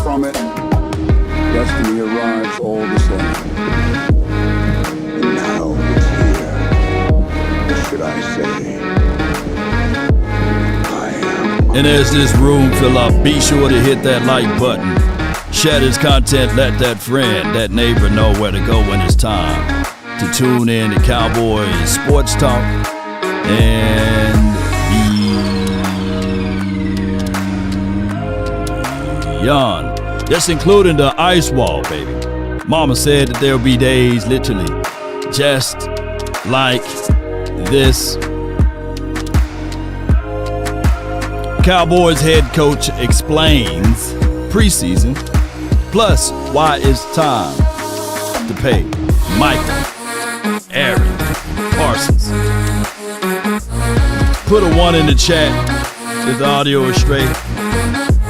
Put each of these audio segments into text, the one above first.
from it, destiny arrives all the same. And now it's here. What should I say? I am. And as this room fill up, be sure to hit that like button. Share this content, let that friend, that neighbor know where to go when it's time to tune in to Cowboys Sports Talk and beyond. That's including the ice wall, baby. Mama said that there'll be days, literally, just like this. Cowboys head coach explains preseason, plus why it's time to pay Micah Parsons. Put a 1 in the chat if the audio is straight.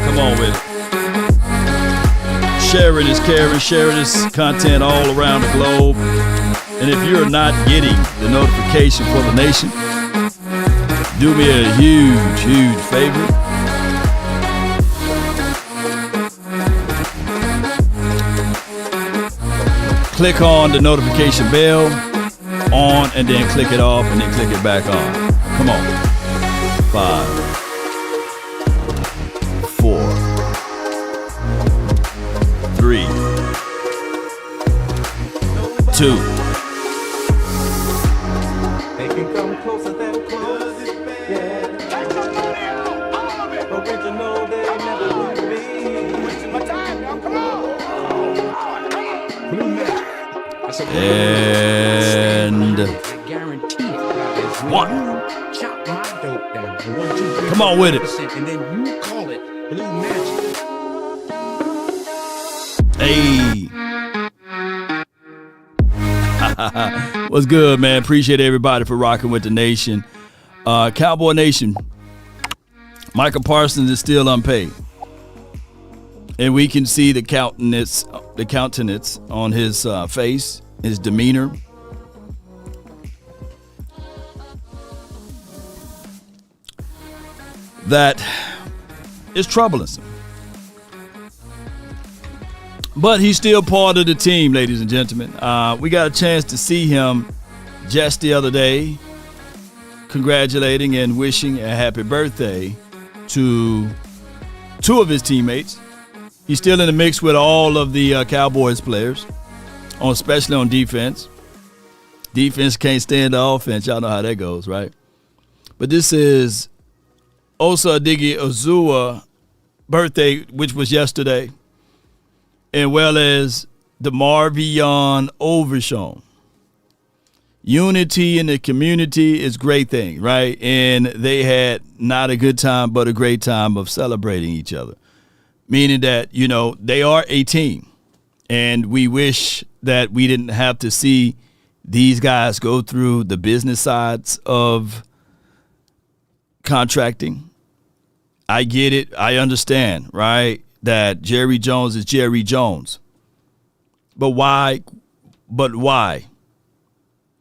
Come on with it. Sharing is caring, sharing this content all around the globe. And if you're not getting the notification for the nation, do me a huge, huge favor. Click on the notification bell on and then click it off and then click it back on. Come on. 5, 4, 3, 2. They can come closer than close. Yeah. Take some money out, all of it. Original, they never would be. Wasting my time now, come on. And 1. Come on with it. And then you call it Blue Magic. Hey. What's good, man? Appreciate everybody for rocking with the nation. Cowboy Nation, Micah Parsons is still unpaid. And we can see the countenance on his face, his demeanor. That is troublesome. But he's still part of the team, ladies and gentlemen. We got a chance to see him just the other day, congratulating and wishing a happy birthday to 2 of his teammates. He's still in the mix with all of the Cowboys players, especially on defense. Defense can't stand the offense. Y'all know how that goes, right? But this is Osa Adigi Ozua birthday, which was yesterday, and well as DeMarvion Overshown. Unity in the community is a great thing, right? And they had not a good time, but a great time of celebrating each other. Meaning that, they are a team. And we wish that we didn't have to see these guys go through the business sides of contracting. I get it. I understand, right? That Jerry Jones is Jerry Jones. But why?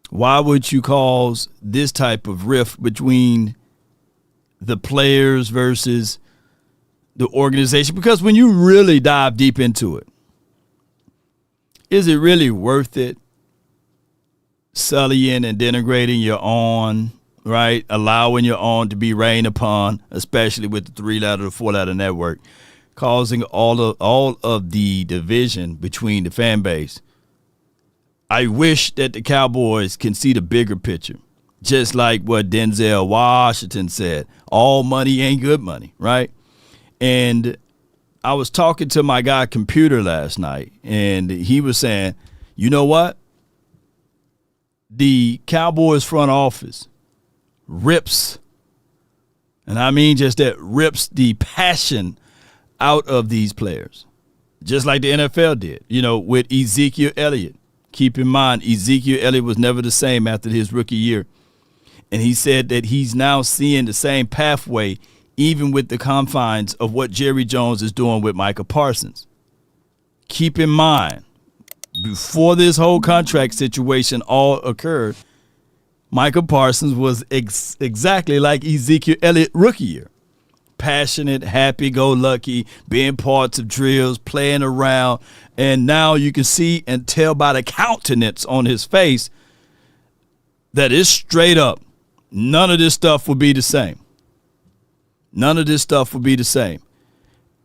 Why would you cause this type of rift between the players versus the organization? Because when you really dive deep into it, is it really worth it sullying and denigrating your own, right? Allowing your own to be rained upon, especially with the 3-letter, 4-letter network, causing all of the division between the fan base. I wish that the Cowboys can see the bigger picture, just like what Denzel Washington said. All money ain't good money, right? And I was talking to my guy Computer last night, and he was saying, you know what? The Cowboys front office rips, and I mean just that, rips the passion out of these players, just like the NFL did, with Ezekiel Elliott. Keep in mind, Ezekiel Elliott was never the same after his rookie year. And he said that he's now seeing the same pathway, even with the confines of what Jerry Jones is doing with Micah Parsons. Keep in mind, before this whole contract situation all occurred, Micah Parsons was exactly like Ezekiel Elliott rookie year. passionate, happy-go-lucky, being parts of drills, playing around. And now you can see and tell by the countenance on his face that it's straight up. None of this stuff will be the same. None of this stuff will be the same.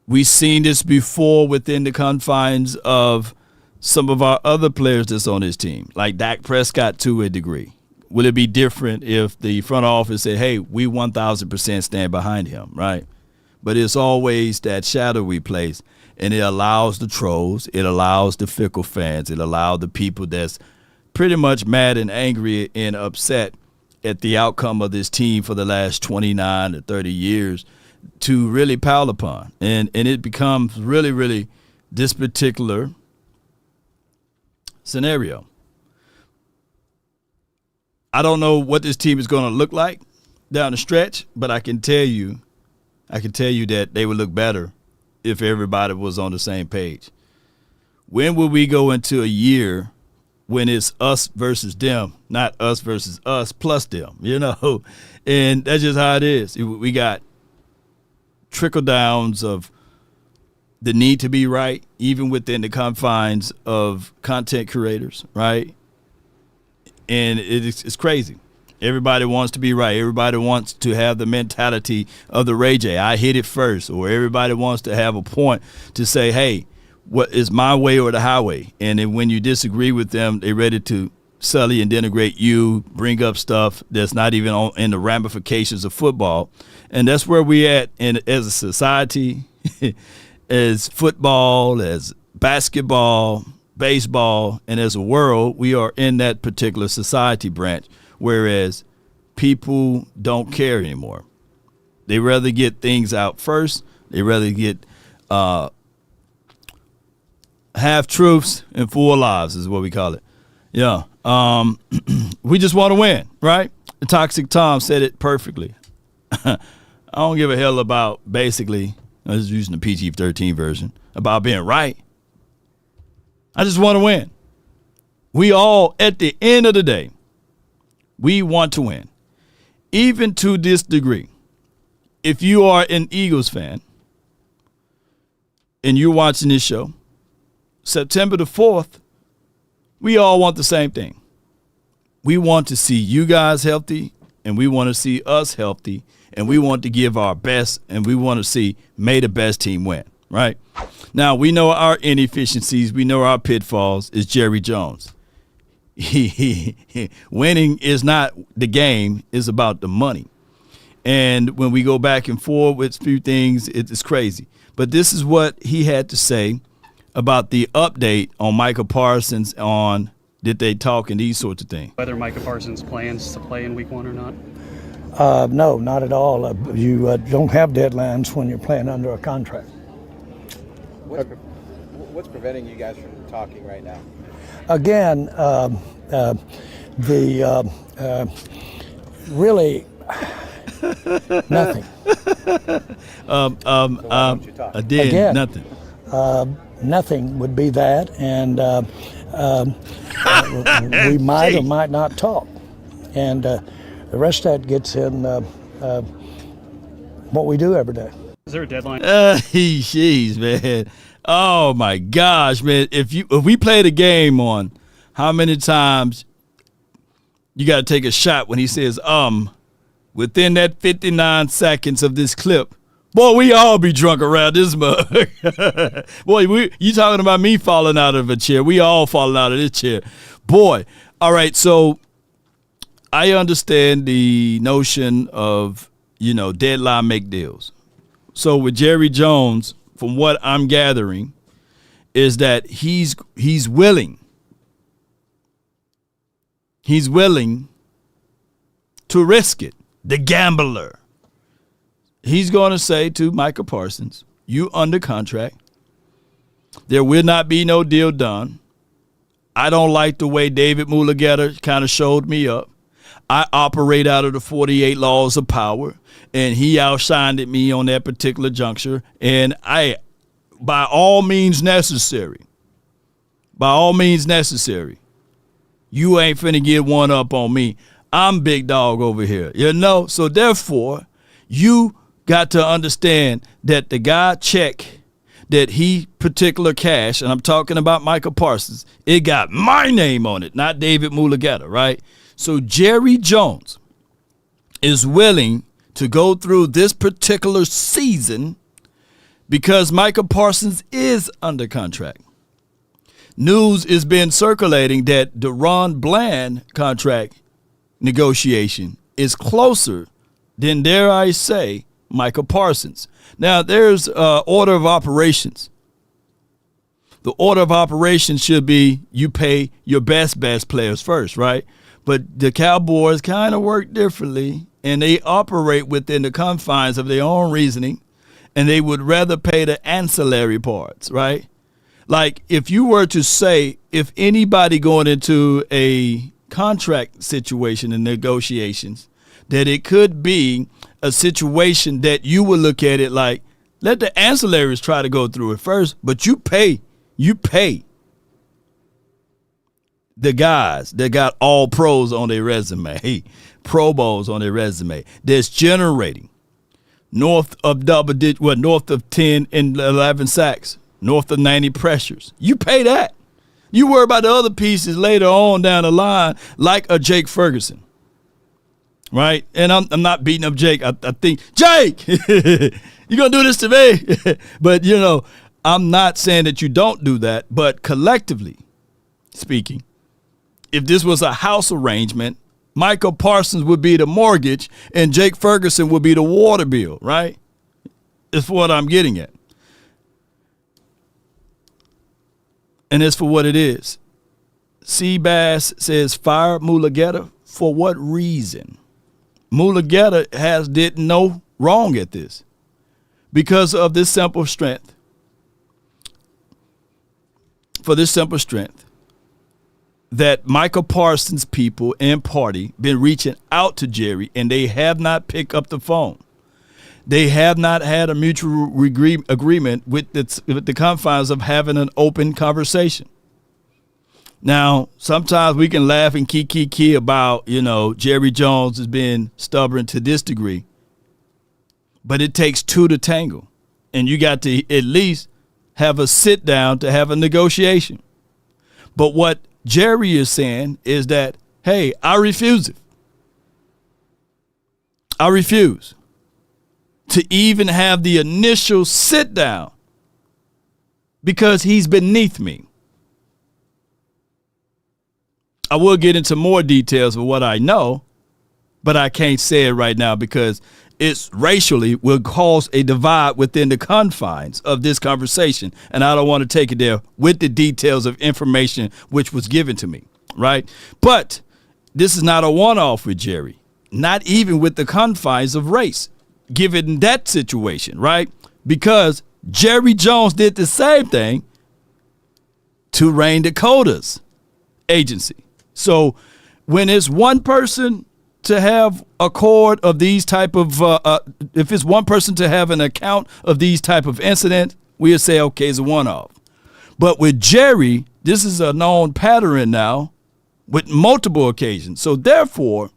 We've seen this before within the confines of some of our other players that's on his team, like Dak Prescott to a degree. Will it be different if the front office said, hey, we 1,000% stand behind him, right? But it's always that shadow we place, and it allows the trolls, it allows the fickle fans, it allows the people that's pretty much mad and angry and upset at the outcome of this team for the last 29 to 30 years to really pile upon. And it becomes really, really this particular scenario. I don't know what this team is going to look like down the stretch, but I can tell you that they would look better if everybody was on the same page. When will we go into a year when it's us versus them, not us versus us plus them, you know? And that's just how it is. We got trickle downs of the need to be right, even within the confines of content creators, right? And it's crazy. Everybody wants to be right. Everybody wants to have the mentality of the Ray J. I hit it first. Or everybody wants to have a point to say, hey, what is my way or the highway? And then when you disagree with them, they're ready to sully and denigrate you, bring up stuff that's not even in the ramifications of football. And that's where we at as a society, as football, as basketball, baseball, and as a world, we are in that particular society branch, whereas people don't care anymore. They rather get things out first. They rather get half-truths and full lies is what we call it. Yeah. We just want to win, right? The Toxic Tom said it perfectly. I don't give a hell about basically, I was using the PG-13 version, about being right. I just want to win. We all, at the end of the day, we want to win. Even to this degree, if you are an Eagles fan and you're watching this show, September the 4th, we all want the same thing. We want to see you guys healthy, and we want to see us healthy, and we want to give our best, and we want to see may the best team win, right? Now, we know our inefficiencies. We know our pitfalls is Jerry Jones. Winning is not the game. It's about the money. And when we go back and forth with a few things, it's crazy. But this is what he had to say about the update on Micah Parsons on did they talk and these sorts of things. Whether Micah Parsons plans to play in week 1 or not? No, not at all. You don't have deadlines when you're playing under a contract. What's preventing you guys from talking right now? Again, really nothing. Again, nothing. Nothing would be that, and we might or might not talk. And the rest of that gets in what we do every day. Is there a deadline? Jeez, man. Oh my gosh, man. If we played a game on how many times you got to take a shot when he says within that 59 seconds of this clip, boy, we all be drunk around this mug. Boy, you talking about me falling out of a chair. We all falling out of this chair. Boy. All right, so I understand the notion of, deadline make deals. So with Jerry Jones, from what I'm gathering, is that he's willing. He's willing to risk it. The gambler. He's going to say to Micah Parsons, you under contract. There will not be no deal done. I don't like the way David Mulugeta kind of showed me up. I operate out of the 48 laws of power, and he outshined me on that particular juncture. And I, by all means necessary, you ain't finna get one up on me. I'm big dog over here, So therefore, you got to understand that the guy check that he particular cash, and I'm talking about Micah Parsons, it got my name on it, not David Mulugeta, right? So Jerry Jones is willing to go through this particular season because Micah Parsons is under contract. News is been circulating that DeRon Bland contract negotiation is closer than, dare I say, Micah Parsons. Now, there's order of operations. The order of operations should be you pay your best players first, right? But the Cowboys kind of work differently, and they operate within the confines of their own reasoning, and they would rather pay the ancillary parts, right? Like if you were to say, if anybody going into a contract situation and negotiations, that it could be a situation that you would look at it like, let the ancillaries try to go through it first, but you pay the guys that got all pros on their resume, Pro Bowls on their resume, that's generating north of north of 10 and 11 sacks, north of 90 pressures. You pay that. You worry about the other pieces later on down the line, like a Jake Ferguson. Right? And I'm not beating up Jake. I think, Jake, you going to do this to me? But, you know, I'm not saying that you don't do that. But collectively speaking, if this was a house arrangement, Micah Parsons would be the mortgage and Jake Ferguson would be the water bill, right? That's what I'm getting at. And it's for what it is. Seabass says, fire Mulugeta. For what reason? Mulugeta didn't know wrong at this because of this simple strength. For this simple strength that Micah Parsons people and party been reaching out to Jerry and they have not picked up the phone. They have not had a mutual agreement with the confines of having an open conversation. Now, sometimes we can laugh and kiki about, you know, Jerry Jones has been stubborn to this degree. But it takes two to tangle. And you got to at least have a sit down to have a negotiation. But what Jerry is saying is that, hey, I refuse it. I refuse to even have the initial sit down because he's beneath me. I will get into more details of what I know, but I can't say it right now because it's racially will cause a divide within the confines of this conversation. And I don't want to take it there with the details of information which was given to me, right? But this is not a one-off with Jerry, not even with the confines of race, given that situation, right? Because Jerry Jones did the same thing to Rain Dakota's agency. So when it's one person to have a cord of these type of, if it's one person to have an account of these type of incident, we'll say, okay, it's a one-off. But with Jerry, this is a known pattern now with multiple occasions. So therefore,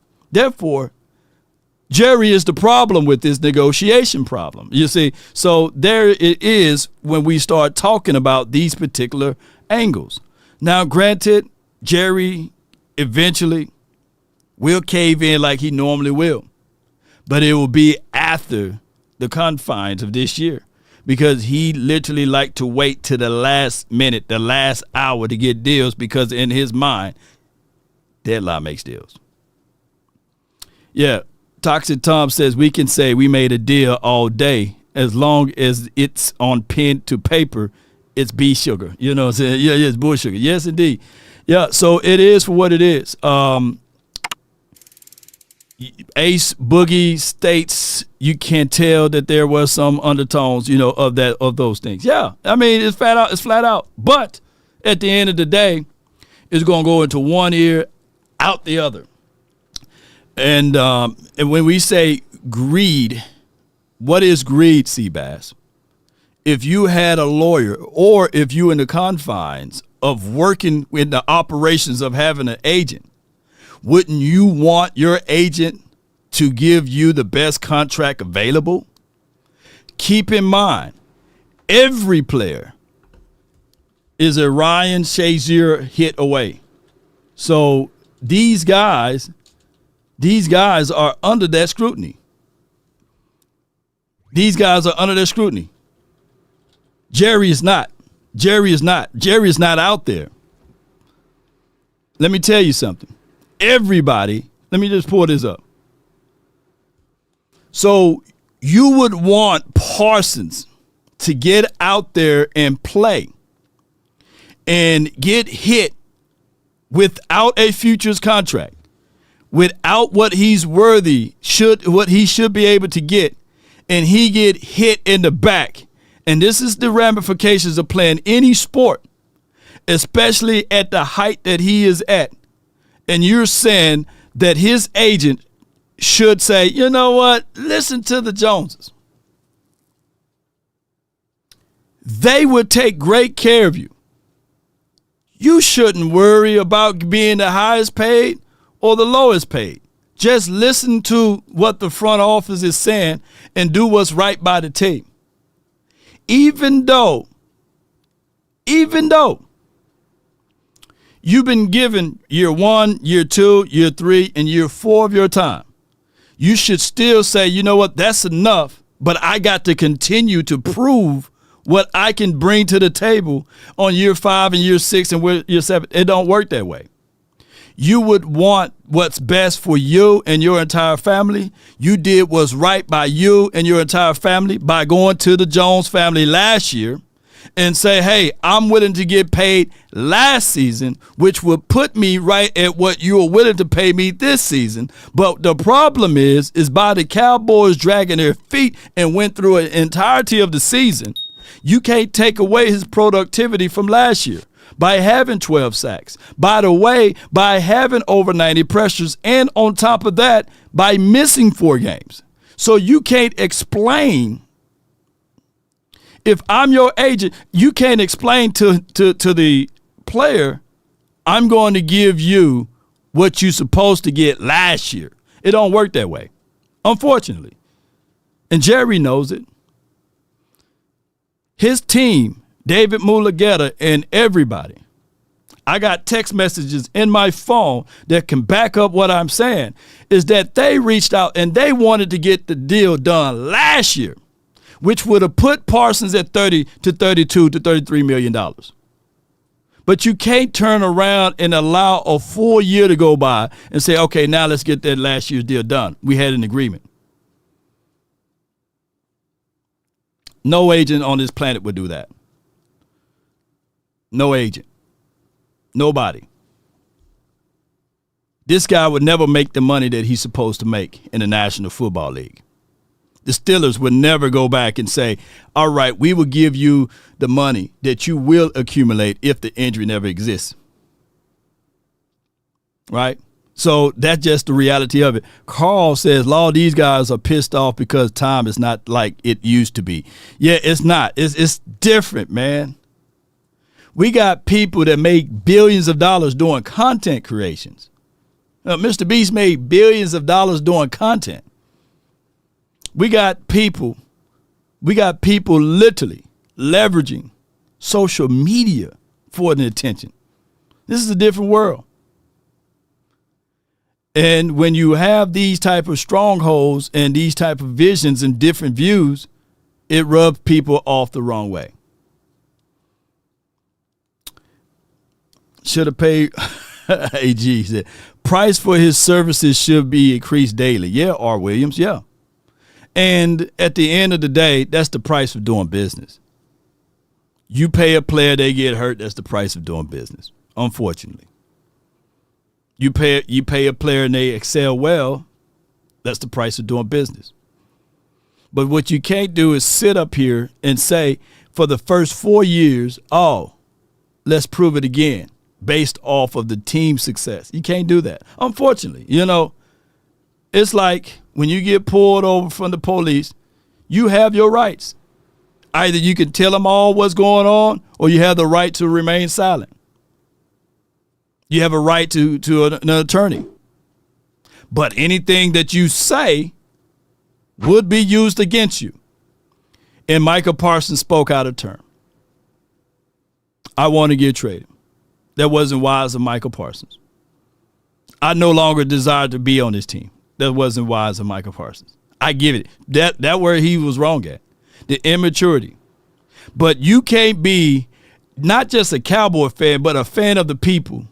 Jerry is the problem with this negotiation problem. You see, so there it is when we start talking about these particular angles. Now, granted, Jerry eventually will cave in like he normally will, but it will be after the confines of this year because he literally like to wait to the last minute, the last hour to get deals because in his mind, deadline makes deals. Yeah, Toxic Tom says we can say we made a deal all day as long as it's on pen to paper, it's bee sugar. You know what I'm saying? Yeah, it's bull sugar. Yes, indeed. Yeah, so it is for what it is. Ace Boogie states you can tell that there was some undertones, you know, of those things. Yeah, I mean it's flat out. But at the end of the day, it's gonna go into one ear, out the other. And when we say greed, what is greed, Seabass? If you had a lawyer or if you in the confines of working in the operations of having an agent, wouldn't you want your agent to give you the best contract available? keep in mind, every player is a Ryan Shazier hit away. So these guys are under that scrutiny. These guys are under that scrutiny. Jerry is not. Jerry is not. Jerry is not out there. Let me tell you something. Everybody, let me just pull this up. So you would want Parsons to get out there and play and get hit without a futures contract, without what he's worthy, what he should be able to get, and he get hit in the back. And this is the ramifications of playing any sport, especially at the height that he is at. And you're saying that his agent should say, you know what, listen to the Joneses. They would take great care of you. You shouldn't worry about being the highest paid or the lowest paid. Just listen to what the front office is saying and do what's right by the team. Even though you've been given year 1, year 2, year 3, and year 4 of your time, you should still say, you know what, that's enough, but I got to continue to prove what I can bring to the table on year 5 and year 6 and year 7. It don't work that way. You would want what's best for you and your entire family. You did what's right by you and your entire family by going to the Jones family last year and say, hey, I'm willing to get paid last season, which would put me right at what you are willing to pay me this season. But the problem is by the Cowboys dragging their feet and went through an entirety of the season, you can't take away his productivity from last year by having 12 sacks. By the way, by having over 90 pressures, and on top of that, by missing 4 games. So you can't explain. If I'm your agent, you can't explain to the player, I'm going to give you what you're supposed to get last year. It don't work that way, unfortunately. And Jerry knows it. His team, David Mulugeta and everybody, I got text messages in my phone that can back up what I'm saying, is that they reached out and they wanted to get the deal done last year, which would have put Parsons at 30 to 32 to $33 million. But you can't turn around and allow a full year to go by and say, okay, now let's get that last year's deal done. We had an agreement. No agent on this planet would do that. No agent. Nobody. This guy would never make the money that he's supposed to make in the National Football League. The Steelers would never go back and say, all right, we will give you the money that you will accumulate if the injury never exists. Right? So that's just the reality of it. Carl says, Law, these guys are pissed off because time is not like it used to be. Yeah, it's not. It's different, man. We got people that make billions of dollars doing content creations. Mr. Beast made billions of dollars doing content. We got people literally leveraging social media for the attention. This is a different world. And when you have these type of strongholds and these type of visions and different views, it rubs people off the wrong way. Should have paid, AG said, price for his services should be increased daily. Yeah, R. Williams, yeah. And at the end of the day, that's the price of doing business. You pay a player, they get hurt, that's the price of doing business, unfortunately. You pay a player and they excel well, that's the price of doing business. But what you can't do is sit up here and say for the first 4 years, oh, let's prove it again based off of the team's success. You can't do that. Unfortunately, it's like when you get pulled over from the police, you have your rights. Either you can tell them all what's going on or you have the right to remain silent. You have a right to an attorney. But anything that you say would be used against you. and Micah Parsons spoke out of turn. I want to get traded. That wasn't wise of Micah Parsons. I no longer desire to be on this team. That wasn't wise of Micah Parsons. I give it. That where he was wrong at. The immaturity. But you can't be not just a Cowboy fan, but a fan of the people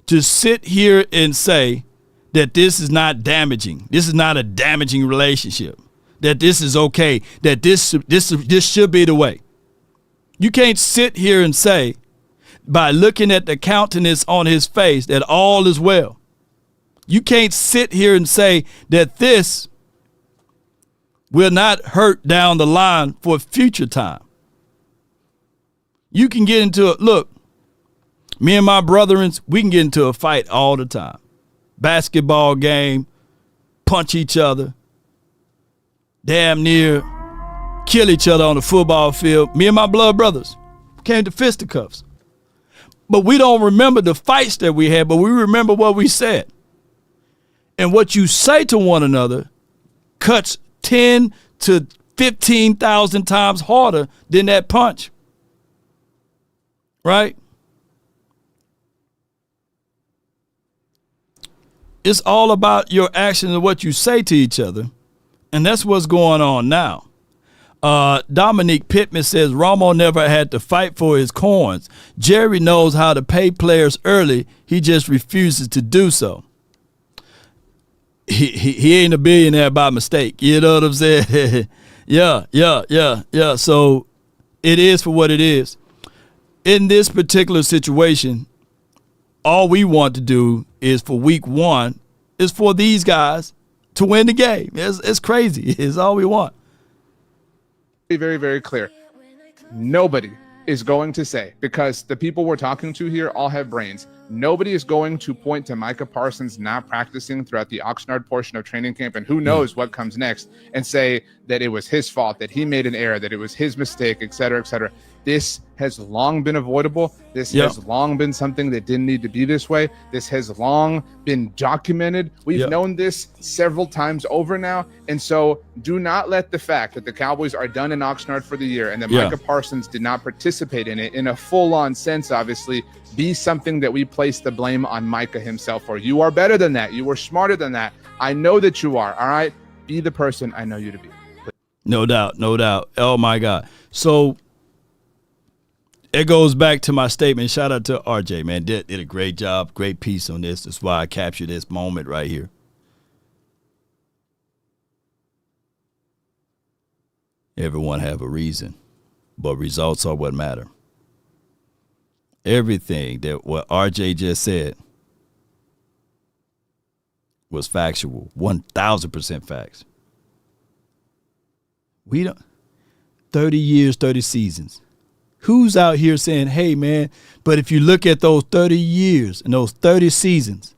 to sit here and say that this is not damaging. This is not a damaging relationship. That this is okay. That this should be the way. You can't sit here and say, by looking at the countenance on his face, that all is well. You can't sit here and say that this will not hurt down the line for future time. You can get into it. Look, me and my brethrens, we can get into a fight all the time. Basketball game, punch each other, damn near kill each other on the football field. Me and my blood brothers came to fisticuffs. But we don't remember the fights that we had, but we remember what we said. And what you say to one another cuts 10 to 15,000 times harder than that punch. Right? It's all about your actions and what you say to each other. And that's what's going on now. Dominique Pittman says Romo never had to fight for his coins. Jerry knows how to pay players early. He just refuses to do so. He ain't a billionaire by mistake. You know what I'm saying? Yeah. So it is for what it is. In this particular situation, all we want to do is for week one is for these guys to win the game. It's crazy. It's all we want. Very, very clear. Nobody is going to say, because the people we're talking to here all have brains, nobody is going to point to Micah Parsons not practicing throughout the Oxnard portion of training camp, and who knows what comes next, and say that it was his fault, that he made an error, that it was his mistake, et cetera, et cetera. This has long been avoidable. This has long been something that didn't need to be this way. This has long been documented. We've known this several times over now. And so do not let the fact that the Cowboys are done in Oxnard for the year and that Micah Parsons did not participate in it in a full-on sense, obviously, be something that we place the blame on Micah himself for. You are better than that. You are smarter than that. I know that you are. All right? Be the person I know you to be. No doubt. Oh, my God. So it goes back to my statement. Shout out to RJ, man. Did a great job, great piece on this. That's why I captured this moment right here. Everyone have a reason, but results are what matter. Everything that what RJ just said was factual, 1,000% facts. We don't 30 years, 30 seasons. Who's out here saying, hey, man, but if you look at those 30 years and those 30 seasons,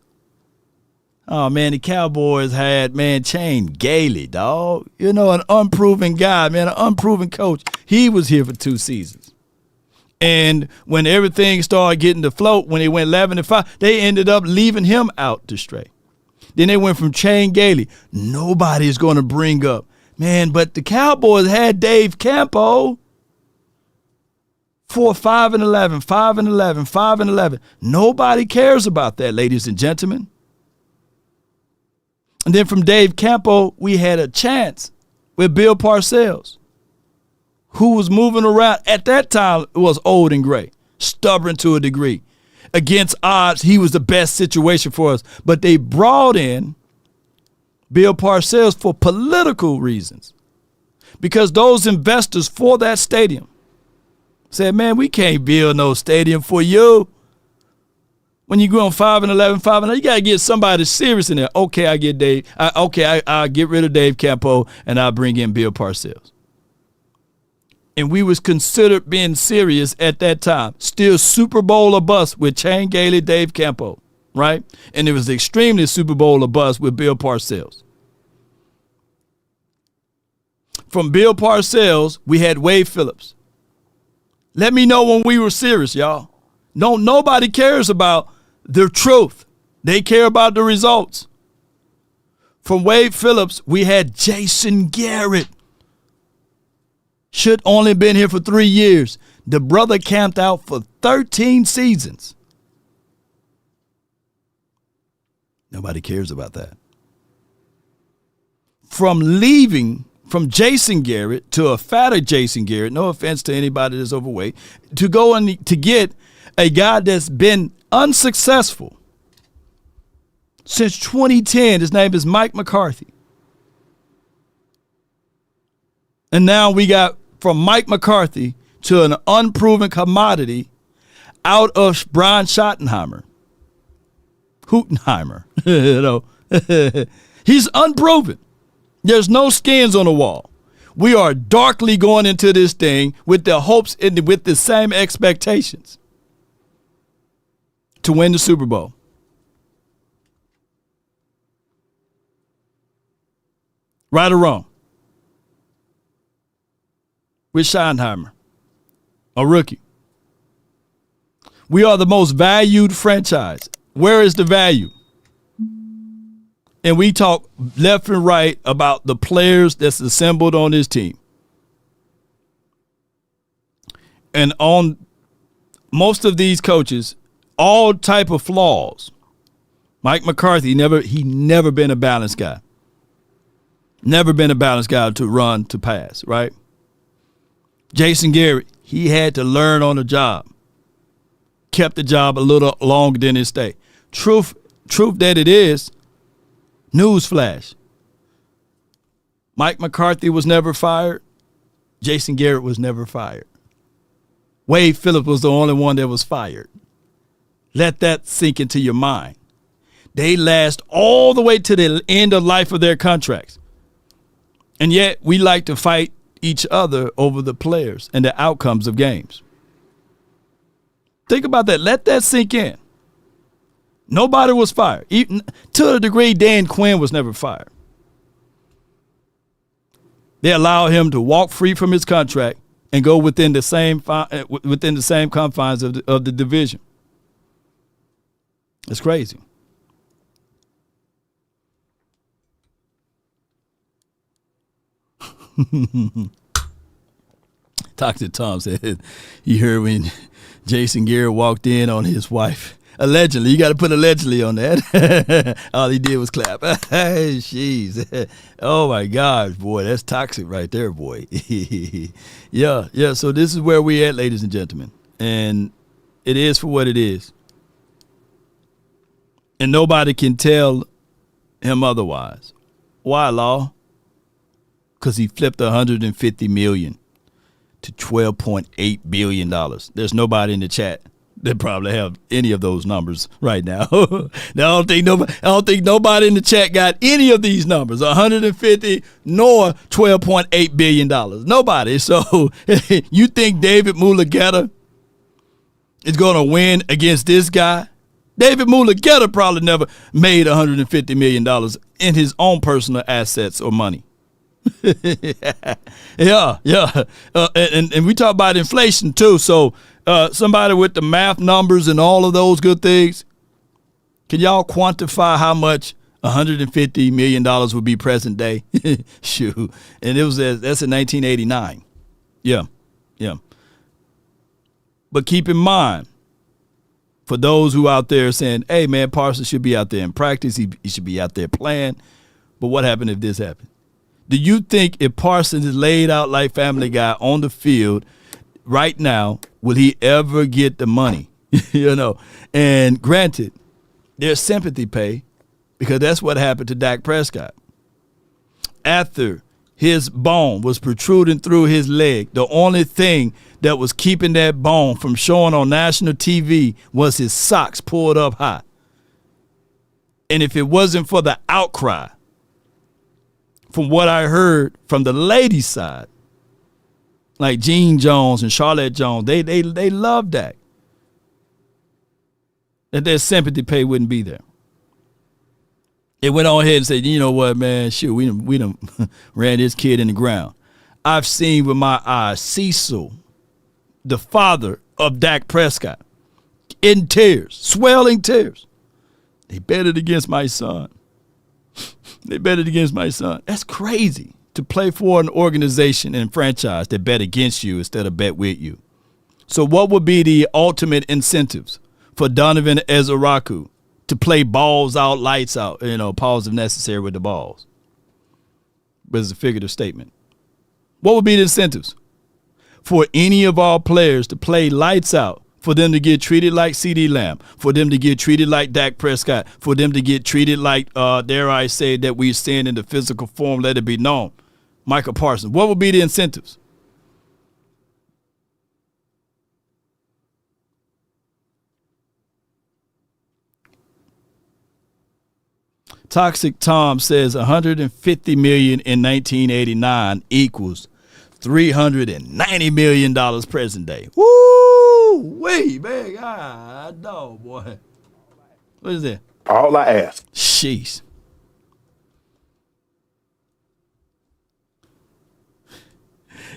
oh, man, the Cowboys had, man, Shane Gailey, dog. You know, an unproven guy, man, an unproven coach. He was here for 2 seasons. And when everything started getting to float, when they went 11-5, they ended up leaving him out to stray. Then they went from Shane Gailey. Nobody's going to bring up, man, but the Cowboys had Dave Campo. 5-11, 5-11, 5-11. Nobody cares about that, ladies and gentlemen. And then from Dave Campo, we had a chance with Bill Parcells, who was moving around. At that time, it was old and gray, stubborn to a degree. Against odds, he was the best situation for us. But they brought in Bill Parcells for political reasons, because those investors for that stadium said, man, we can't build no stadium for you. When you go on 5-11, 5-11, you got to get somebody serious in there. Okay, I get Dave. I'll get rid of Dave Campo, and I'll bring in Bill Parcells. And we was considered being serious at that time. Still Super Bowl or bust with Shane Gailey, Dave Campo, right? And it was extremely Super Bowl or bust with Bill Parcells. From Bill Parcells, we had Wade Phillips. Let me know when we were serious, y'all. Nobody cares about the truth. They care about the results. From Wade Phillips, we had Jason Garrett. Should only been here for 3 years. The brother camped out for 13 seasons. Nobody cares about that. From Jason Garrett to a fatter Jason Garrett, no offense to anybody that's overweight, to go and to get a guy that's been unsuccessful since 2010. His name is Mike McCarthy. And now we got from Mike McCarthy to an unproven commodity out of Brian Schottenheimer. Hootenheimer. He's unproven. There's no skins on the wall. We are darkly going into this thing with the hopes and with the same expectations to win the Super Bowl. Right or wrong? With Schottenheimer, a rookie. We are the most valued franchise. Where is the value? And we talk left and right about the players that's assembled on this team. And on most of these coaches, all type of flaws. Mike McCarthy, he never been a balanced guy. Never been a balanced guy to run, to pass, right? Jason Garrett, he had to learn on the job. Kept the job a little longer than his stay. Truth that it is, newsflash. Mike McCarthy was never fired. Jason Garrett was never fired. Wade Phillips was the only one that was fired. Let that sink into your mind. They last all the way to the end of life of their contracts. And yet we like to fight each other over the players and the outcomes of games. Think about that. Let that sink in. Nobody was fired. Even to a degree, Dan Quinn was never fired. They allowed him to walk free from his contract and go within the same confines of the division. It's crazy. Dr. Tom said he heard when Jason Garrett walked in on his wife. Allegedly. You got to put allegedly on that. All he did was clap. Jeez. Oh, my gosh, boy. That's toxic right there, boy. Yeah. So this is where we at, ladies and gentlemen. And it is for what it is. And nobody can tell him otherwise. Why, Law? Because he flipped $150 million to $12.8 billion. There's nobody in the chat that probably have any of those numbers right now. I don't think nobody in the chat got any of these numbers, 150 nor $12.8 billion. Nobody. So you think David Mulugeta is going to win against this guy? David Mulugeta probably never made $150 million in his own personal assets or money. Yeah. And we talk about inflation too. So somebody with the math numbers and all of those good things, can y'all quantify how much $150 million would be present day? Shoot. And that's in 1989. Yeah. But keep in mind, for those who out there saying, hey, man, Parsons should be out there in practice. He should be out there playing. But what happened if this happened? Do you think if Parsons is laid out like Family Guy on the field right now, will he ever get the money? And granted, there's sympathy pay because that's what happened to Dak Prescott. After his bone was protruding through his leg, the only thing that was keeping that bone from showing on national TV was his socks pulled up high. And if it wasn't for the outcry, from what I heard from the ladies' side, like Jean Jones and Charlotte Jones, they love Dak. That their sympathy pay wouldn't be there. It went on ahead and said, you know what, man, shoot, we done ran this kid in the ground. I've seen with my eyes Cecil, the father of Dak Prescott, in tears, swelling tears. They bet it against my son. They bet it against my son. That's crazy to play for an organization and franchise that bet against you instead of bet with you. So what would be the ultimate incentives for Donovan Ezaraku to play balls out, lights out, pause if necessary with the balls? But it's a figurative statement. What would be the incentives for any of our players to play lights out, for them to get treated like CeeDee Lamb, for them to get treated like Dak Prescott, for them to get treated like, dare I say, that we're seeing in the physical form, let it be known, Micah Parsons? What would be the incentives? Toxic Tom says $150 million in 1989 equals $390 million present day. Woo! Wait, man. God, dog, boy. What is that? All I ask. Sheesh.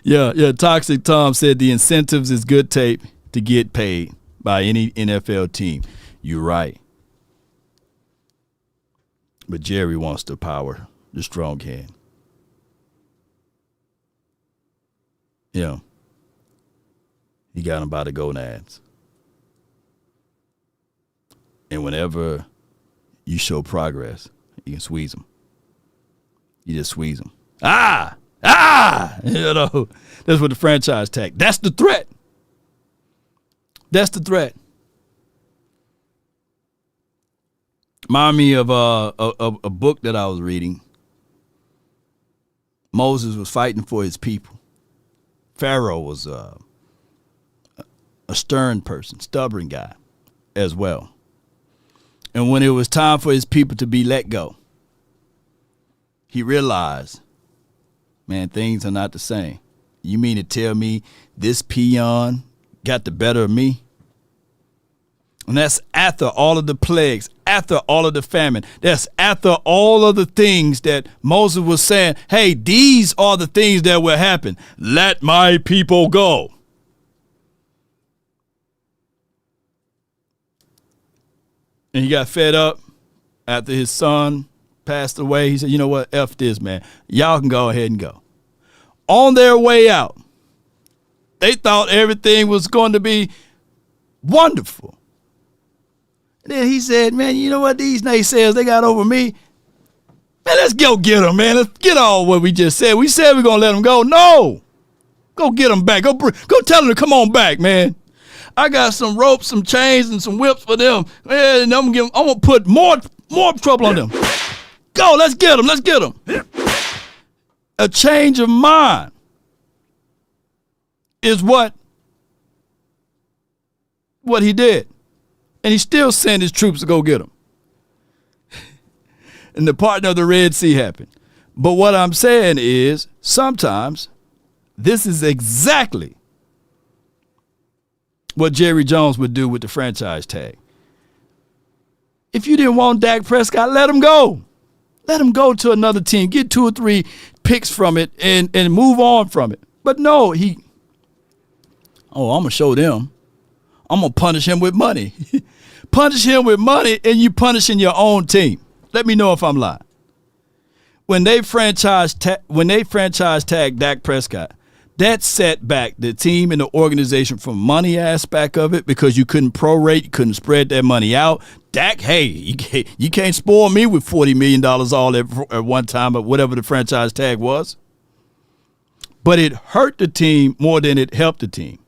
Yeah. Toxic Tom said the incentives is good tape to get paid by any NFL team. You're right. But Jerry wants the power, the strong hand. Yeah. He got him by the gonads. And whenever you show progress, you can squeeze them. You just squeeze them. That's what the franchise tag. That's the threat. That's the threat. Remind me of a book that I was reading. Moses was fighting for his people. Pharaoh was a stern person, stubborn guy as well. And when it was time for his people to be let go, he realized, man, things are not the same. You mean to tell me this peon got the better of me? And that's after all of the plagues, after all of the famine. That's after all of the things that Moses was saying, hey, these are the things that will happen. Let my people go. And he got fed up after his son passed away. He said, you know what? F this, man. Y'all can go ahead and go. On their way out, they thought everything was going to be wonderful. And then he said, man, you know what? These naysayers, they got over me. Man, let's go get them, man. Let's get all what we just said. We said we're going to let them go. No. Go get them back. Go tell them to come on back, man. I got some ropes, some chains, and some whips for them. Man, and I'm going to put more trouble on them. Go, let's get them. Let's get them. A change of mind is what he did. And he still sent his troops to go get them. And the parting of the Red Sea happened. But what I'm saying is, sometimes this is exactly what Jerry Jones would do with the franchise tag. If you didn't want Dak Prescott, let him go. Let him go to another team. Get 2 or 3 picks from it and move on from it. But no, I'm going to show them. I'm going to punish him with money. Punish him with money, and you punishing your own team. Let me know if I'm lying. When they franchise tag Dak Prescott, that set back the team and the organization from money aspect of it because you couldn't prorate, you couldn't spread that money out. Dak, hey, you can't spoil me with $40 million all at one time or whatever the franchise tag was. But it hurt the team more than it helped the team.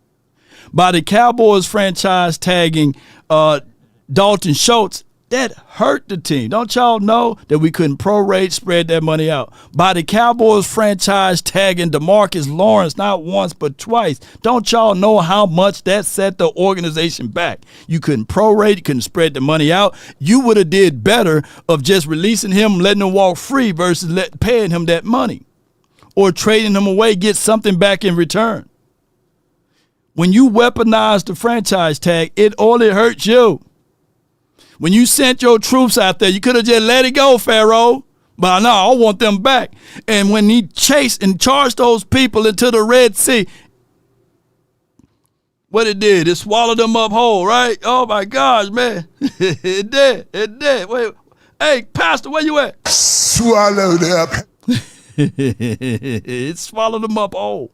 By the Cowboys franchise tagging Dalton Schultz, that hurt the team. Don't y'all know that we couldn't prorate, spread that money out? By the Cowboys franchise tagging DeMarcus Lawrence not once but twice, don't y'all know how much that set the organization back? You couldn't prorate, you couldn't spread the money out. You would have did better of just releasing him, letting him walk free versus paying him that money or trading him away, get something back in return. When you weaponize the franchise tag, it only hurts you. When you sent your troops out there, you could have just let it go, Pharaoh. But no, I want them back. And when he chased and charged those people into the Red Sea, what it did, it swallowed them up whole, right? Oh, my gosh, man. It did. Wait, hey, Pastor, where you at? Swallowed up. It swallowed them up all.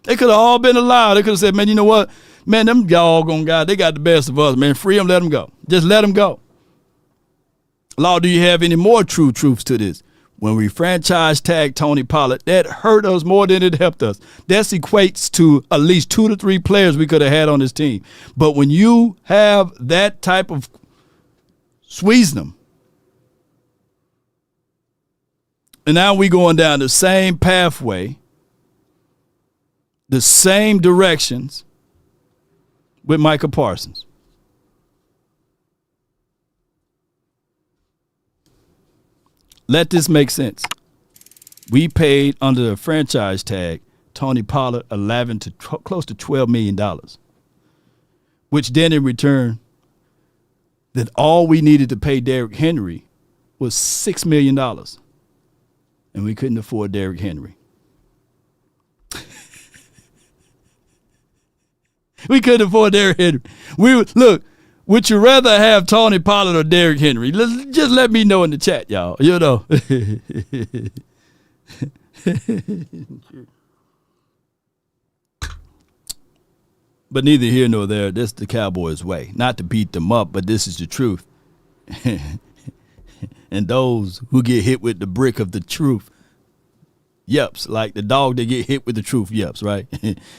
They could have all been allowed. They could have said, man, you know what? Man, them doggone guys, they got the best of us, man. Free them, let them go. Just let them go. Law, do you have any more true truths to this? When we franchise tag Tony Pollard, that hurt us more than it helped us. That equates to at least 2 to 3 players we could have had on this team. But when you have that type of squeezing them, and now we going down the same pathway, the same directions with Micah Parsons. Let this make sense. We paid under the franchise tag Tony Pollard 11 to close to $12 million, which then in return that all we needed to pay Derrick Henry was $6 million, and we couldn't afford Derrick Henry. We couldn't afford Derrick Henry. Look, would you rather have Tony Pollard or Derrick Henry? Just let me know in the chat, y'all. You know. But neither here nor there. This is the Cowboys' way. Not to beat them up, but this is the truth. And those who get hit with the brick of the truth yeps, like the dog that get hit with the truth yeps, right?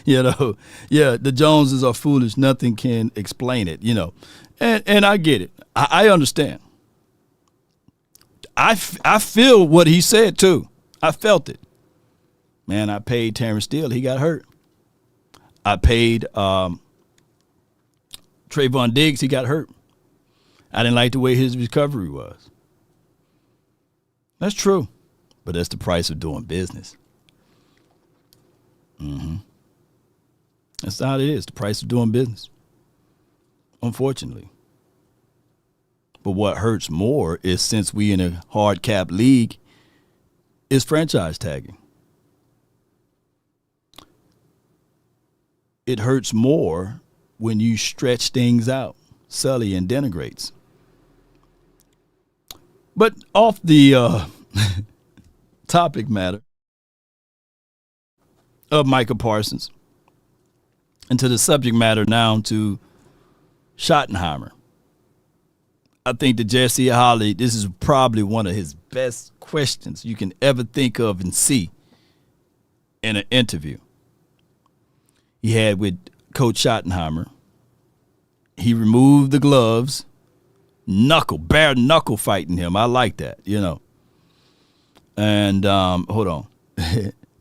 You know, yeah, the Joneses are foolish. Nothing can explain it, you know. And I get it. I understand. I feel what he said, too. I felt it. Man, I paid Terrence Steele. He got hurt. I paid Trayvon Diggs. He got hurt. I didn't like the way his recovery was. That's true. But that's the price of doing business. That's how it is, the price of doing business. Unfortunately. But what hurts more is, since we in a hard cap league, is franchise tagging. It hurts more when you stretch things out, sully and denigrates. But off the topic matter of Micah Parsons, and to the subject matter now to Schottenheimer. I think that Jesse Holley, this is probably one of his best questions you can ever think of and see in an interview he had with Coach Schottenheimer. He removed the gloves, bare knuckle fighting him. I like that, you know. And hold on.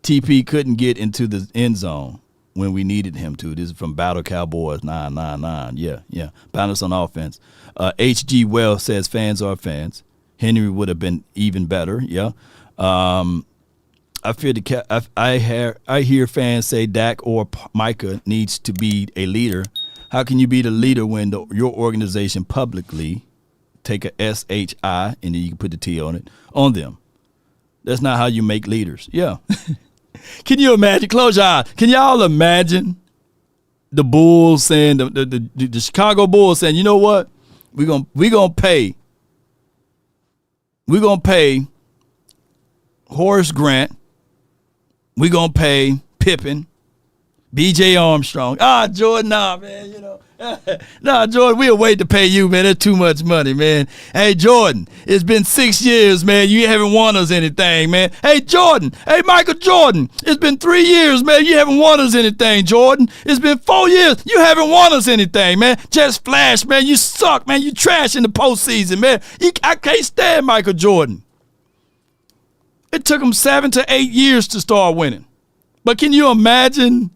TP couldn't get into the end zone when we needed him to. This is from Battle Cowboys 999. Yeah. Balance on offense. HG Wells says fans are fans. Henry would have been even better. Yeah. I fear I hear fans say Dak or Micah needs to be a leader. How can you be the leader when your organization publicly take a SHI, and then you can put the T on it, on them? That's not how you make leaders. Yeah. Can you imagine? Close your eyes. Can y'all imagine the Bulls saying, the Chicago Bulls saying, you know what? We're gonna pay Horace Grant. We're gonna pay Pippen, B.J. Armstrong. Jordan, nah, man, you know. Nah, Jordan, we'll wait to pay you, man. That's too much money, man. Hey, Jordan, it's been 6 years, man. You haven't won us anything, man. Hey, Jordan. Hey, Michael Jordan. It's been 3 years, man. You haven't won us anything, Jordan. It's been 4 years. You haven't won us anything, man. Just Flash, man. You suck, man. You trash in the postseason, man. I can't stand Michael Jordan. It took him 7 to 8 years to start winning. But can you imagine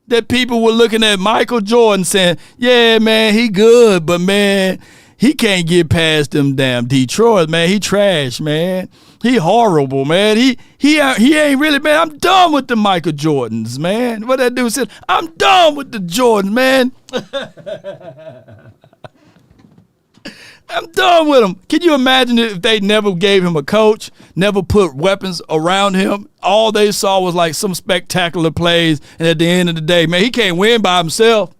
that people were looking at Michael Jordan saying, yeah, man, he good, but, man, he can't get past them damn Detroit, man. He trash, man. He horrible, man. He ain't really, man. I'm done with the Michael Jordans, man. What that dude said, I'm done with the Jordans, man. I'm done with him. Can you imagine if they never gave him a coach, never put weapons around him? All they saw was like some spectacular plays, and at the end of the day, man, he can't win by himself.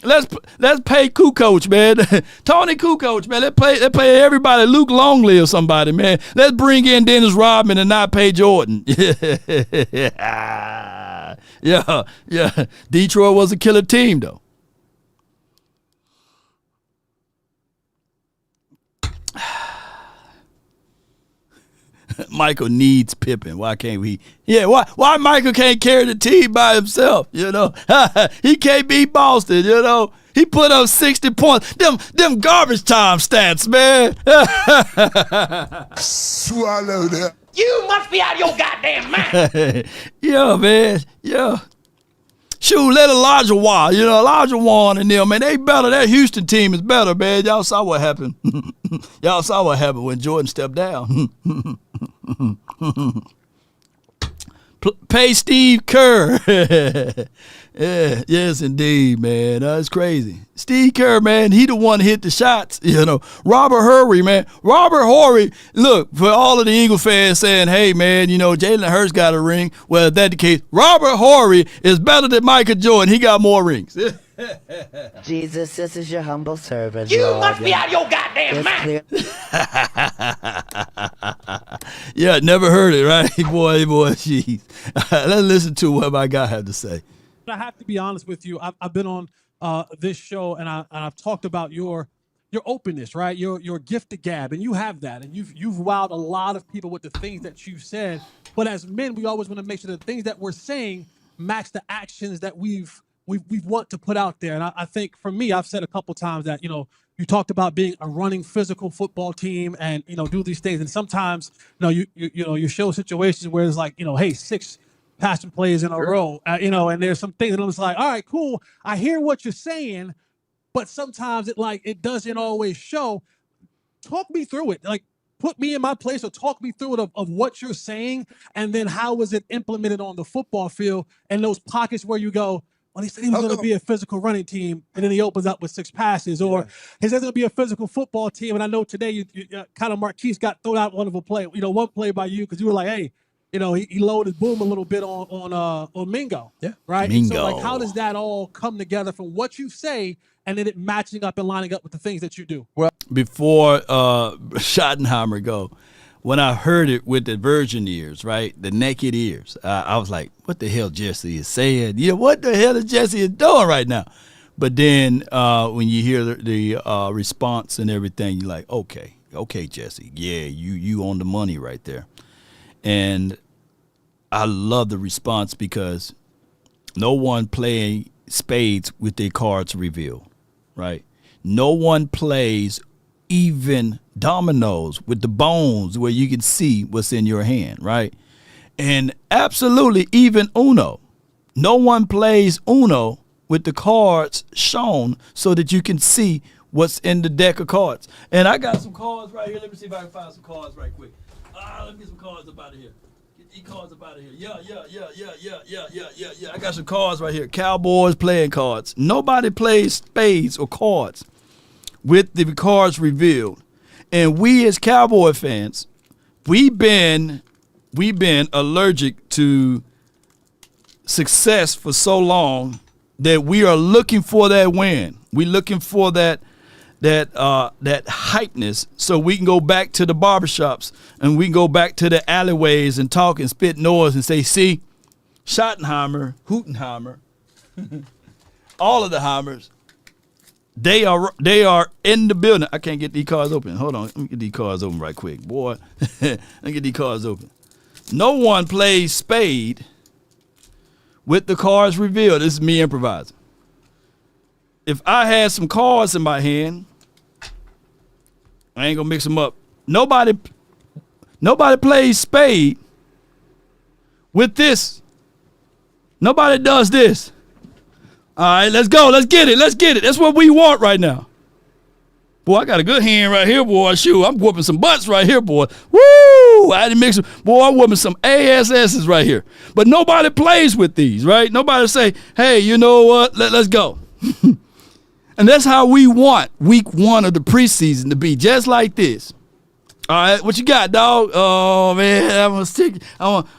Let's pay Kukoc, man. Tony Kukoc, man. Let's pay everybody. Luke Longley or somebody, man. Let's bring in Dennis Rodman and not pay Jordan. Yeah. Detroit was a killer team, though. Michael needs Pippen. Why can't we? Yeah, why Michael can't carry the team by himself? You know, he can't beat Boston. You know, he put up 60 points. Them garbage time stats, man. Swallow that. You must be out of your goddamn mind. Yeah, man. Yeah. Shoot, let Elijah Waugh. You know, Elijah Waugh and them, man, they better. That Houston team is better, man. Y'all saw what happened. Y'all saw what happened when Jordan stepped down. Pay Steve Kerr. Yeah, yes, indeed, man. That's crazy. Steve Kerr, man, he the one hit the shots. You know, Robert Horry, man. Robert Horry, look, for all of the Eagle fans saying, hey, man, you know, Jalen Hurts got a ring. Well, if that's the case, Robert Horry is better than Micah Jordan. He got more rings. Jesus, this is your humble servant. You Lord. must be out of your goddamn mind. Yeah, never heard it, right? Boy, jeez. Let's listen to what my guy had to say. I have to be honest with you. I've been on this show and I've talked about your openness, right? Your gift to gab, and you have that, and you've wowed a lot of people with the things that you've said. But as men, we always want to make sure the things that we're saying match the actions that we want to put out there. And I think for me, I've said a couple times that, you know, you talked about being a running physical football team and, you know, do these things. And sometimes, you show situations where it's like, you know, hey, 6 passing plays in a row, you know, and there's some things that I'm just like, all right, cool. I hear what you're saying, but sometimes it doesn't always show. Talk me through it. Like, put me in my place or talk me through it of what you're saying. And then how was it implemented on the football field and those pockets where you go, well, he said he was going to be a physical running team, and then he opens up with 6 passes. Or he says it's going to be a physical football team, and I know today you kind of Marquise got thrown out one of a play, you know, one play by you because you were like, hey, you know, he loaded Boom a little bit on Mingo. Yeah. Right? Mingo. So, like, how does that all come together from what you say and then it matching up and lining up with the things that you do? Well, before Schottenheimer go, when I heard it with the virgin ears, right, the naked ears, I was like, what the hell Jesse is saying? Yeah, what the hell is Jesse doing right now? But then when you hear the response and everything, you're like, okay, Jesse, yeah, you on the money right there. And I love the response because no one playing spades with their cards revealed, right? No one plays even dominoes with the bones where you can see what's in your hand, right? And absolutely even Uno. No one plays Uno with the cards shown so that you can see what's in the deck of cards. And I got some cards right here. Let me see if I can find some cards right quick. Let me get some cards up out of here. Get these cards up out of here. Yeah. I got some cards right here. Cowboys playing cards. Nobody plays spades or cards with the cards revealed. And we as Cowboy fans, we've been allergic to success for so long that we are looking for that win. We're looking for that hypeness so we can go back to the barbershops and we can go back to the alleyways and talk and spit noise and say, see, Schottenheimer, Hootenheimer, all of the Heimers, they are in the building. I can't get these cards open. Hold on. Let me get these cards open right quick. Boy, let me get these cards open. No one plays spade with the cards revealed. This is me improvising. If I had some cards in my hand, I ain't going to mix them up. Nobody plays spade with this. Nobody does this. All right, let's go. Let's get it. That's what we want right now. Boy, I got a good hand right here, boy. Shoot, I'm whooping some butts right here, boy. Woo! I didn't mix them. Boy, I'm whooping some ASSs right here. But nobody plays with these, right? Nobody say, hey, you know what? Let's go. And that's how we want week 1 of the preseason to be, just like this. All right, what you got, dog? Oh man, I'm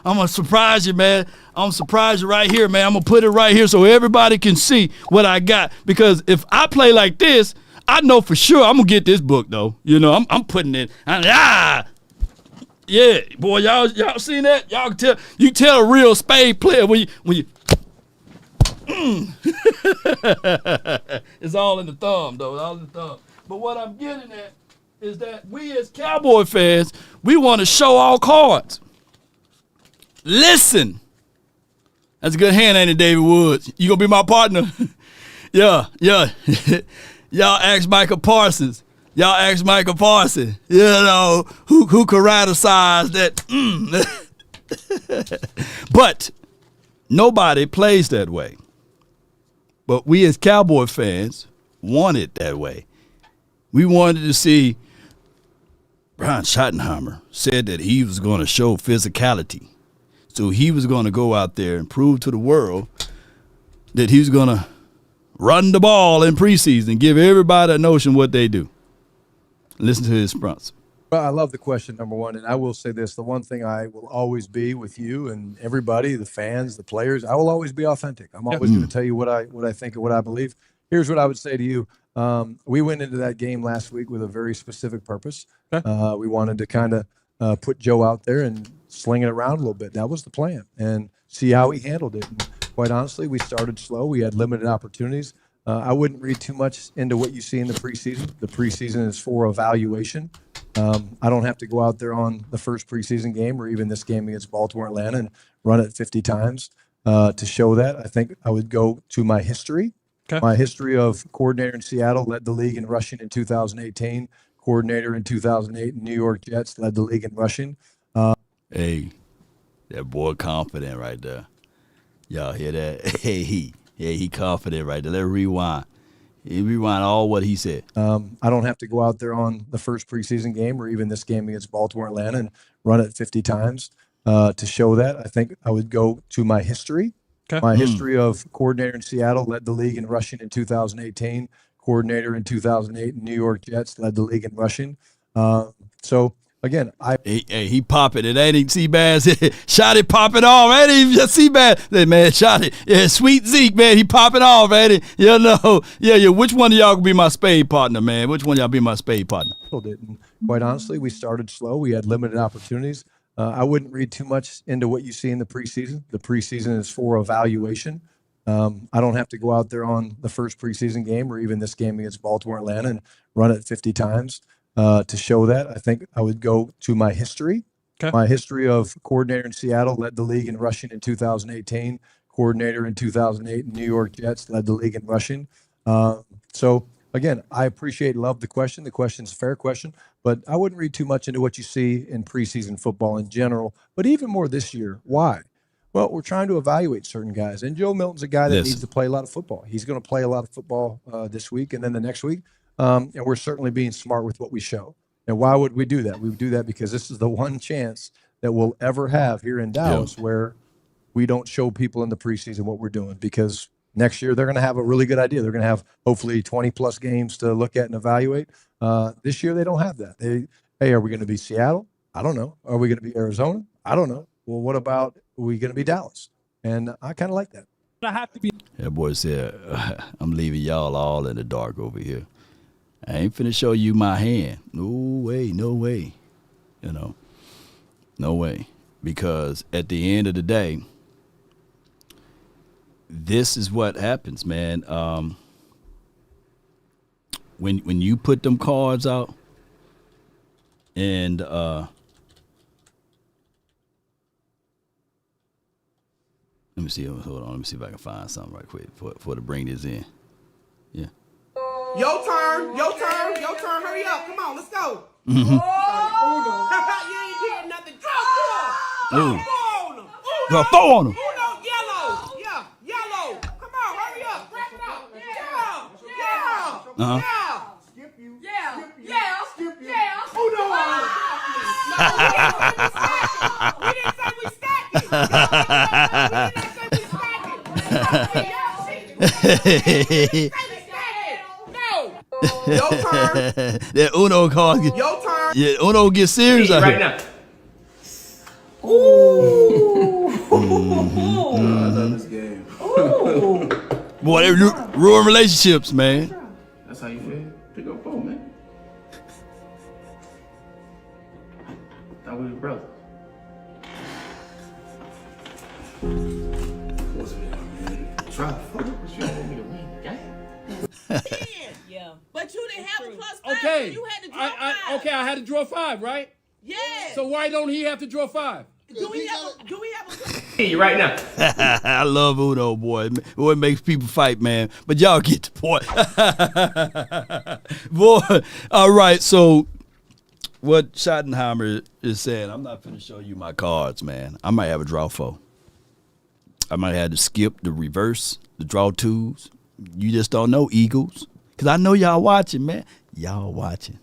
gonna surprise you, man. I'm gonna surprise you right here, man. I'm gonna put it right here so everybody can see what I got. Because if I play like this, I know for sure I'm gonna get this book though. You know, I'm putting it. Yeah, boy, y'all seen that? Y'all can tell a real spade player when you. It's all in the thumb though. It's all in the thumb. But what I'm getting at is that we as Cowboy fans, we want to show our cards. Listen. That's a good hand, ain't it, David Woods? You gonna be my partner? Yeah. Y'all ask Micah Parsons. You know, who karate-sized that. But nobody plays that way. But we as Cowboy fans want it that way. We wanted to see Brian Schottenheimer said that he was going to show physicality. So he was going to go out there and prove to the world that he was going to run the ball in preseason, give everybody a notion what they do. Listen to his sprints. Well, I love the question, number one, and I will say this. The one thing I will always be with you and everybody, the fans, the players, I will always be authentic. I'm always going to tell you what I think and what I believe. Here's what I would say to you. We went into that game last week with a very specific purpose. We wanted to kind of put Joe out there and sling it around a little bit. That was the plan, and see how he handled it. And quite honestly, we started slow. We had limited opportunities. I wouldn't read too much into what you see in the preseason. The preseason is for evaluation. I don't have to go out there on the first preseason game or even this game against Baltimore, Atlanta, and run it 50 times to show that. I think I would go to my history. My history of coordinator in Seattle, led the league in rushing in 2018. Coordinator in 2008 in New York Jets, led the league in rushing. Hey, that boy confident right there. Y'all hear that? Hey, he confident right there. Let's rewind. Rewind all what he said. I don't have to go out there on the first preseason game or even this game against Baltimore, Atlanta, and run it 50 times to show that. I think I would go to my history. My history of coordinator in Seattle, led the league in rushing in 2018. Coordinator in 2008 in New York Jets, led the league in rushing. So again, he popping it, ain't he? Seabass shot it, popping off, ain't he? Just Seabass, man, shot it. Yeah, sweet Zeke, man, he popping off, ain't he? You know, yeah. Which one of y'all can be my spade partner, man? Which one of y'all be my spade partner? And quite honestly, we started slow. We had limited opportunities. I wouldn't read too much into what you see in the preseason. The preseason is for evaluation. I don't have to go out there on the first preseason game or even this game against Baltimore, Atlanta, and run it 50 times to show that. I think I would go to my history. My history of coordinator in Seattle, led the league in rushing in 2018. Coordinator in 2008 in New York Jets, led the league in rushing. So again, I appreciate, love the question. The question's a fair question, but I wouldn't read too much into what you see in preseason football in general, but even more this year. Why? Well, we're trying to evaluate certain guys, and Joe Milton's a guy that needs to play a lot of football. He's going to play a lot of football this week and then the next week, and we're certainly being smart with what we show. And why would we do that? We would do that because this is the one chance that we'll ever have here in Dallas where we don't show people in the preseason what we're doing, because next year they're going to have a really good idea. They're going to have hopefully 20-plus games to look at and evaluate. This year they don't have that. Hey, are we going to be Seattle? I don't know. Are we going to be Arizona? I don't know. Well, what about, are we going to be Dallas? And I kind of like that. I have to be. That boy said, I'm leaving y'all all in the dark over here. I ain't finna show you my hand. No way. You know, no way. Because at the end of the day, this is what happens, man. When you put them cards out and let me see. Hold on. Let me see if I can find something right quick for to bring this in. Yeah. Your turn. Hurry up. Come on, let's go. Mm-hmm. You ain't getting nothing. Throw on him. Yellow. Yeah, yellow. Come on, hurry up. Wrap it up. Yeah. Uh-huh. Skip you. Yeah. Uno. We didn't say we stacked it. No. Your turn. That Uno card. Your turn. Yeah, Uno get serious out right here. now. Ooh. I love this game. Ooh. Boy, they ruin relationships, man. That's how you feel? Pick up phone, man. Thought we were brothers. What's it, man? Try to fuck up, but you don't want me to win the game. Yeah. But you didn't have a plus 5. Okay. You had to draw 5. Okay, I had to draw 5, right? Yes. So why don't he have to draw 5? Do we have a right now? I love Uno, boy. Boy, it makes people fight, man. But y'all get the point. Boy, all right. So what Schottenheimer is saying, I'm not finna show you my cards, man. I might have a draw 4. I might have to skip the reverse, the draw 2s. You just don't know, Eagles. Because I know y'all watching, man. Y'all watching.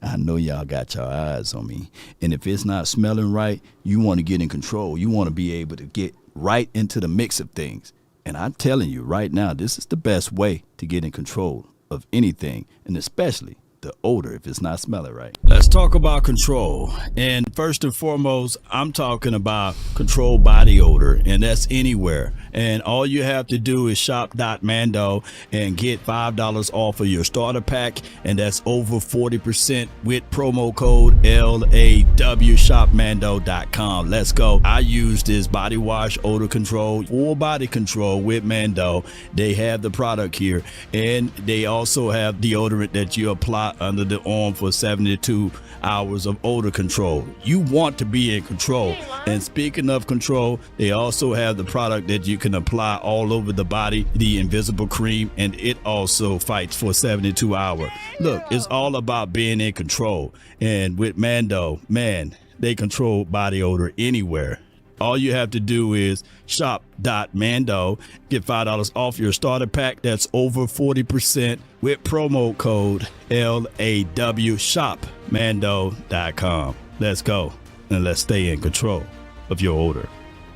I know y'all got your eyes on me. And if it's not smelling right, you want to get in control. You want to be able to get right into the mix of things. And I'm telling you right now, this is the best way to get in control of anything, and especially the odor if it's not smelling right. Let's talk about control. And first and foremost, I'm talking about control body odor, and that's anywhere. And all you have to do is shop.mando and get $5 off of your starter pack, and that's over 40% with promo code LAW, shopmando.com. Let's go. I use this body wash odor control, full body control with Mando. They have the product here, and they also have deodorant that you apply under the arm for 72 hours of odor control. You want to be in control. And speaking of control, they also have the product that you can apply all over the body, the invisible cream, and it also fights for 72 hours. Look, it's all about being in control. And with Mando, man, they control body odor anywhere. All you have to do is shop.mando, get $5 off your starter pack. That's over 40% with promo code LAW, shopmando.com. Let's go and let's stay in control of your odor.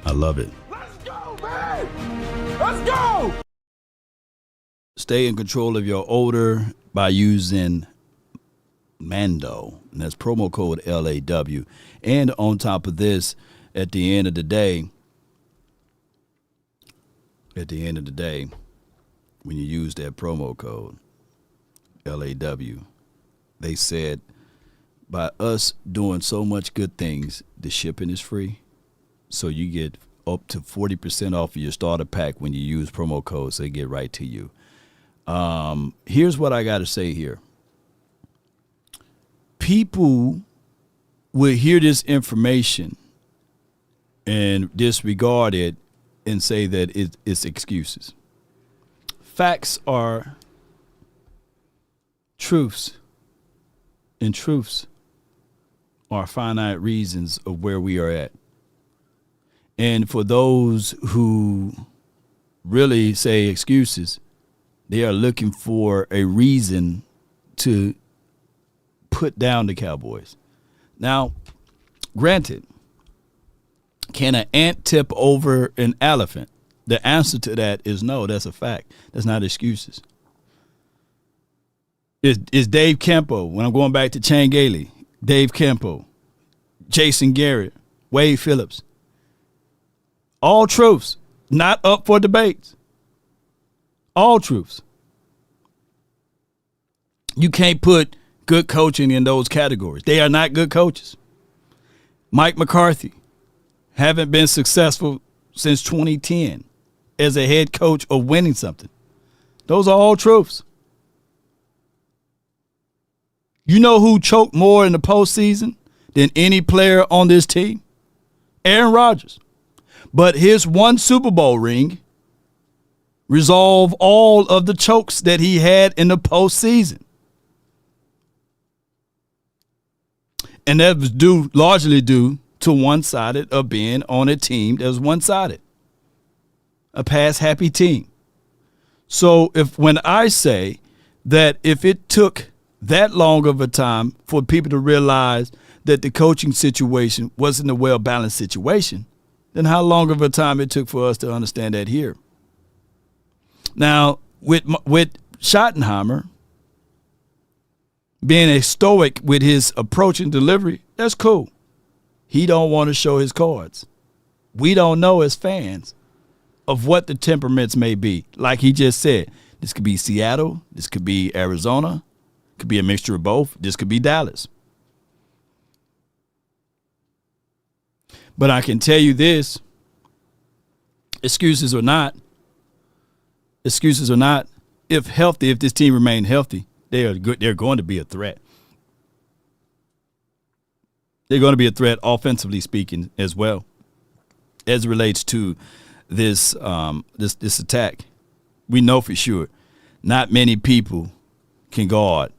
I love it. Let's go, man. Let's go. Stay in control of your odor by using Mando, and that's promo code LAW. And on top of this, at the end of the day, when you use that promo code LAW, they said by us doing so much good things, the shipping is free. So you get up to 40% off of your starter pack when you use promo code, so they get right to you. Here's what I got to say here. People will hear this information and disregard it and say that it's excuses. Facts are truths, and truths are finite reasons of where we are at. And for those who really say excuses, they are looking for a reason to put down the Cowboys. Now, granted, can an ant tip over an elephant? The answer to that is no. That's a fact. That's not excuses. It's Dave Campo. When I'm going back to Chan Gailey, Dave Campo, Jason Garrett, Wade Phillips. All truths, not up for debates. All truths. You can't put good coaching in those categories. They are not good coaches. Mike McCarthy haven't been successful since 2010 as a head coach of winning something. Those are all truths. You know who choked more in the postseason than any player on this team? Aaron Rodgers. But his one Super Bowl ring resolved all of the chokes that he had in the postseason. And that was largely due to one-sided of being on a team that was one-sided, a pass-happy team. So when I say that if it took that long of a time for people to realize that the coaching situation wasn't a well-balanced situation, then how long of a time it took for us to understand that here? Now, with Schottenheimer, being a stoic with his approach and delivery, that's cool. He don't want to show his cards. We don't know as fans of what the temperaments may be. Like he just said, this could be Seattle, this could be Arizona, could be a mixture of both, this could be Dallas. But I can tell you this, excuses or not, if this team remained healthy, they're going to be a threat. They're going to be a threat offensively speaking as well, as it relates to this attack. We know for sure not many people can guard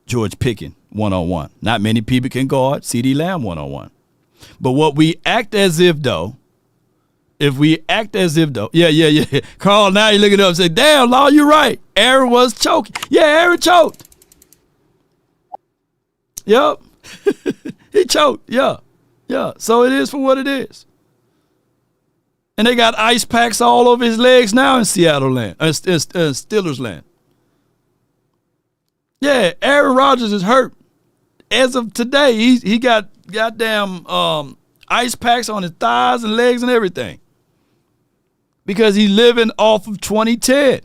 George Pickens one-on-one. Not many people can guard CeeDee Lamb one-on-one. But what we act as if though, yeah. Carl, now you're looking up and say, damn, Law, you're right. Aaron was choking. Yeah, Aaron choked. Yep. He choked. Yeah. So it is for what it is. And they got ice packs all over his legs now in Seattle land, Steelers land. Yeah, Aaron Rodgers is hurt. As of today, he got goddamn ice packs on his thighs and legs and everything. Because he's living off of 2010.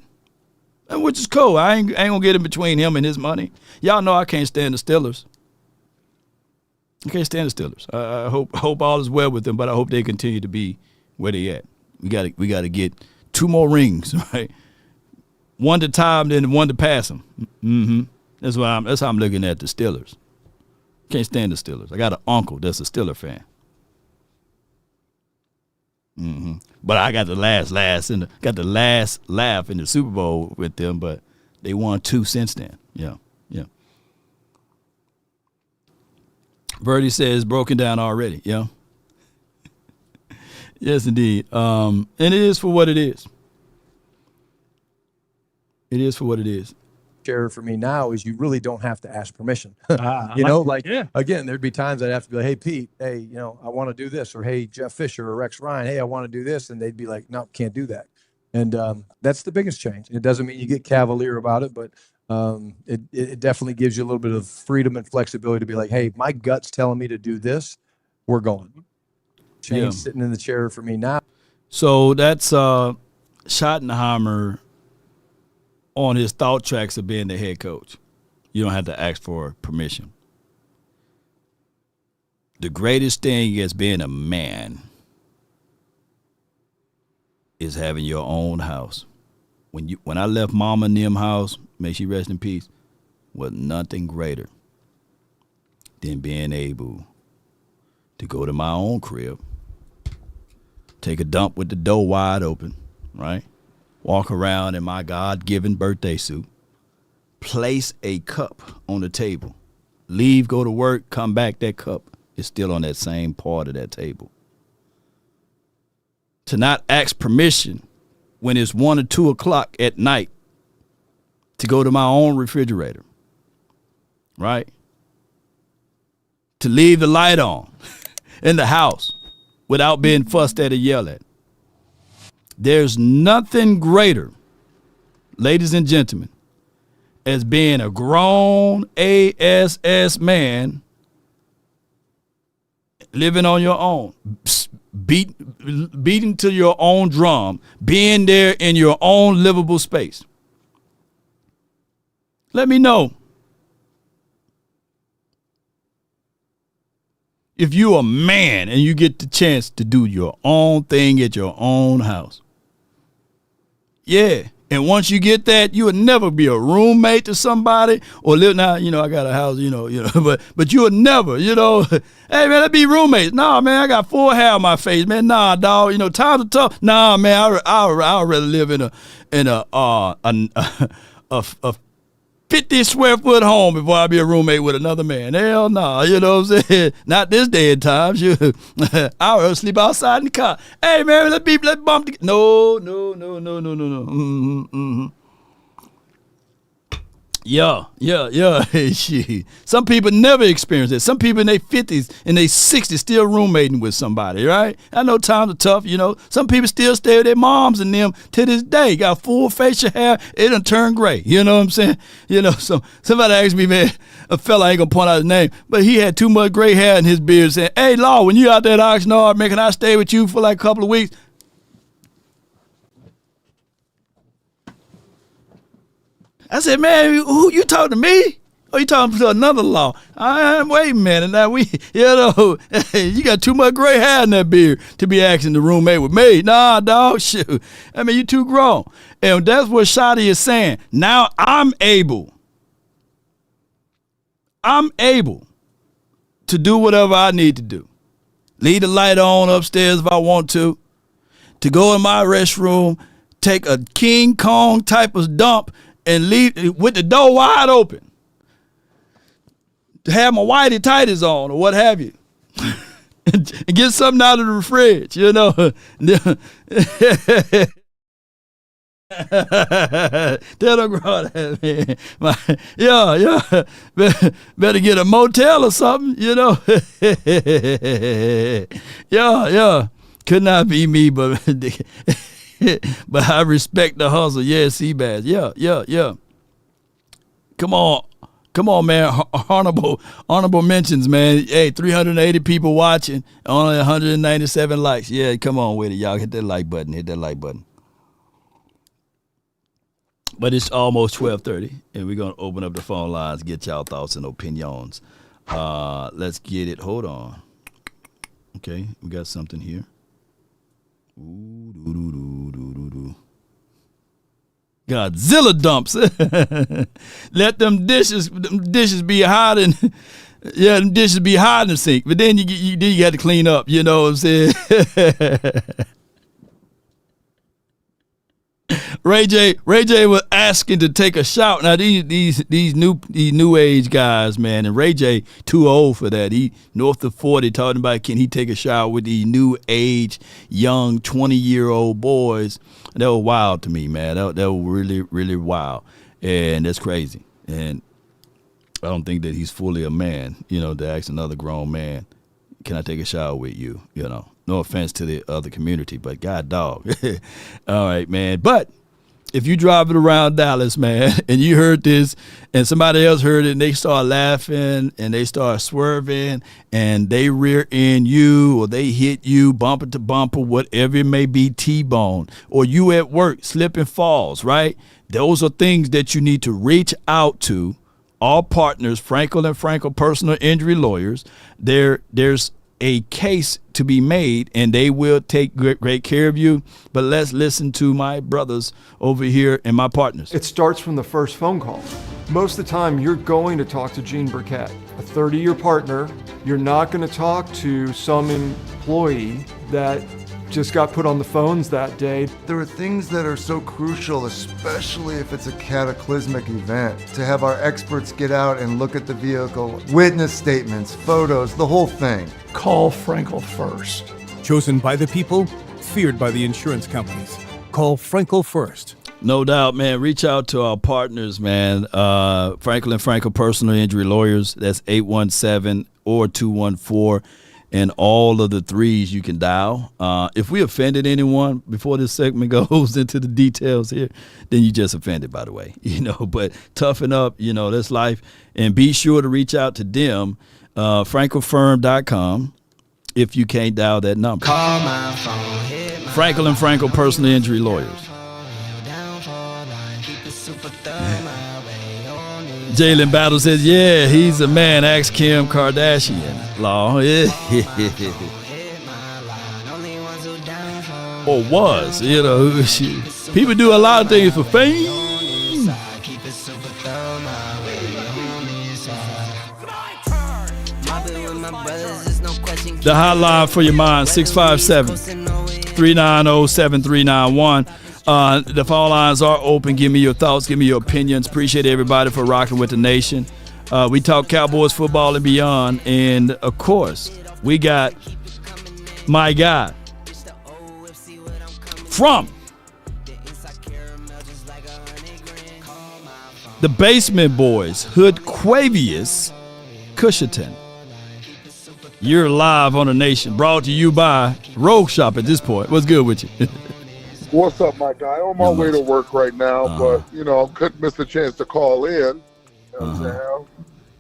And which is cool. I ain't gonna get in between him and his money. Y'all know I can't stand the Steelers. I can't stand the Steelers. I hope all is well with them, but I hope they continue to be where they at. We gotta get 2 more rings, right? One to tie them, then one to pass them. Mm-hmm. That's how I'm looking at the Steelers. Can't stand the Steelers. I got an uncle that's a Steeler fan. Mm-hmm. But I got the last laugh in the Super Bowl with them, but they won 2 since then. Yeah. Birdie says broken down already. Yeah. Yes, indeed. And it is for what it is. It is for what it is. Share for me now is you really don't have to ask permission. Again, there'd be times I'd have to be like, hey, Pete, hey, I want to do this, or hey, Jeff Fisher or Rex Ryan, hey, I want to do this. And they'd be like, no, can't do that. And that's the biggest change. It doesn't mean you get cavalier about it, but it definitely gives you a little bit of freedom and flexibility to be like, hey, my gut's telling me to do this. We're going. Change sitting in the chair for me now. So that's Schottenheimer on his thought tracks of being the head coach. You don't have to ask for permission. The greatest thing as being a man is having your own house. When I left Mama and them house, may she rest in peace, was nothing greater than being able to go to my own crib, take a dump with the door wide open, right? Walk around in my God-given birthday suit, place a cup on the table, leave, go to work, come back, that cup is still on that same part of that table. To not ask permission when it's 1 or 2 o'clock at night to go to my own refrigerator, right? To leave the light on in the house without being fussed at or yelled at. There's nothing greater, ladies and gentlemen, as being a grown ASS man living on your own, beating to your own drum, being there in your own livable space. Let me know if you're a man and you get the chance to do your own thing at your own house. Yeah. And once you get that, you would never be a roommate to somebody or live now, I got a house, but you would never, hey man, let's be roommates. Nah, man, I got full hair on my face, man. Nah, dog, times are tough. Nah, man, I'd rather live in a 50 square foot home before I be a roommate with another man. Hell no, what I'm saying? Not this day and time. I'd rather sleep outside in the car. Hey man, let's bump together. No. Yeah. Shit. Some people never experience it. Some people in their 50s and their 60s still roommating with somebody, right? I know times are tough, you know. Some people still stay with their moms and them to this day. Got full facial hair. It done turned gray. You know what I'm saying? You know, so somebody asked me, man, a fella, I ain't gonna point out his name, but he had too much gray hair in his beard saying, hey, Law, when you out there at Oxnard, man, can I stay with you for like a couple of weeks? I said, man, who you talking to me? Or you talking to another Law? Wait a minute. Now you got too much gray hair in that beard to be asking the roommate with me. Nah, dog, shoot. I mean, you too grown. And that's what Shadi is saying. Now I'm able to do whatever I need to do. Leave the light on upstairs if I want to go in my restroom, take a King Kong type of dump, and leave with the door wide open. To have my whitey tighties on or what have you. And get something out of the fridge, you know. Tell them that, man. Yeah. Better get a motel or something, you know. Yeah. Could not be me, but but I respect the hustle. Yeah, Seabass. Yeah. Come on, man. Honorable mentions, man. Hey, 380 people watching, only 197 likes. Yeah, come on with it, y'all. Hit that like button. But it's almost 12:30, and we're gonna open up the phone lines, get y'all thoughts and opinions. Let's get it. Hold on. Okay, we got something here. Godzilla dumps. Let them dishes be hot and them dishes be hot in the sink. But then you got to clean up. You know what I'm saying? Ray J was asking to take a shout. Now these new age guys, man, and Ray J too old for that. He north of 40 talking about can he take a shout with these new age young 20-year-old boys. That was wild to me, man. That was really, really wild. And that's crazy. And I don't think that he's fully a man, you know, to ask another grown man, can I take a shower with you? You know, no offense to the other community, but God dog. All right, man. But if you driving around Dallas, man, and you heard this and somebody else heard it and they start laughing and they start swerving and they rear end you or they hit you bumper to bumper, whatever it may be, T-bone, or you at work, slip and falls, right? Those are things that you need to reach out to all partners, Frenkel and Frenkel personal injury lawyers. There's a case to be made, and they will take great care of you. But let's listen to my brothers over here and my partners. It starts from the first phone call. Most of the time, you're going to talk to Gene Burkett, a 30-year partner. You're not going to talk to some employee that just got put on the phones that day. There are things that are so crucial, especially if it's a cataclysmic event, to have our experts get out and look at the vehicle, witness statements, photos, the whole thing. Call Frenkel first. Chosen by the people, feared by the insurance companies. Call Frenkel first. No doubt, man. Reach out to our partners, man. Frenkel and Frenkel personal injury lawyers. That's 817 or 214. And all of the threes you can dial. If we offended anyone before this segment goes into the details here, then you just offended, by the way. You know, but toughen up, you know, that's life. And be sure to reach out to them, FrenkelFirm.com, if you can't dial that number. Call my phone, Frenkel and Frenkel personal injury lawyers. Jalen Battle says, yeah, he's a man. Ask Kim Kardashian. Law. Or was, you know. People do a lot of things for fame. The hotline for your mind, 657-390-7391. The phone lines are open. Give me your thoughts. Give me your opinions. Appreciate everybody for rocking with the nation. We talk Cowboys football and beyond. And, of course, we got my guy from the Basement Boys, Hoodquavius Cusherton. You're live on the Nation, brought to you by RogueShop at this point. What's good with you? What's up, my guy? I'm on my way to work right now, but, I couldn't miss a chance to call in. You know what I'm saying?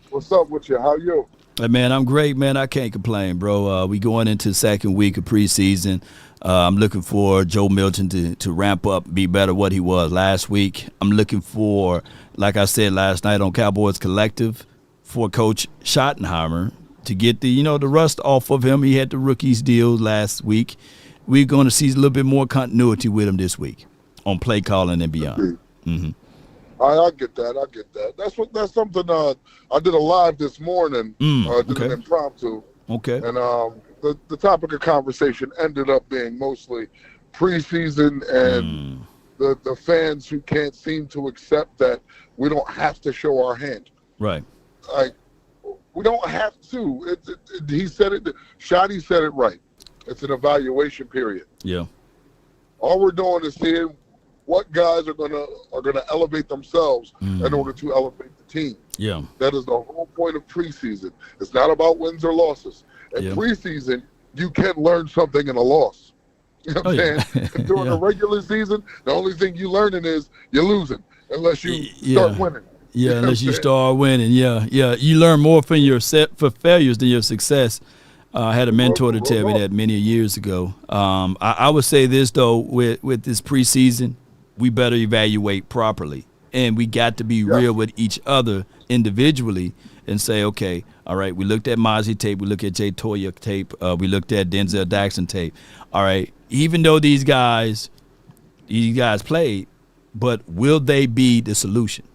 What's up with you? How you? Hey, man, I'm great, man. I can't complain, bro. We going into the second week of preseason. I'm looking for Joe Milton to ramp up, be better what he was last week. I'm looking for, like I said last night on Cowboys Collective, for Coach Schottenheimer to get the rust off of him. He had the rookies deal last week. We're going to see a little bit more continuity with him this week on play calling and beyond. Mm-hmm. I get that. That's something I did a live this morning. Did an impromptu. Okay. And the topic of conversation ended up being mostly preseason and the fans who can't seem to accept that we don't have to show our hand. Right. Like, we don't have to. He said it. Shotty said it right. It's an evaluation period. Yeah. All we're doing is seeing what guys are gonna elevate themselves in order to elevate the team. Yeah. That is the whole point of preseason. It's not about wins or losses. In preseason, you can learn something in a loss. You know what I'm saying? During the regular season, the only thing you learning is you're losing unless you start winning. Yeah, unless you start winning. Yeah. You learn more from your for failures than your success. I had a mentor to tell me that many years ago. I would say this, though, with this preseason, we better evaluate properly. And we got to be real with each other individually and say, okay, all right, we looked at Mozzie tape, we looked at Jay Toya tape, we looked at Denzel Jackson tape. All right, even though these guys played, but will they be the solution?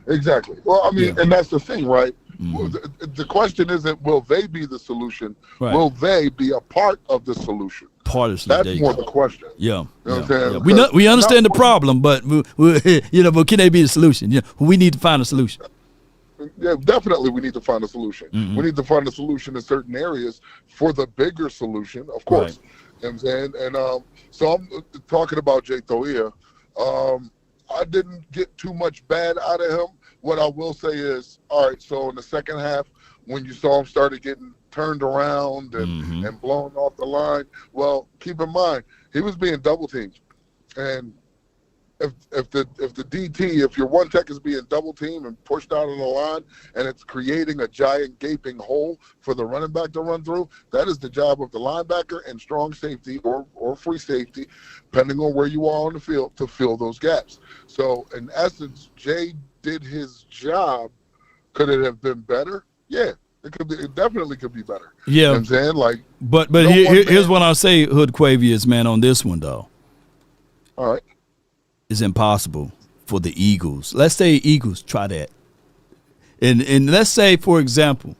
Exactly. Well, I mean, and that's the thing, right? The question isn't will they be the solution? Right. Will they be a part of the solution? That's more the question. Yeah. You know what I'm saying? We understand the problem, but but can they be the solution? Yeah, we need to find a solution. Yeah, definitely we need to find a solution. We need to find a solution in certain areas for the bigger solution, of course. You know what I'm saying? And so I'm talking about Jay Toia. I didn't get too much bad out of him. What I will say is, all right, so in the second half, when you saw him started getting turned around and blown off the line, well, keep in mind, he was being double teamed. And if the DT, if your one tech is being double teamed and pushed out on the line and it's creating a giant gaping hole for the running back to run through, that is the job of the linebacker and strong safety or free safety, depending on where you are on the field, to fill those gaps. So in essence, Jay did his job. Could it have been better? Yeah, it definitely could be better. Yeah. You know what I'm saying? Like, but here's what I'll say, Hoodquavius, man, on this one though. All right. It's impossible for the Eagles. Let's say Eagles try that. And let's say, for example,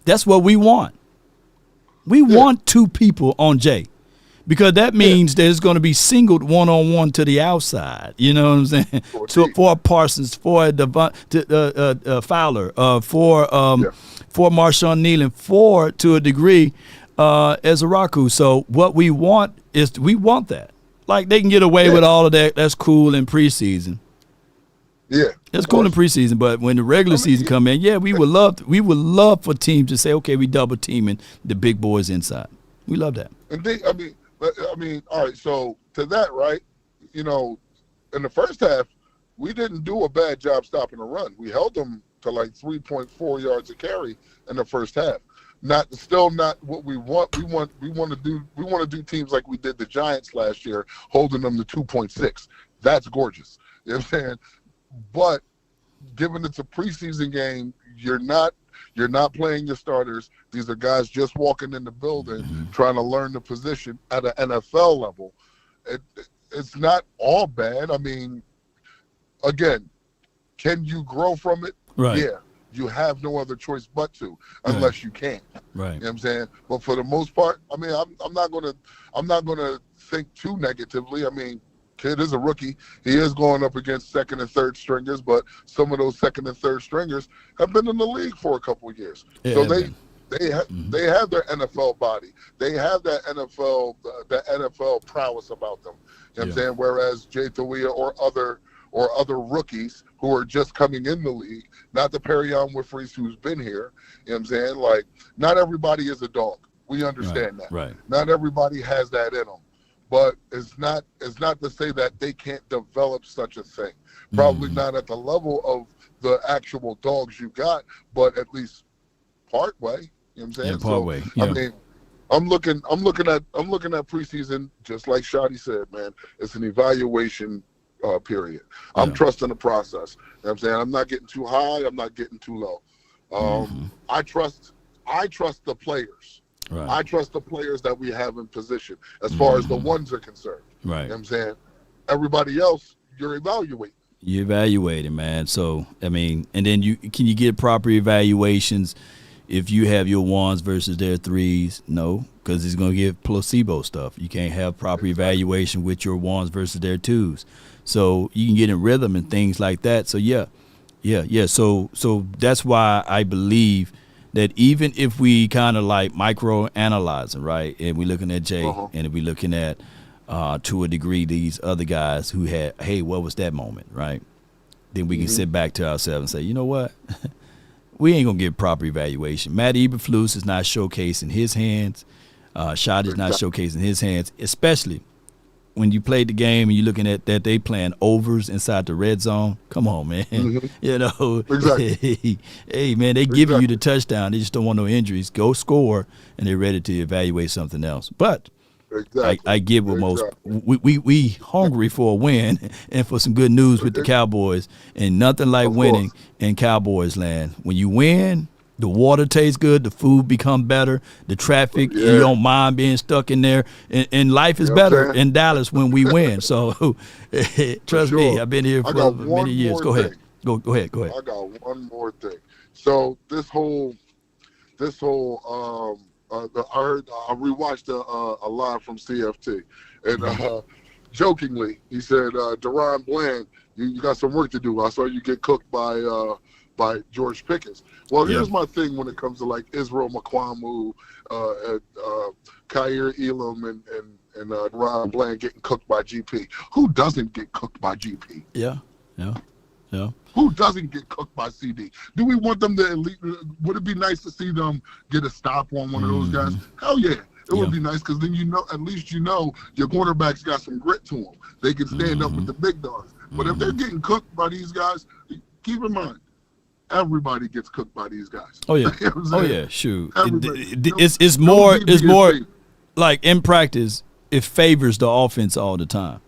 that's what we want. We want two people on Jay. Because that means there's going to be singled one-on-one to the outside. You know what I'm saying? So for Parsons, for Fowler, for Marshawn Nealon, to a degree, Ezraku. So what we want is we want that. Like they can get away with all of that. That's cool in preseason. Yeah, that's cool in preseason. But when the regular season come in, we would love for teams to say, okay, we double teaming the big boys inside. We love that. Indeed, I mean, all right. So to that, right? In the first half, we didn't do a bad job stopping the run. We held them to like 3.4 yards a carry in the first half. Still not what we want. We want to do teams like we did the Giants last year, holding them to 2.6. That's gorgeous. You know what I'm saying? But given it's a preseason game, you're not playing your starters. These are guys just walking in the building, trying to learn the position at an NFL level. It's not all bad. I mean, again, can you grow from it? Right. Yeah. You have no other choice but to, unless you can. Right. You know what I'm saying? But for the most part, I mean, I'm not gonna think too negatively. I mean, kid is a rookie. He is going up against second and third stringers, but some of those second and third stringers have been in the league for a couple of years. So they have their NFL body. They have that NFL prowess about them. You know what I'm saying? Whereas Jay Toia or or other rookies who are just coming in the league, not the Perion Winfreys who's been here. You know what I'm saying? Like, not everybody is a dog. We understand that. Right. Not everybody has that in them. But it's not to say that they can't develop such a thing. Probably not at the level of the actual dogs you got, but at least Parkway. You know what I'm saying? Yeah, Parkway. So, I mean, I'm looking at preseason, just like Shotty said, man. It's an evaluation period. I'm trusting the process. You know what I'm saying? I'm not getting too high. I'm not getting too low. I trust the players. Right. I trust the players that we have in position as far as the ones are concerned. Right. You know what I'm saying? Everybody else, you're evaluating. You evaluate it, man. So, I mean, and then can you get proper evaluations if you have your ones versus their threes? No, because it's going to give placebo stuff. You can't have proper evaluation with your ones versus their twos. So you can get in rhythm and things like that. So, yeah. So that's why I believe that even if we kind of like micro-analyzing, right, and we're looking at Jay and if we're looking at, to a degree, these other guys who had, hey, what was that moment, right? Then we can sit back to ourselves and say, you know what? We ain't going to get proper evaluation. Matt Eberflus is not showcasing his hands. Shot is not showcasing his hands, especially when you played the game and you're looking at that they playing overs inside the red zone. Come on, man. You know, hey, man, they giving you the touchdown. They just don't want no injuries. Go score, and they're ready to evaluate something else. But I get what most we hungry for a win and for some good news with the Cowboys, and nothing like winning in Cowboys land. When you win, the water tastes good, the food become better, the traffic, you don't mind being stuck in there, and life is better in Dallas when we win. So trust me, I've been here for many years. Go ahead. Go ahead. I got one more thing. So this whole I rewatched a live from CFT, and jokingly he said, "Deron Bland, you got some work to do. I saw you get cooked by George Pickens." Well, here's my thing when it comes to like Israel Makwamu, Khair Elam, and Deron Bland getting cooked by GP. Who doesn't get cooked by GP? Yeah. Who doesn't get cooked by CD? Do we want them to would it be nice to see them get a stop on one of those guys? Hell yeah. It would be nice, because then at least your cornerback's got some grit to them. They can stand up with the big dogs. But if they're getting cooked by these guys, keep in mind, everybody gets cooked by these guys. Oh yeah. You know what I'm saying? Shoot. It's more like in practice, it favors the offense all the time.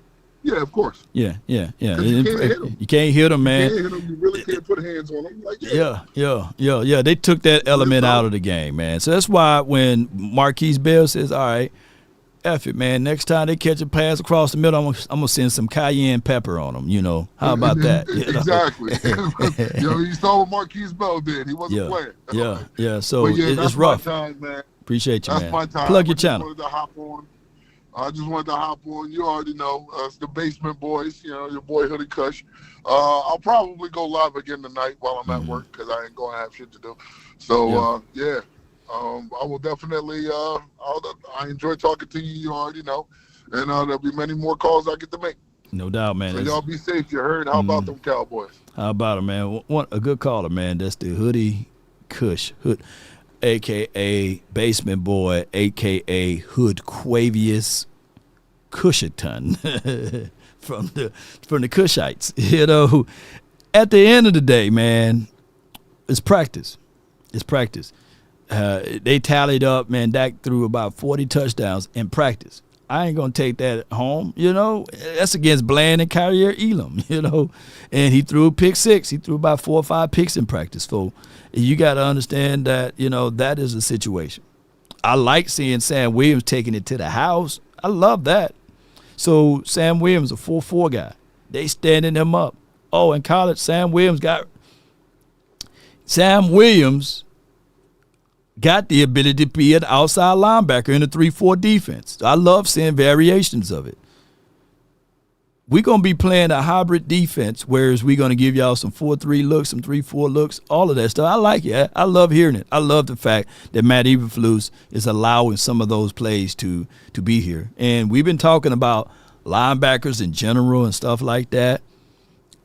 Yeah, of course. Yeah. You can't hit them. You can't hit them, man. You can't hit them. You really can't put hands on them. Like, Yeah. They took that element out of the game, man. So that's why when Marquise Bell says, all right, F it, man, next time they catch a pass across the middle, I'm gonna send some cayenne pepper on them, you know. How about that? Exactly. You saw what Marquise Bell did. He wasn't playing. Yeah. So it's rough. Time, man. Appreciate you, that's man. My time. Plug your channel. I just wanted to hop on. You already know, it's the Basement Boys, your boy Hoodie Kush. I'll probably go live again tonight while I'm at work, because I ain't going to have shit to do. So, I will definitely, I enjoy talking to you, you already know. And there'll be many more calls I get to make. No doubt, man. So y'all be safe. You heard? How about them Cowboys? How about them, man? A good caller, man. That's the Hoodie Kush. A.K.A. Basement Boy, A.K.A. Hood Quavius Cushiton from the Cushites. You know, at the end of the day, man, it's practice. They tallied up, man. Dak threw about 40 touchdowns in practice. I ain't going to take that home, you know. That's against Bland and Khair Elam, you know. And he threw a pick six. He threw about 4 or 5 picks in practice. So you got to understand that, you know, that is a situation. I like seeing Sam Williams taking it to the house. I love that. So Sam Williams, a 4-4 guy. They standing him up. Oh, in college, Sam Williams got the ability to be an outside linebacker in a 3-4 defense. I love seeing variations of it. We're going to be playing a hybrid defense, whereas we're going to give y'all some 4-3 looks, some 3-4 looks, all of that stuff. I like it. I love hearing it. I love the fact that Matt Eberflus is allowing some of those plays to be here. And we've been talking about linebackers in general and stuff like that.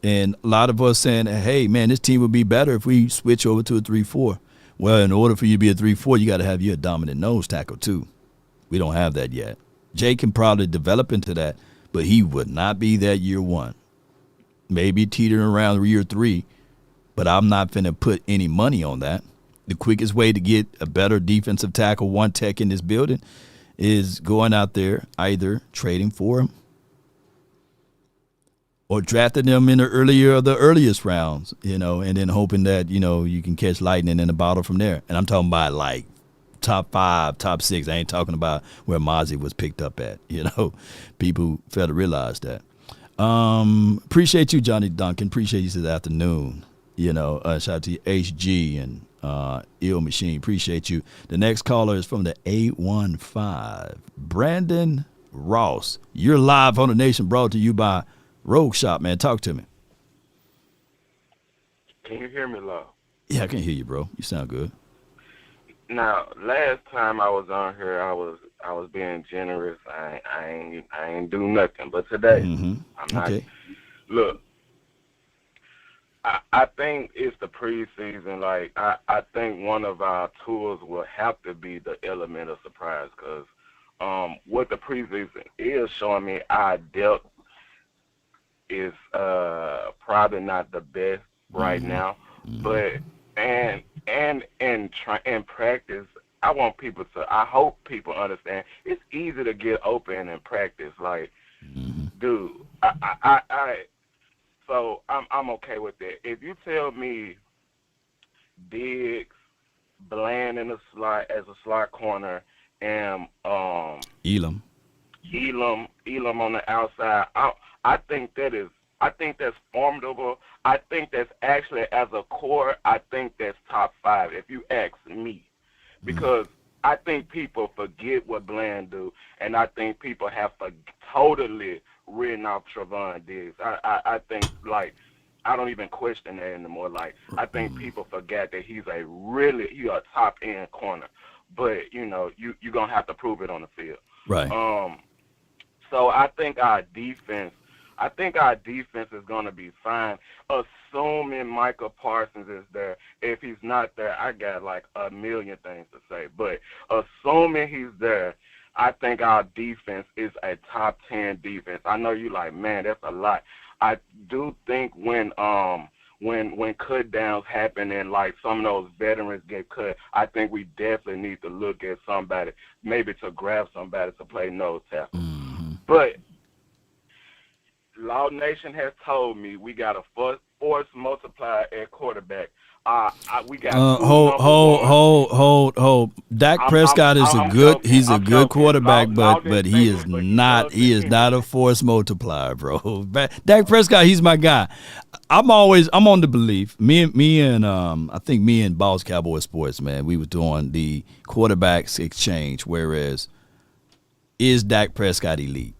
And a lot of us saying, hey, man, this team would be better if we switch over to a 3-4. Well, in order for you to be a 3-4, you got to have your dominant nose tackle too. We don't have that yet. Jay can probably develop into that, but he would not be that year one. Maybe teetering around year 3, but I'm not finna put any money on that. The quickest way to get a better defensive tackle, one tech in this building, is going out there, either trading for him or drafting them in the earliest rounds, and then hoping that, you can catch lightning in a bottle from there. And I'm talking about like top 5, top 6. I ain't talking about where Mozzie was picked up at. People fail to realize that. Appreciate you, Johnny Duncan. Appreciate you this afternoon. Shout out to you, HG and Ill Machine. Appreciate you. The next caller is from the 815, Brandon Ross. You're live on the Nation, brought to you by RogueShop, man. Talk to me. Can you hear me, Law? Yeah, I can hear you, bro. You sound good. Now, last time I was on here, I was being generous. I ain't do nothing. But today, I'm not. Okay. Look, I think it's the preseason. Like, I think one of our tools will have to be the element of surprise, because what the preseason is showing me, our depth is probably not the best right now, but and in practice, I hope people understand it's easy to get open in practice. Like, dude, so I'm okay with that. If you tell me Diggs, Bland in the slot as a slot corner, and Elam on the outside, I think that's formidable. I think that's actually, as a core, I think that's top 5, if you ask me. Because I think people forget what Bland do, and I think people have totally written off Trevon Diggs. I think, like, I don't even question that anymore. Like, I think people forget that he's a top-end corner. But, you're going to have to prove it on the field. Right. So I think our defense is going to be fine, assuming Micah Parsons is there. If he's not there, I got like a million things to say. But assuming he's there, I think our defense is a top 10 defense. I know you like, man, that's a lot. I do think when cut downs happen and like some of those veterans get cut, I think we definitely need to look at somebody, maybe to grab somebody to play nose tackle. But Law Nation has told me we got a force multiplier at quarterback. We got hold. Dak Prescott is he's a good quarterback, but he is not a force multiplier, bro. Dak Prescott, he's my guy. I'm on the belief. Me and I think me and Boss Cowboy Sports, man, we were doing the quarterbacks exchange, whereas is Dak Prescott elite?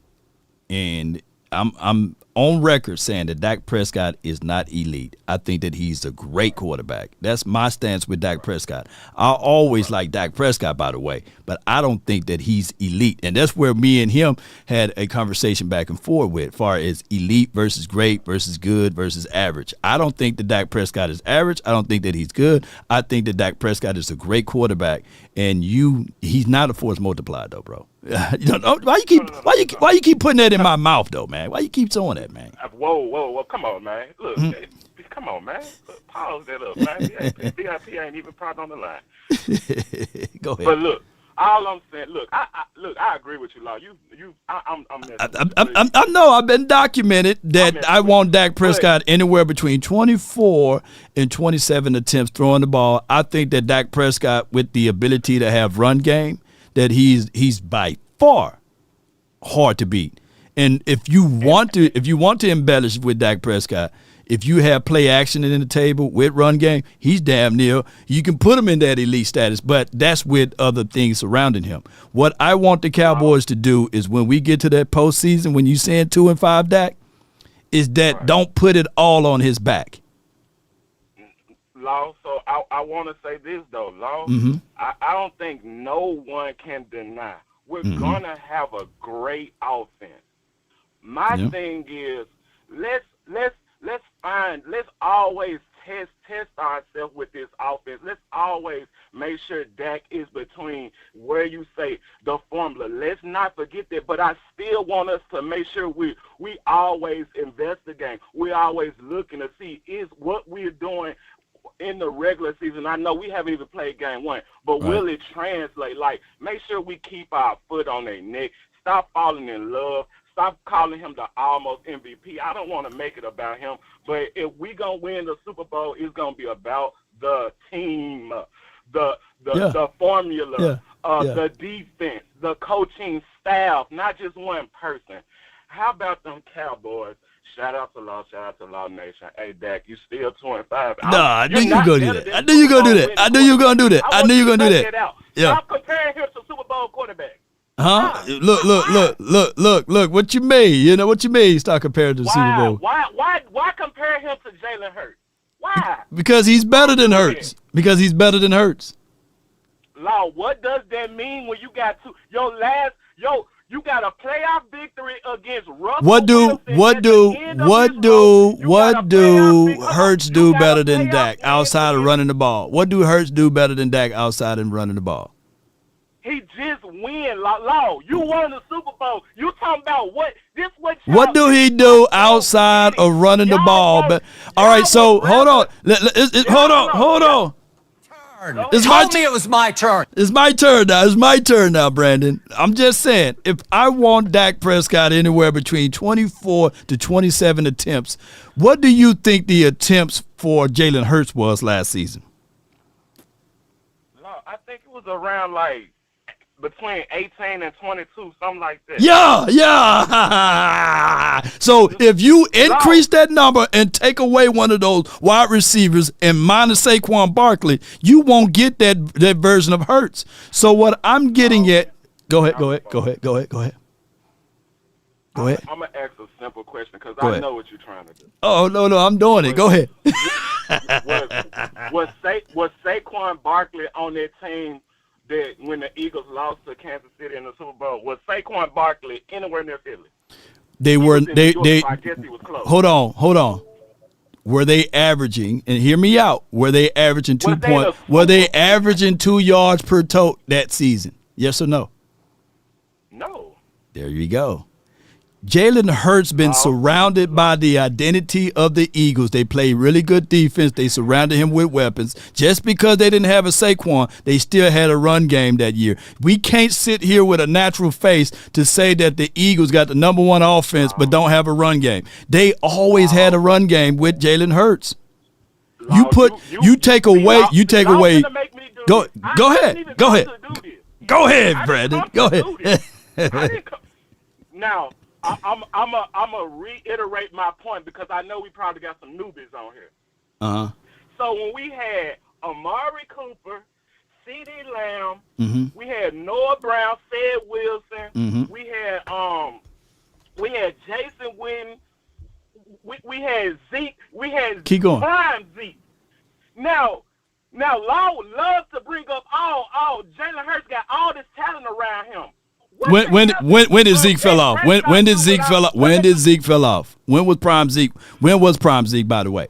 And I'm on record saying that Dak Prescott is not elite. I think that he's a great quarterback. That's my stance with Dak Prescott. I always like Dak Prescott, by the way, but I don't think that he's elite. And that's where me and him had a conversation back and forth with, as far as elite versus great versus good versus average. I don't think that Dak Prescott is average. I don't think that he's good. I think that Dak Prescott is a great quarterback, and he's not a force multiplier, though, bro. Why you keep putting that in my mouth, though, man? Why you keep throwing that, man? Whoa, come on, man. Look, come on, man. Pause that up, man. VIP ain't even part on the line. Go ahead. But look, all I'm saying, I agree with you, Law. I know I've been documented that I want Dak Prescott anywhere between 24 and 27 attempts throwing the ball. I think that Dak Prescott, with the ability to have run game, that he's by far hard to beat. And if you want to embellish with Dak Prescott, if you have play action in the table with run game, he's damn near. You can put him in that elite status, but that's with other things surrounding him. What I want the Cowboys to do is, when we get to that postseason, when you saying 2-5 Dak, is that don't put it all on his back. Law, so I want to say this, though, Law. I don't think no one can deny we're going to have a great offense. My thing is, let's always test ourselves with this offense. Let's always make sure Dak is between where you say the formula. Let's not forget that. But I still want us to make sure we always investigate. We always looking to see is what we're doing in the regular season. I know we haven't even played game one, but will it translate? Like, make sure we keep our foot on their neck. Stop falling in love. Stop calling him the almost MVP. I don't want to make it about him, but if we gonna win the Super Bowl, it's gonna be about the team, the formula, the defense, the coaching staff, not just one person. How about them Cowboys? Shout out to Law Nation. Hey, Dak, you still 25. Nah, I knew you were going to do that. I knew you were going to do that. I knew you were going to do that. I knew you were going to do that. Yeah. Stop comparing him to Super Bowl quarterback. Huh? Look. What you mean? You know what you mean? Start comparing to the Super Bowl. Why compare him to Jalen Hurts? Why? Because he's better than Hurts. Law, what does that mean when you got you got a playoff victory against Russell What do Hurts do better than Dak outside of running the ball? What do Hurts do better than Dak outside of running the ball? He just win, Law. You won the Super Bowl. You talking about what? What do he do outside of running the ball? But all right, so hold on. Hold on. It was my turn. It's my turn now, Brandon. I'm just saying, if I want Dak Prescott anywhere between 24 to 27 attempts, what do you think the attempts for Jalen Hurts was last season? No, I think it was around like between 18 and 22, something like that. Yeah. So if you increase that number and take away one of those wide receivers and minus Saquon Barkley, you won't get that version of Hurts. So what I'm getting at, go ahead. I'm going to ask a simple question because I know what you're trying to do. Oh, no, I'm doing it. Go ahead. Was Saquon Barkley on that team that when the Eagles lost to Kansas City in the Super Bowl? Was Saquon Barkley anywhere near Philly? They were. They. I guess he was close. Hold on. Were they averaging? And hear me out. Were they averaging 2 points? Were they averaging 2 yards per tote that season? Yes or no? No. There you go. Jalen Hurts been surrounded by the identity of the Eagles. They play really good defense. They surrounded him with weapons. Just because they didn't have a Saquon, they still had a run game that year. We can't sit here with a natural face to say that the Eagles got the number one offense but don't have a run game. They always had a run game with Jalen Hurts. You take away. Go ahead, Brandon. Go ahead. Now, I'm a reiterate my point because I know we probably got some newbies on here. So when we had Amari Cooper, CeeDee Lamb, we had Noah Brown, Fed Wilson, we had Jason Witten, we had Zeke, we had prime Zeke. Now Law would love to bring up all Jalen Hurts got all this talent around him. When did Zeke fell off? When did Zeke fell off? When did Zeke fell off? When was prime Zeke? When was prime Zeke, by the way?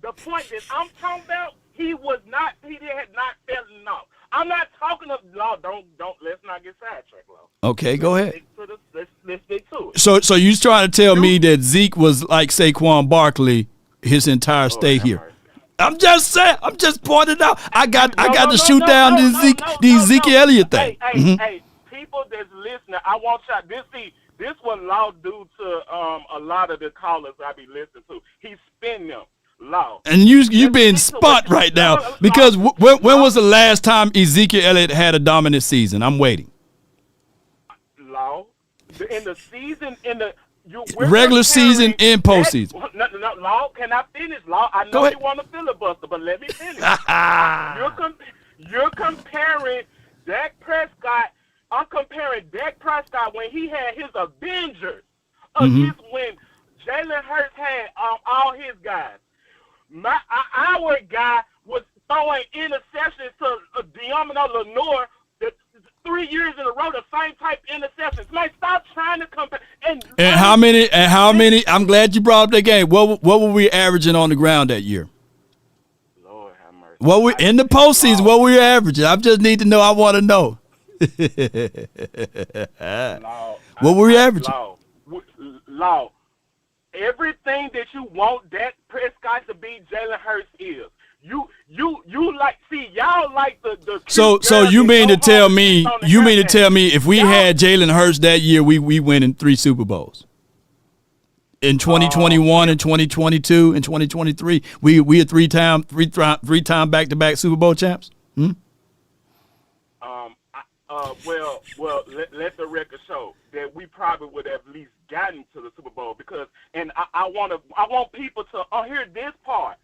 The point that I'm talking about, he had not fallen off. I'm not talking of Law. Let's not get sidetracked, Law. Okay, go ahead. Let's stick to it. So you trying to tell me that Zeke was like Saquon Barkley his entire stay here? I'm just saying. I'm just pointing out. I got to shoot down the Zeke Elliott thing. Hey, people that's listening, I want y'all. This what Law do to a lot of the callers I be listening to. He spin them, Law. And you being spot right now because when was the last time Ezekiel Elliott had a dominant season? I'm waiting. Law, in the season regular season and postseason. No, Law, can I finish? Law, I know you want to filibuster, but let me finish. You're comparing Dak Prescott. I'm comparing Dak Prescott when he had his Avengers against when Jalen Hurts had all his guys. Our guy was throwing interceptions to Diamond Lenore 3 years in a row the same type interceptions. Man, stop trying to compare. And how many? I'm glad you brought up that game. What were we averaging on the ground that year? Lord have mercy. What we in the postseason? What were we averaging? I just need to know. I want to know. What were we averaging? Law. Everything that you want Dak Prescott to be, Jalen Hurts is. You like, see, y'all like the So you mean to tell me if we had Jalen Hurts that year, we win in 3 Super Bowls? In 2021 and 2022 and 2023, we are three-time back-to-back Super Bowl champs? Well, let the record show that we probably would have at least gotten to the Super Bowl because, and I want people to hear this part.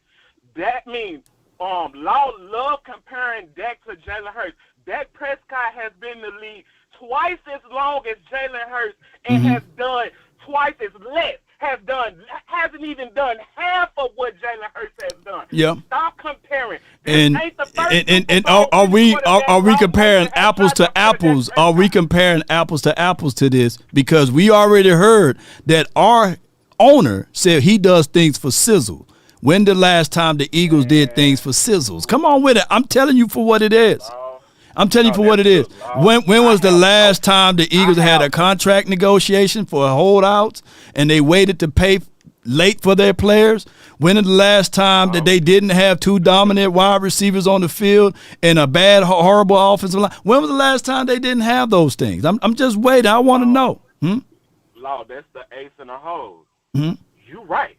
That means Law love comparing Dak to Jalen Hurts. Dak Prescott has been in the league twice as long as Jalen Hurts and has done twice as less. Hasn't even done half of what Jalen Hurts has done. Yeah. Stop comparing. And are we comparing apples to apples? Are we comparing apples to apples to this? Because we already heard that our owner said he does things for sizzle. When the last time the Eagles did things for sizzles? Come on with it. I'm telling you for what it is. I'm telling you for what it is. When was the last time the Eagles had a contract negotiation for holdouts and they waited to pay late for their players? When is the last time that they didn't have 2 dominant wide receivers on the field and a bad, horrible offensive line? When was the last time they didn't have those things? I'm just waiting. I want to know. Law, that's the ace in the hole. You right.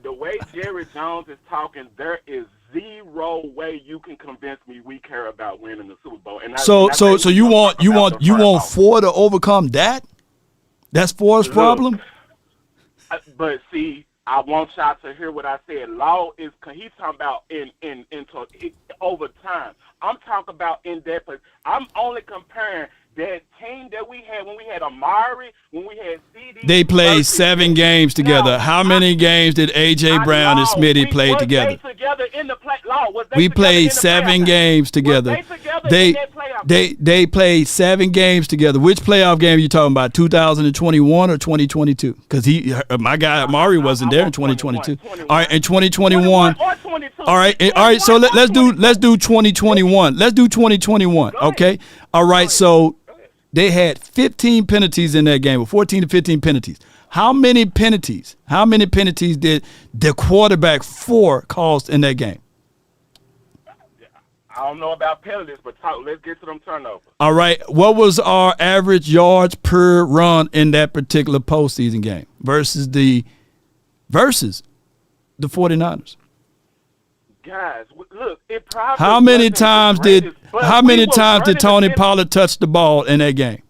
The way Jerry Jones is talking, there is zero way you can convince me we care about winning the Super Bowl. And so you want Ford to overcome that? That's Ford's problem. But see, I want y'all to hear what I said. Law is he's talking about in over time. I'm talking about in depth. I'm only comparing that team that we had when we had Amari, when we had CD. They played 7 games together. How many games did A.J. Brown and Smitty play together? We played 7 games together. They played 7 games together. Which playoff game are you talking about? 2021 or 2022? Because my guy Amari wasn't there in 2022. All right, in 2021. All right. So let's do 2021. Let's do 2021. Okay. All right. So they had 15 penalties in that game, 14 to 15 penalties. How many penalties did the quarterback cause in that game? I don't know about penalties, but let's get to them turnovers. All right. What was our average yards per run in that particular postseason game versus the 49ers? Guys, look, it probably How many times did Tony Pollard touch the ball in that game?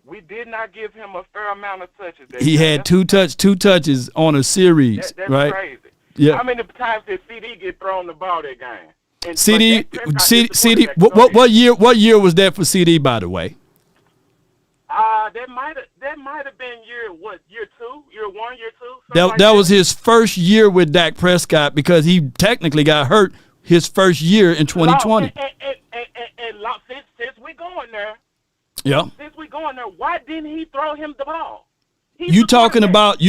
We did not give him a fair amount of touches. He had two touches on a series, that's right? Crazy. Yeah. How many times did CD get thrown the ball that game? CD. What year was that for CD? By the way. That might have been year 1, year 2. That was his first year with Dak Prescott because he technically got hurt his first year in 2020. And since we going there, why didn't he throw him the ball? You talking about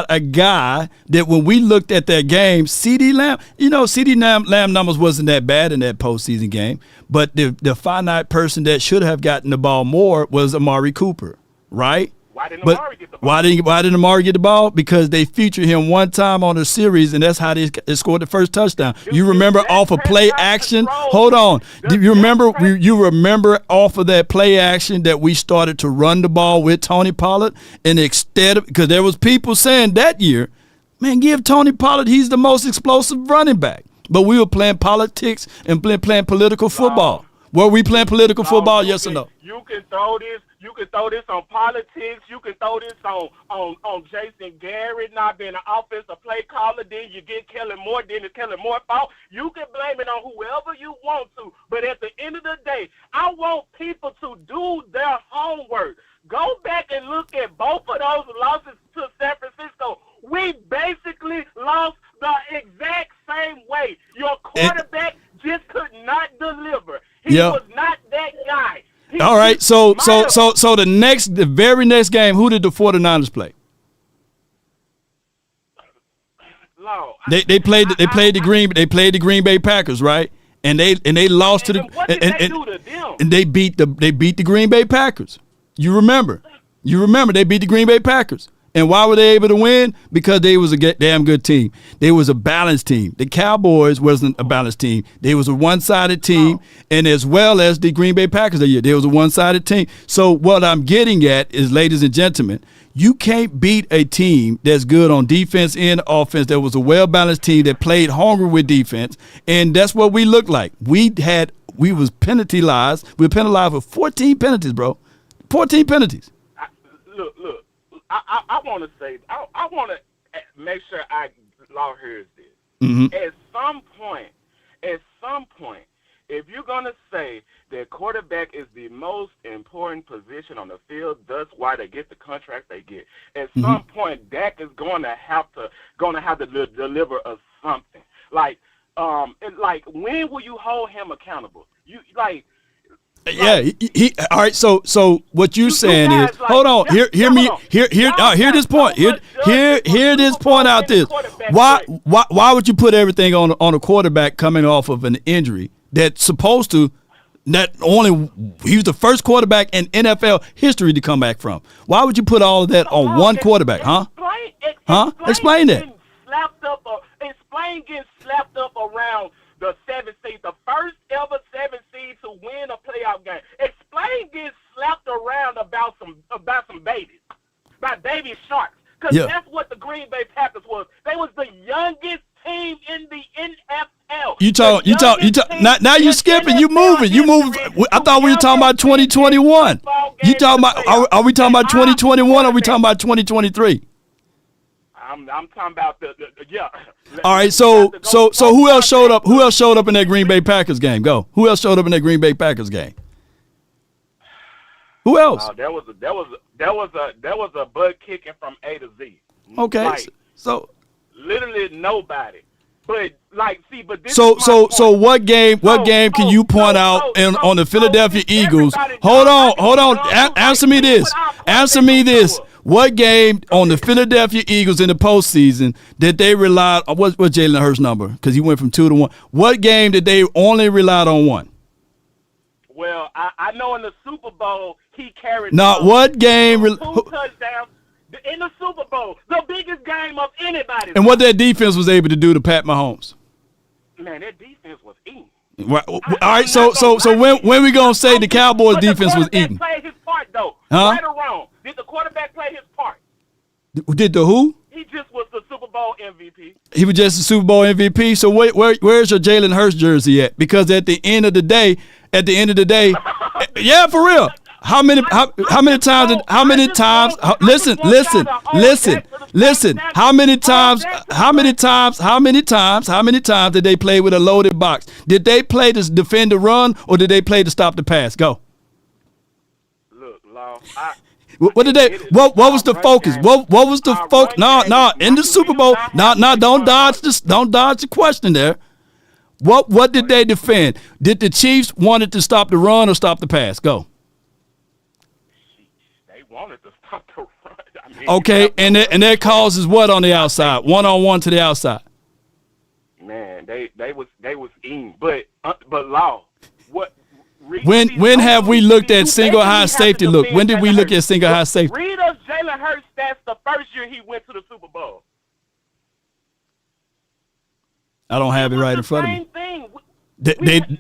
a guy that when we looked at that game, CD Lamb numbers wasn't that bad in that postseason game, but the finite person that should have gotten the ball more was Amari Cooper, right? Why didn't Amari get the ball? Why didn't Amari get the ball? Because they featured him one time on a series, and that's how they scored the first touchdown. You remember off of play action? Hold on. Do you remember? You remember off of that play action that we started to run the ball with Tony Pollard, and because there was people saying that year, man, give Tony Pollard, he's the most explosive running back. But we were playing politics and playing political football. Were we playing political football? Yes or no? You can throw this. You can throw this on politics. You can throw this on Jason Garrett not being an offensive play caller. Then you get Kellen Moore. Then it's Kellen Moore's fault. You can blame it on whoever you want to. But at the end of the day, I want people to do their homework. Go back and look at both of those losses to San Francisco. We basically lost the exact same way. Your quarterback just could not deliver. He Yeah. was not that guy. All right. So the very next game, who did the 49ers play? They played the Green Bay Packers, right? And they lost to the what did they do to them? and they beat the Green Bay Packers. You remember they beat the Green Bay Packers. And why were they able to win? Because they was a damn good team. They was a balanced team. The Cowboys wasn't a balanced team. They was a one-sided team, and as well as the Green Bay Packers that year, they was a one-sided team. So what I'm getting at is, ladies and gentlemen, you can't beat a team that's good on defense and offense. That was a well-balanced team that played hungry with defense, and that's what we looked like. We was penalized. We were penalized with 14 penalties, bro. 14 penalties. Look. I want to say, I want to make sure Law hears this. Mm-hmm. At some point, if you're going to say that quarterback is the most important position on the field, that's why they get the contract they get. At some point, Dak is going to have to deliver us something. Like when will you hold him accountable? Yeah, all right. So what you're saying is, hold on. Hear this point. Hear this point out this. Why would you put everything on a quarterback coming off of an injury that's supposed to he was the first quarterback in NFL history to come back from? Why would you put all of that on one quarterback, huh? Explain that. Explain getting slapped up around the 7th seed, the first ever 7th seed to win a playoff game. Explain getting slapped around about some babies, about baby sharks, because that's what the Green Bay Packers was. They was the youngest team in the NFL. You talk. Now you skipping. You moving. I thought we were talking about 2021. You talking about? Are we talking about 2021? Or are we talking about 2023? I'm talking about the yeah. All right, so who else showed up? Who else showed up in that Green Bay Packers game? Go. Who else showed up in that Green Bay Packers game? Who else? There was a butt kicking from A to Z. Okay, so literally nobody. But this so what game can you point out on the Philadelphia Eagles? Hold on. Answer me this. What game on the Philadelphia Eagles in the postseason did they rely on? What's Jalen Hurts' number? Because he went from 2 to 1. What game did they only relied on one? Well, I know in the Super Bowl he carried. Not what game? 2 touchdowns in the Super Bowl, the biggest game of anybody. And what that defense was able to do to Pat Mahomes? Man, that defense was eating. All right, so when we gonna say the Cowboys defense was eating? Played his part though, huh? Right or wrong? Did the quarterback play his part? Did the who? He just was the Super Bowl MVP. He was just the Super Bowl MVP. So where's your Jalen Hurts jersey at? Because at the end of the day, yeah, for real. How many times? Listen. How many times did they play with a loaded box? Did they play to defend the run, or did they play to stop the pass? Go. Look, Law. What did they? What was the focus? What was the focus? No. In the Super Bowl, no. Don't dodge the question there. What did they defend? Did the Chiefs wanted to stop the run or stop the pass? Go. They wanted to stop the run. Okay, and that causes what on the outside? 1-on-1 to the outside. Man, they was eating, but Law, what? When have we looked at single high safety? Look, when did we look at single high safety? Read us Jalen Hurts stats the first year he went to the Super Bowl. I don't have it right in front of me. Same thing.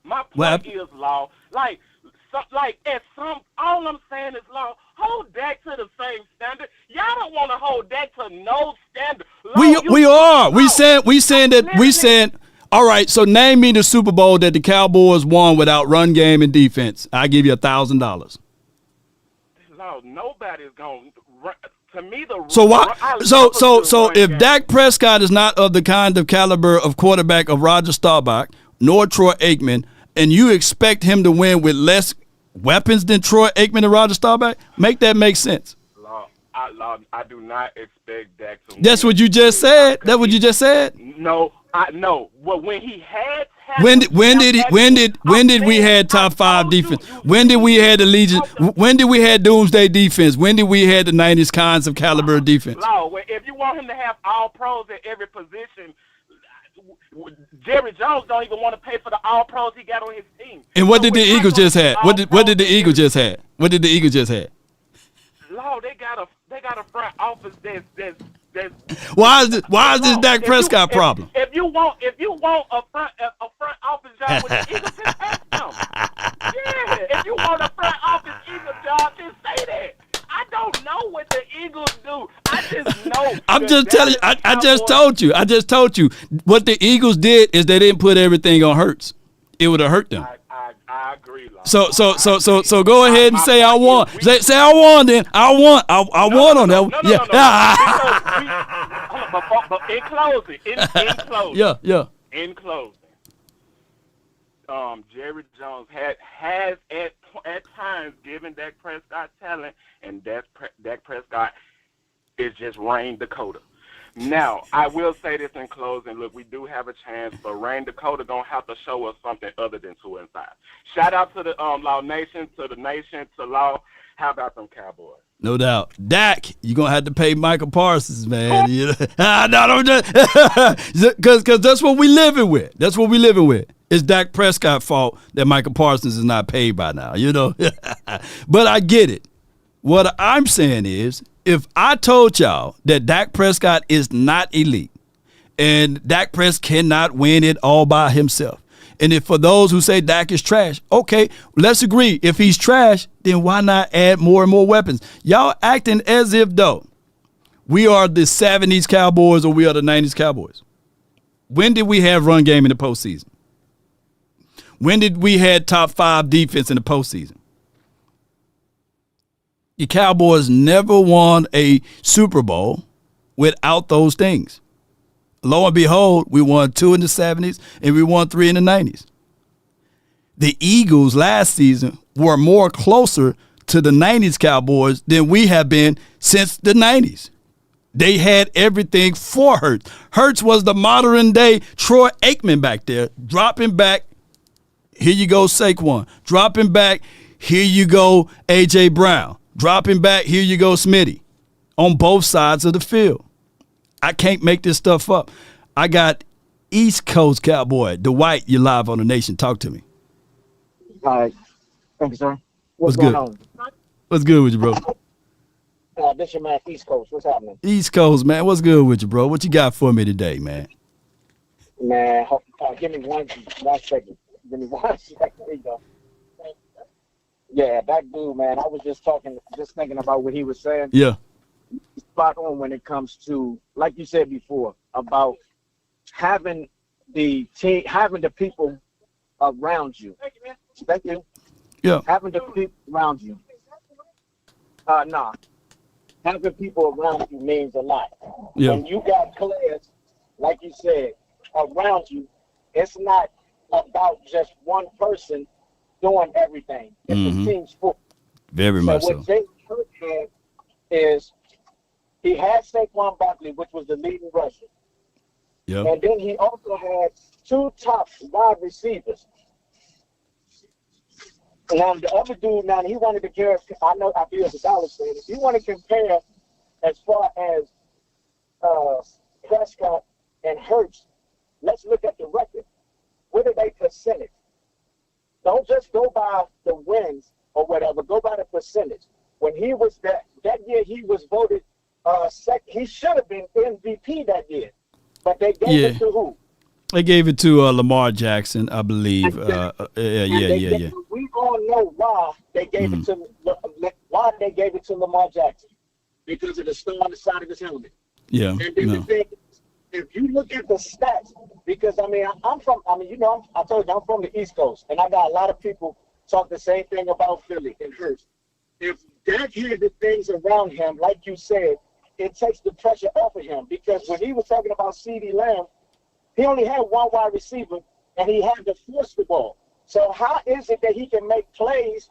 My point is, Law, all I'm saying is, Law, hold Dak to the same standard. Y'all don't want to hold Dak to no standard. We are. We said. All right, so name me the Super Bowl that the Cowboys won without run game and defense. I give you $1,000. No, nobody's going to me. So if Dak Prescott is not of the kind of caliber of quarterback of Roger Staubach nor Troy Aikman, and you expect him to win with less weapons than Troy Aikman and Roger Staubach, make that make sense. I do not expect Dak to win. That's what you just said. That's what you just said. No, I know. Well, when he had When did we had top 5 defense? When did we had the Legion? When did we had Doomsday defense? When did we had the 90s kinds of caliber defense? No, if you want him to have all pros at every position, Jerry Jones don't even want to pay for the all pros he got on his team. And what did the Eagles just have? What did the Eagles just have? What did the Eagles just have? Lord, they got a front office that's Why is this Dak Prescott problem? If you want a front office job with the Eagles, just ask them. Yeah, if you want a front office Eagles job, just say that. I don't know what the Eagles do. I just know. I'm just telling you. I just told you. I just told you what the Eagles did is they didn't put everything on Hurts. It would have hurt them. I agree. Lord. So go ahead and say I won. Say I won then. I won on that one. But in closing, Yeah. In closing, Jerry Jones has at times given Dak Prescott talent, and Dak Prescott is just Rain Dakota. Now, I will say this in closing. Look, we do have a chance, but Rain Dakota gonna have to show us something other than 2-5. Shout out to the Law Nation, to the nation, to Law. How about them Cowboys? No doubt. Dak, you're going to have to pay Micah Parsons, man. Because that's what we living with. That's what we living with. It's Dak Prescott's fault that Micah Parsons is not paid by now, But I get it. What I'm saying is, if I told y'all that Dak Prescott is not elite and Dak Prescott cannot win it all by himself, and if for those who say Dak is trash, okay, let's agree. If he's trash, then why not add more and more weapons? Y'all acting as if, though, we are the 70s Cowboys or we are the 90s Cowboys. When did we have run game in the postseason? When did we had top 5 defense in the postseason? The Cowboys never won a Super Bowl without those things. Lo and behold, we won 2 in the 70s and we won 3 in the 90s. The Eagles last season were more closer to the 90s Cowboys than we have been since the 90s. They had everything for Hurts. Hurts was the modern day Troy Aikman back there, dropping back. Here you go, Saquon. Dropping back. Here you go, A.J. Brown. Dropping back. Here you go, Smitty. On both sides of the field. I can't make this stuff up. I got East Coast Cowboy. Dwight, you're live on the Nation. Talk to me. Hi. Thank you, sir. What's going good? on? What's good with you, bro? This your man, East Coast. What's happening? East Coast, man. What's good with you, bro? What you got for me today, man? Man, give me one second. Give me 1 second. There you go. Yeah, that dude, man. I was just thinking about what he was saying. Yeah. Spot on when it comes to, like you said before, about having the team, having the people around you. Thank you. Yeah. Having the people around you. Having people around you means a lot. Yeah. When you got players, like you said, around you, it's not about just one person doing everything. It's a team sport. Very much so. What Jay Kirk had is he had Saquon Barkley, which was the leading rusher. Yep. And then he also had 2 top wide receivers. Now, the other dude, he wanted to compare, I feel as a Dallas fan, if you want to compare as far as Prescott and Hurts, let's look at the record. What are they percentage? Don't just go by the wins or whatever. Go by the percentage. When he was that year, he was voted second. He should have been MVP that year, but they gave it to who? They gave it to Lamar Jackson, I believe. Yeah. We all know why they gave it to Lamar Jackson, because of the star on the side of his helmet. Yeah. And then the thing, if you look at the stats, because I told you I'm from the East Coast, and I got a lot of people talk the same thing about Philly and Hurts. If Dak had the things around him, like you said, it takes the pressure off of him, because when he was talking about CeeDee Lamb, he only had 1 wide receiver, and he had to force the ball. So how is it that he can make plays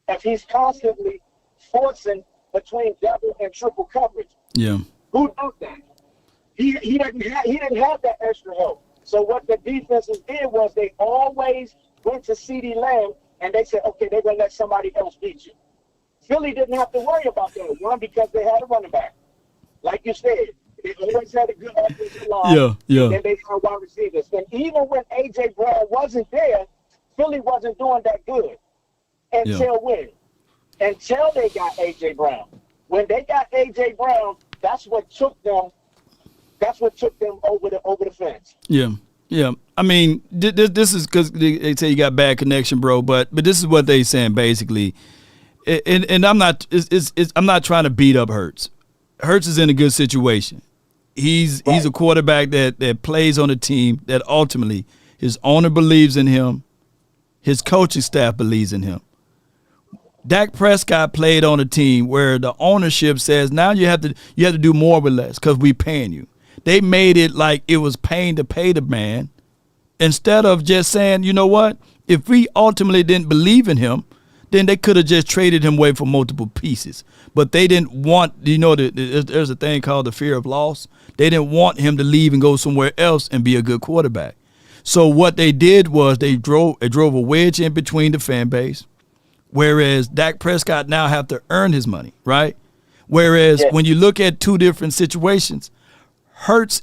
if he's constantly forcing between double and triple coverage? Yeah. Who does that? He didn't have that extra help. So what the defenses did was they always went to CeeDee Lamb and they said, okay, they're going to let somebody else beat you. Philly didn't have to worry about that. One, because they had a running back. Like you said, they always had a good offensive line. Yeah. And they had wide receivers. And even when A.J. Brown wasn't there, Philly wasn't doing that good. Until when? Until they got A.J. Brown. When they got A.J. Brown, that's what took them over the fence. Yeah. I mean, this is because they say you got bad connection, bro. But this is what they saying basically, and I'm not. I'm not trying to beat up Hurts. Hurts is in a good situation. He's a quarterback that plays on a team that ultimately his owner believes in him, his coaching staff believes in him. Dak Prescott played on a team where the ownership says now you have to do more with less because we paying you. They made it like it was paying to pay the man instead of just saying, you know what, if we ultimately didn't believe in him, then they could have just traded him away for multiple pieces. But they didn't want, there's a thing called the fear of loss. They didn't want him to leave and go somewhere else and be a good quarterback. So what they did was they drove a wedge in between the fan base. Whereas Dak Prescott now have to earn his money, right? Whereas when you look at two different situations, Hurts,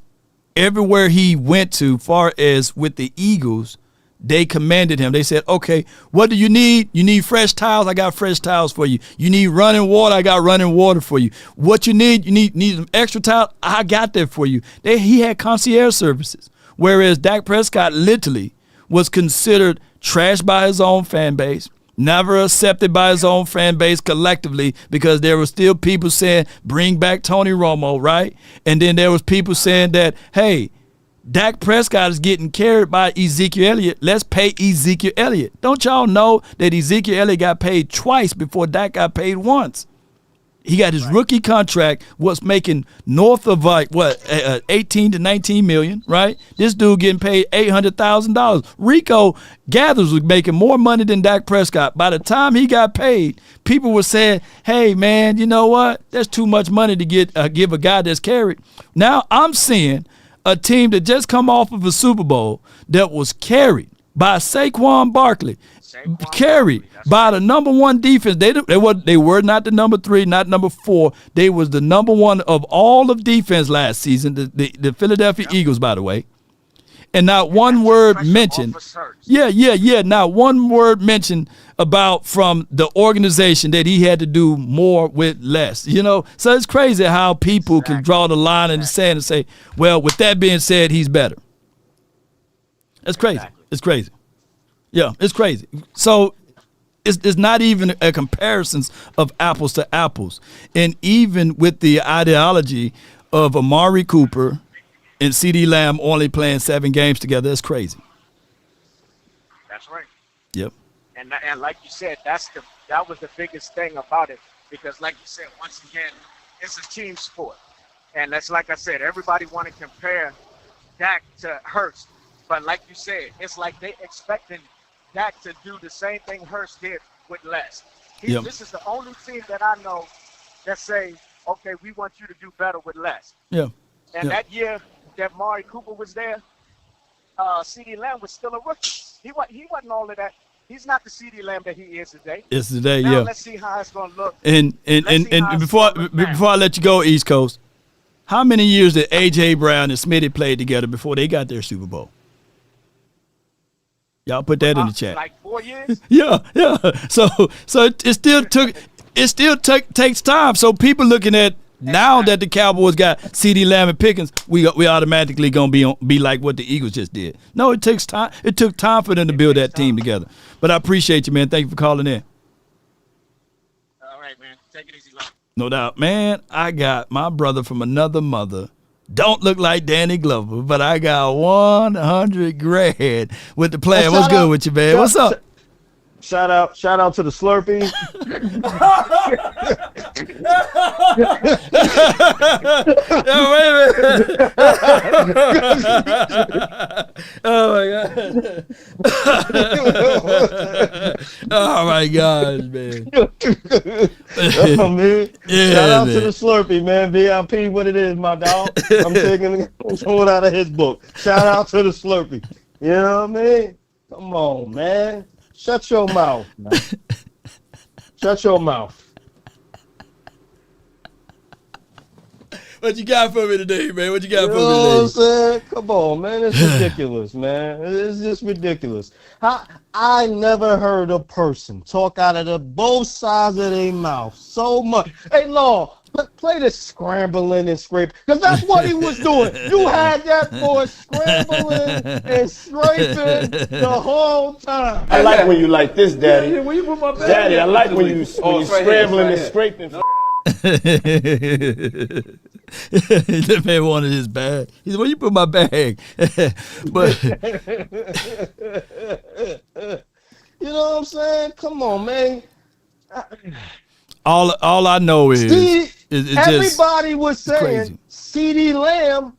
everywhere he went to, far as with the Eagles, they commanded him. They said, okay, what do you need? You need fresh towels? I got fresh towels for you. You need running water? I got running water for you. What you need? You need some extra towels? I got that for you. He had concierge services. Whereas Dak Prescott literally was considered trash by his own fan base. Never accepted by his own fan base collectively because there were still people saying, bring back Tony Romo, right? And then there was people saying that, hey, Dak Prescott is getting carried by Ezekiel Elliott. Let's pay Ezekiel Elliott. Don't y'all know that Ezekiel Elliott got paid twice before Dak got paid once? He got his rookie contract, was making north of 18 to 19 million, right? This dude getting paid $800,000. Rico Gathers was making more money than Dak Prescott. By the time he got paid, people were saying, hey, man, you know what? That's too much money to give a guy that's carried. Now I'm seeing a team that just come off of a Super Bowl that was carried by Saquon Barkley, carried by the number one defense. They were not the number 3, not number 4. They was the number 1 of all of defense last season, the Philadelphia Eagles, by the way. And not one word mentioned. Not one word mentioned about from the organization that he had to do more with less. So it's crazy how people can draw the line in the sand and say, well, with that being said, he's better. That's crazy. It's crazy. Yeah, it's crazy. So it's not even a comparison of apples to apples. And even with the ideology of Amari Cooper and CeeDee Lamb only playing 7 games together, that's crazy. That's right. Yep. And like you said, that was the biggest thing about it, because like you said, once again, it's a team sport. And that's like I said, everybody want to compare Dak to Hurts. But like you said, it's like they expecting Dak to do the same thing Hurts did with less. This is the only team that I know that say, okay, we want you to do better with less. Yeah. And that year that Amari Cooper was there, CeeDee Lamb was still a rookie. He wasn't all of that. He's not the CeeDee Lamb that he is today. It's today, now, yeah. Let's see how it's going to look. And before I let you go, East Coast, how many years did A.J. Brown and Smitty play together before they got their Super Bowl? Y'all put that in the chat. Like 4 years? Yeah. So it still takes time. So people looking at now that the Cowboys got CeeDee Lamb and Pickens, we automatically gonna be like what the Eagles just did. No, it takes time. It took time for them to build that team together. But I appreciate you, man. Thank you for calling in. All right, man. Take it easy, love. No doubt, man. I got my brother from another mother. Don't look like Danny Glover, but I got $100 grand with the plan. What's good with you, man? What's up? Shout out to the Slurpee. Oh, wait a minute. Oh my god. Oh my gosh, man. Oh, man. Yeah, Shout out man. to the Slurpee, man. VIP, what it is, my dog. I'm taking someone out of his book. Shout out to the Slurpee. You know what I mean? Come on, man. Shut your mouth, man. Shut your mouth. What you got for me today, man? What you got You for know me what I'm today? saying? Come on, man. It's ridiculous, man. It's just ridiculous. I never heard a person talk out of both sides of their mouth so much. Hey, Law, play the scrambling and scrape, because that's what he was doing. You had that boy scrambling and scraping the whole time. I like when you like this, Daddy. Yeah, when you put my bag Daddy, in. I like when you scrambling and scraping. That man wanted his bag. He said, "Where you put my bag?" But you know what I'm saying? Come on, man. all I know is, everybody was saying crazy. CD Lamb,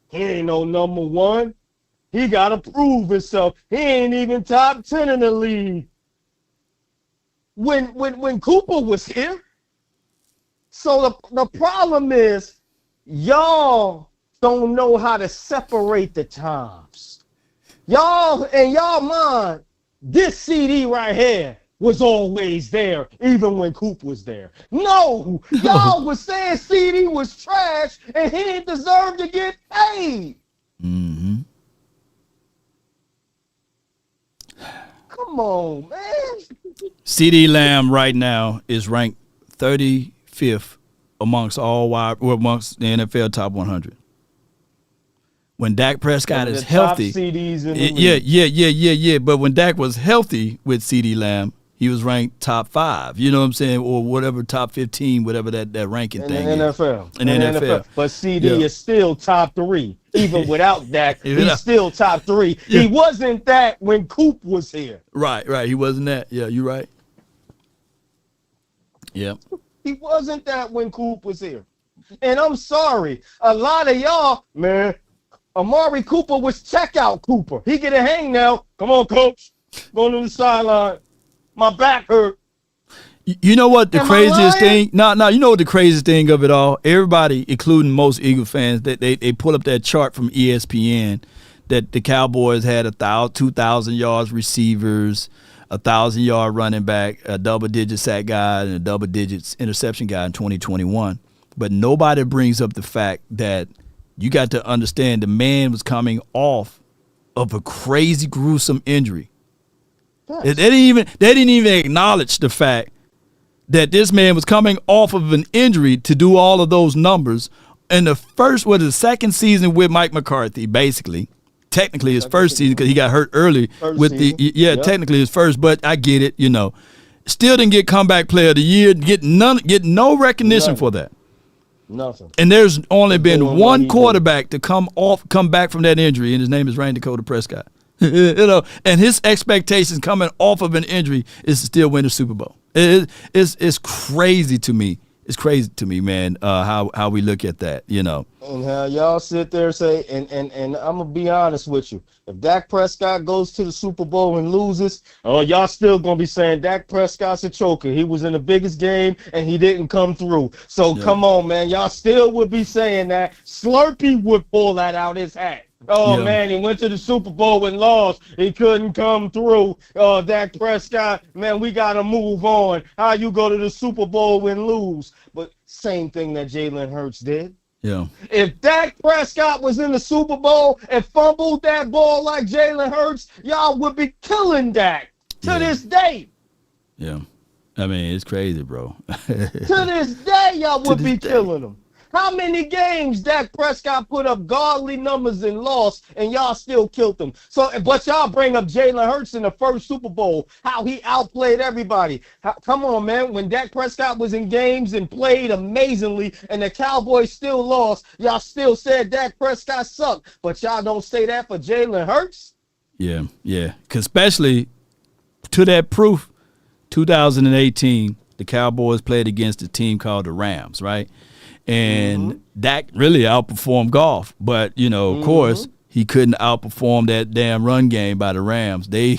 he ain't no number one. He got to prove himself. He ain't even top 10 in the league. When Cooper was here. So the problem is, y'all don't know how to separate the times. Y'all, in y'all mind, this CD right here was always there, even when Coop was there. No, y'all was saying CD was trash and he didn't deserve to get paid. Mm-hmm. Come on, man. CD Lamb right now is ranked 35th amongst amongst the NFL top 100. When Dak Prescott is healthy, top CDs in the yeah. But when Dak was healthy with CD Lamb, he was ranked top 5. You know what I'm saying, or whatever, top 15, whatever that ranking in thing the is. NFL. In the NFL. But CD is still top 3, even without Dak. He's still top 3. Yeah. He wasn't that when Coop was here. Right. He wasn't that. Yeah, you're right. Yeah. He wasn't that when Coop was here. And I'm sorry, a lot of y'all, man, Amari Cooper was checkout Cooper. He get a hang now. Come on, coach. Going to the sideline. My back hurt. You know what the Am I craziest lying? thing? No, you know what the craziest thing of it all? Everybody, including most Eagle fans, they pull up that chart from ESPN that the Cowboys had 2,000 yards receivers, 1,000-yard running back, a double-digit sack guy, and a double-digit interception guy in 2021. But nobody brings up the fact that you got to understand the man was coming off of a crazy, gruesome injury. They didn't even acknowledge the fact that this man was coming off of an injury to do all of those numbers. And the second season with Mike McCarthy, basically. Technically his first season because he got hurt early technically his first, but I get it, you know. Still didn't get comeback player of the year, get no recognition for that. Nothing. And there's only been one quarterback to come back from that injury, and his name is Dakota Prescott. You know, and his expectations coming off of an injury is to still win the Super Bowl. It's crazy to me. It's crazy to me, man, how we look at that, you know. And how y'all sit there and say, and I'm going to be honest with you. If Dak Prescott goes to the Super Bowl and loses, y'all still going to be saying Dak Prescott's a choker. He was in the biggest game and he didn't come through. So come on, man. Y'all still would be saying that. Slurpee would pull that out his hat. Man, he went to the Super Bowl and lost. He couldn't come through. Dak Prescott, man, we got to move on. How you go to the Super Bowl and lose? But same thing that Jalen Hurts did. Yeah. If Dak Prescott was in the Super Bowl and fumbled that ball like Jalen Hurts, y'all would be killing Dak to this day. Yeah. I mean, it's crazy, bro. To this day, y'all would be killing him. How many games Dak Prescott put up godly numbers and lost, and y'all still killed him? So, but y'all bring up Jalen Hurts in the first Super Bowl, how he outplayed everybody. Come on, man. When Dak Prescott was in games and played amazingly, and the Cowboys still lost, y'all still said Dak Prescott sucked. But y'all don't say that for Jalen Hurts? Yeah. Because especially to that proof, 2018, the Cowboys played against a team called the Rams, right? And Dak really outperformed Goff. But, you know, of course, he couldn't outperform that damn run game by the Rams. They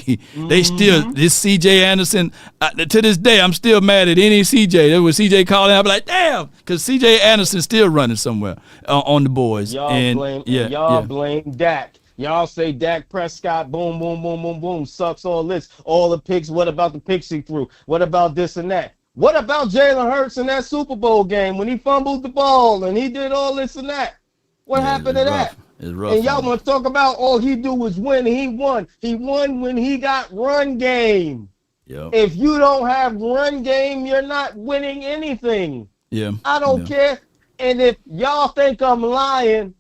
still, this CJ Anderson, to this day, I'm still mad at any CJ. There was CJ calling, I'd be like, damn, because CJ Anderson's still running somewhere on the boys. Y'all blame Dak. Y'all say Dak Prescott, boom, boom, boom, boom, boom, sucks all this, all the picks. What about the picks he threw? What about this and that? What about Jalen Hurts in that Super Bowl game when he fumbled the ball and he did all this and that? What happened to that? It's rough. And y'all want to talk about all he do was win. He won. He won when he got run game. Yep. If you don't have run game, you're not winning anything. Yeah. I don't care. And if y'all think I'm lying,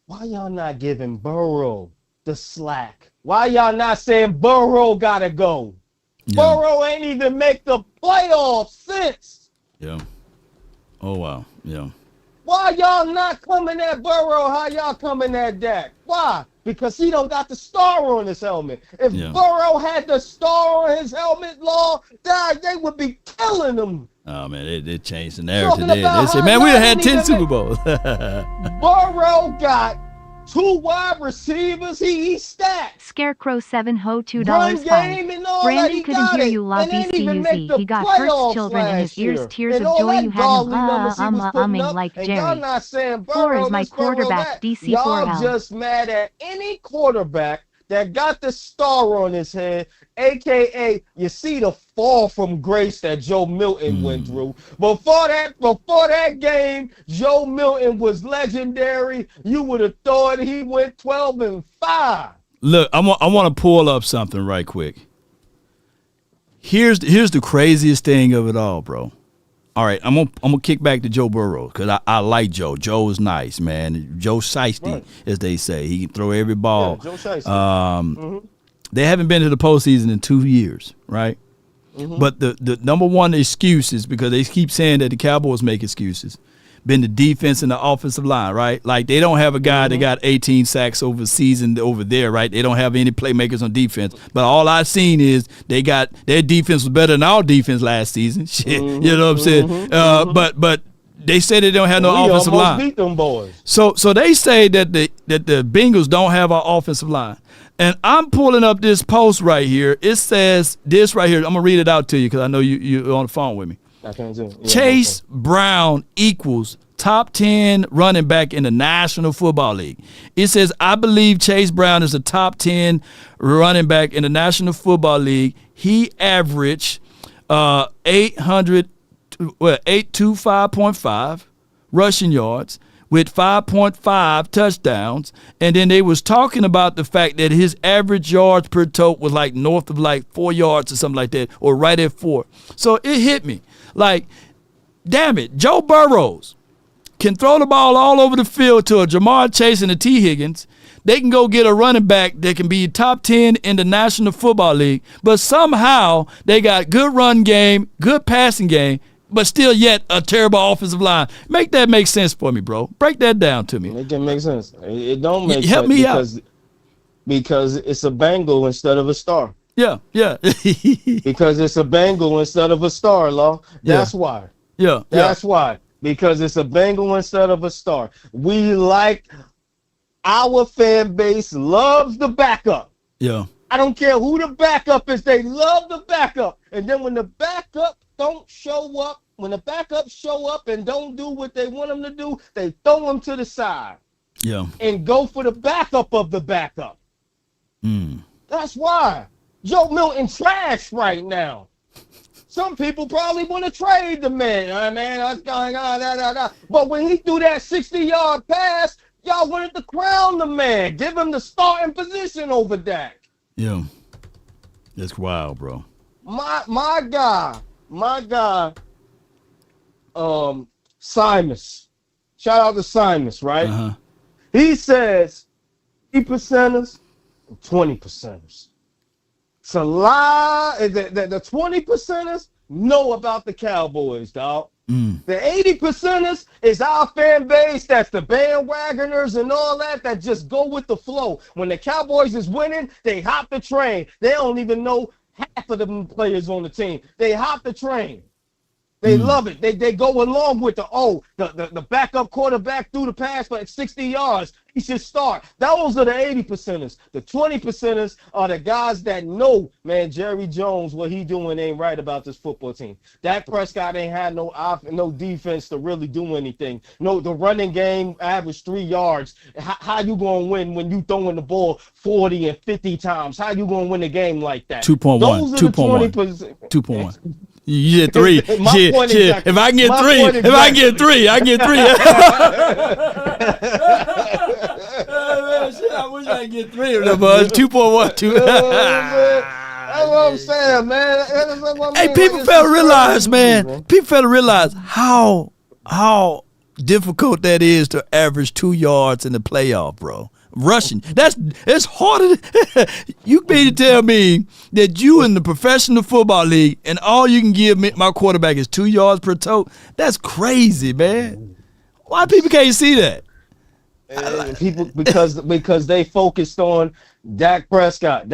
why y'all not giving Burrow the slack? Why y'all not saying Burrow gotta go? Yeah. Burrow ain't even make the playoffs since. Yeah. Oh, wow. Yeah. Why y'all not coming at Burrow? How y'all coming at Dak? Why? Because he don't got the star on his helmet. If Burrow had the star on his helmet, Lord, they would be killing him. Oh, man, they changed the narrative there. They said, man, we'd have had 10 Super Bowls. Burrow got 2 wide receivers. He stacked. Scarecrow 7 Ho $2.5. Brandon couldn't hear you, La BCUZ. He got Hurts children in his ears, tears of joy. You had him umming like Jerry. Floor is my quarterback, DC4L. Y'all just mad at any quarterback that got the star on his head, a.k.a. you see the fall from grace that Joe Milton went through. Before that game, Joe Milton was legendary. You would have thought he went 12-5. Look, I want to pull up something right quick. Here's the craziest thing of it all, bro. All right, I'm gonna kick back to Joe Burrow because I like Joe. Joe is nice, man. Joe Shiesty, as they say. He can throw every ball. Yeah, Joe Shiesty. They haven't been to the postseason in 2 years, right? But the number one excuse is because they keep saying that the Cowboys make excuses. Been the defense and the offensive line, right? Like they don't have a guy that got 18 sacks over season over there, right? They don't have any playmakers on defense. But all I've seen is their defense was better than our defense last season. Shit, you know what I'm saying? But they say they don't have no offensive line. Beat them boys. So they say that the Bengals don't have our offensive line. And I'm pulling up this post right here. It says this right here. I'm gonna read it out to you because I know you're on the phone with me. Chase Brown equals top 10 running back in the National Football League. It says, I believe Chase Brown is a top 10 running back in the National Football League. He averaged 825.5 rushing yards with 5.5 touchdowns. And then they was talking about the fact that his average yards per tote was like north of like 4 yards or something like that, or right at 4. So it hit me. Like, damn it, Joe Burrows can throw the ball all over the field to a Jamar Chase and a T. Higgins. They can go get a running back that can be top 10 in the National Football League, but somehow they got good run game, good passing game, but still yet a terrible offensive line. Make that make sense for me, bro. Break that down to me. Make it make sense. It don't make sense. Help me out. Because it's a Bengal instead of a star. Yeah. Because it's a Bengal instead of a star, Law. That's why. That's why. Because it's a Bengal instead of a star. We like, our fan base loves the backup. Yeah. I don't care who the backup is. They love the backup. And then when the backup don't show up, when the backups show up and don't do what they want them to do, they throw them to the side. Yeah. And go for the backup of the backup. That's why. Joe Milton trash right now. Some people probably want to trade the man. What's going on? But when he threw that 60-yard pass, y'all wanted to crown the man. Give him the starting position over Dak. Yeah. That's wild, bro. My guy, Simus. Shout out to Simus, right? He says 80%ers and 20%ers. It's a lie. The 20%ers know about the Cowboys, dog. The 80%ers is our fan base. That's the bandwagoners and all that just go with the flow. When the Cowboys is winning, they hop the train. They don't even know half of the players on the team. They hop the train. They love it. They go along with the backup quarterback threw the pass for 60 yards. He should start. Those are the 80%ers. The 20%ers are the guys that know, man, Jerry Jones, what he doing ain't right about this football team. Dak Prescott ain't had no defense to really do anything. No, the running game averaged 3 yards. How you going to win when you throwing the ball 40 and 50 times? How you going to win a game like that? 2.1. Those are 2.1. 2.1. You get 3. Shit. If I can get 3, I can get 3. Shit, I wish I could get 3 of them, but 2.1. That's what I'm saying, man. Hey, people fail to realize, man. People fail to realize how difficult that is to average 2 yards in the playoff, bro. Rushing. It's harder. You mean to tell me that you in the professional football league and all you can give me, my quarterback is 2 yards per tote? That's crazy, man. Why people can't see that? People because they focused on Dak Prescott.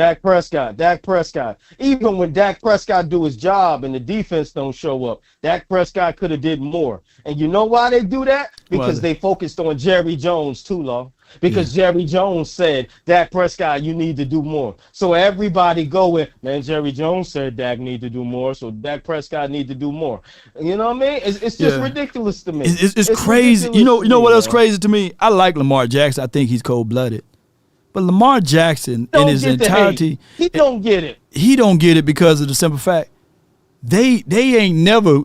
Even when Dak Prescott do his job and the defense don't show up, Dak Prescott could have did more. And you know why they do that? Because they focused on Jerry Jones too, Law. Because Jerry Jones said, Dak Prescott, you need to do more. So everybody go with, man, Jerry Jones said Dak need to do more, so Dak Prescott need to do more. You know what I mean? It's just ridiculous to me. It's crazy. You know what else crazy to me? I like Lamar Jackson. I think he's cold-blooded. But Lamar Jackson in his entirety, he don't get it. He don't get it because of the simple fact they ain't never.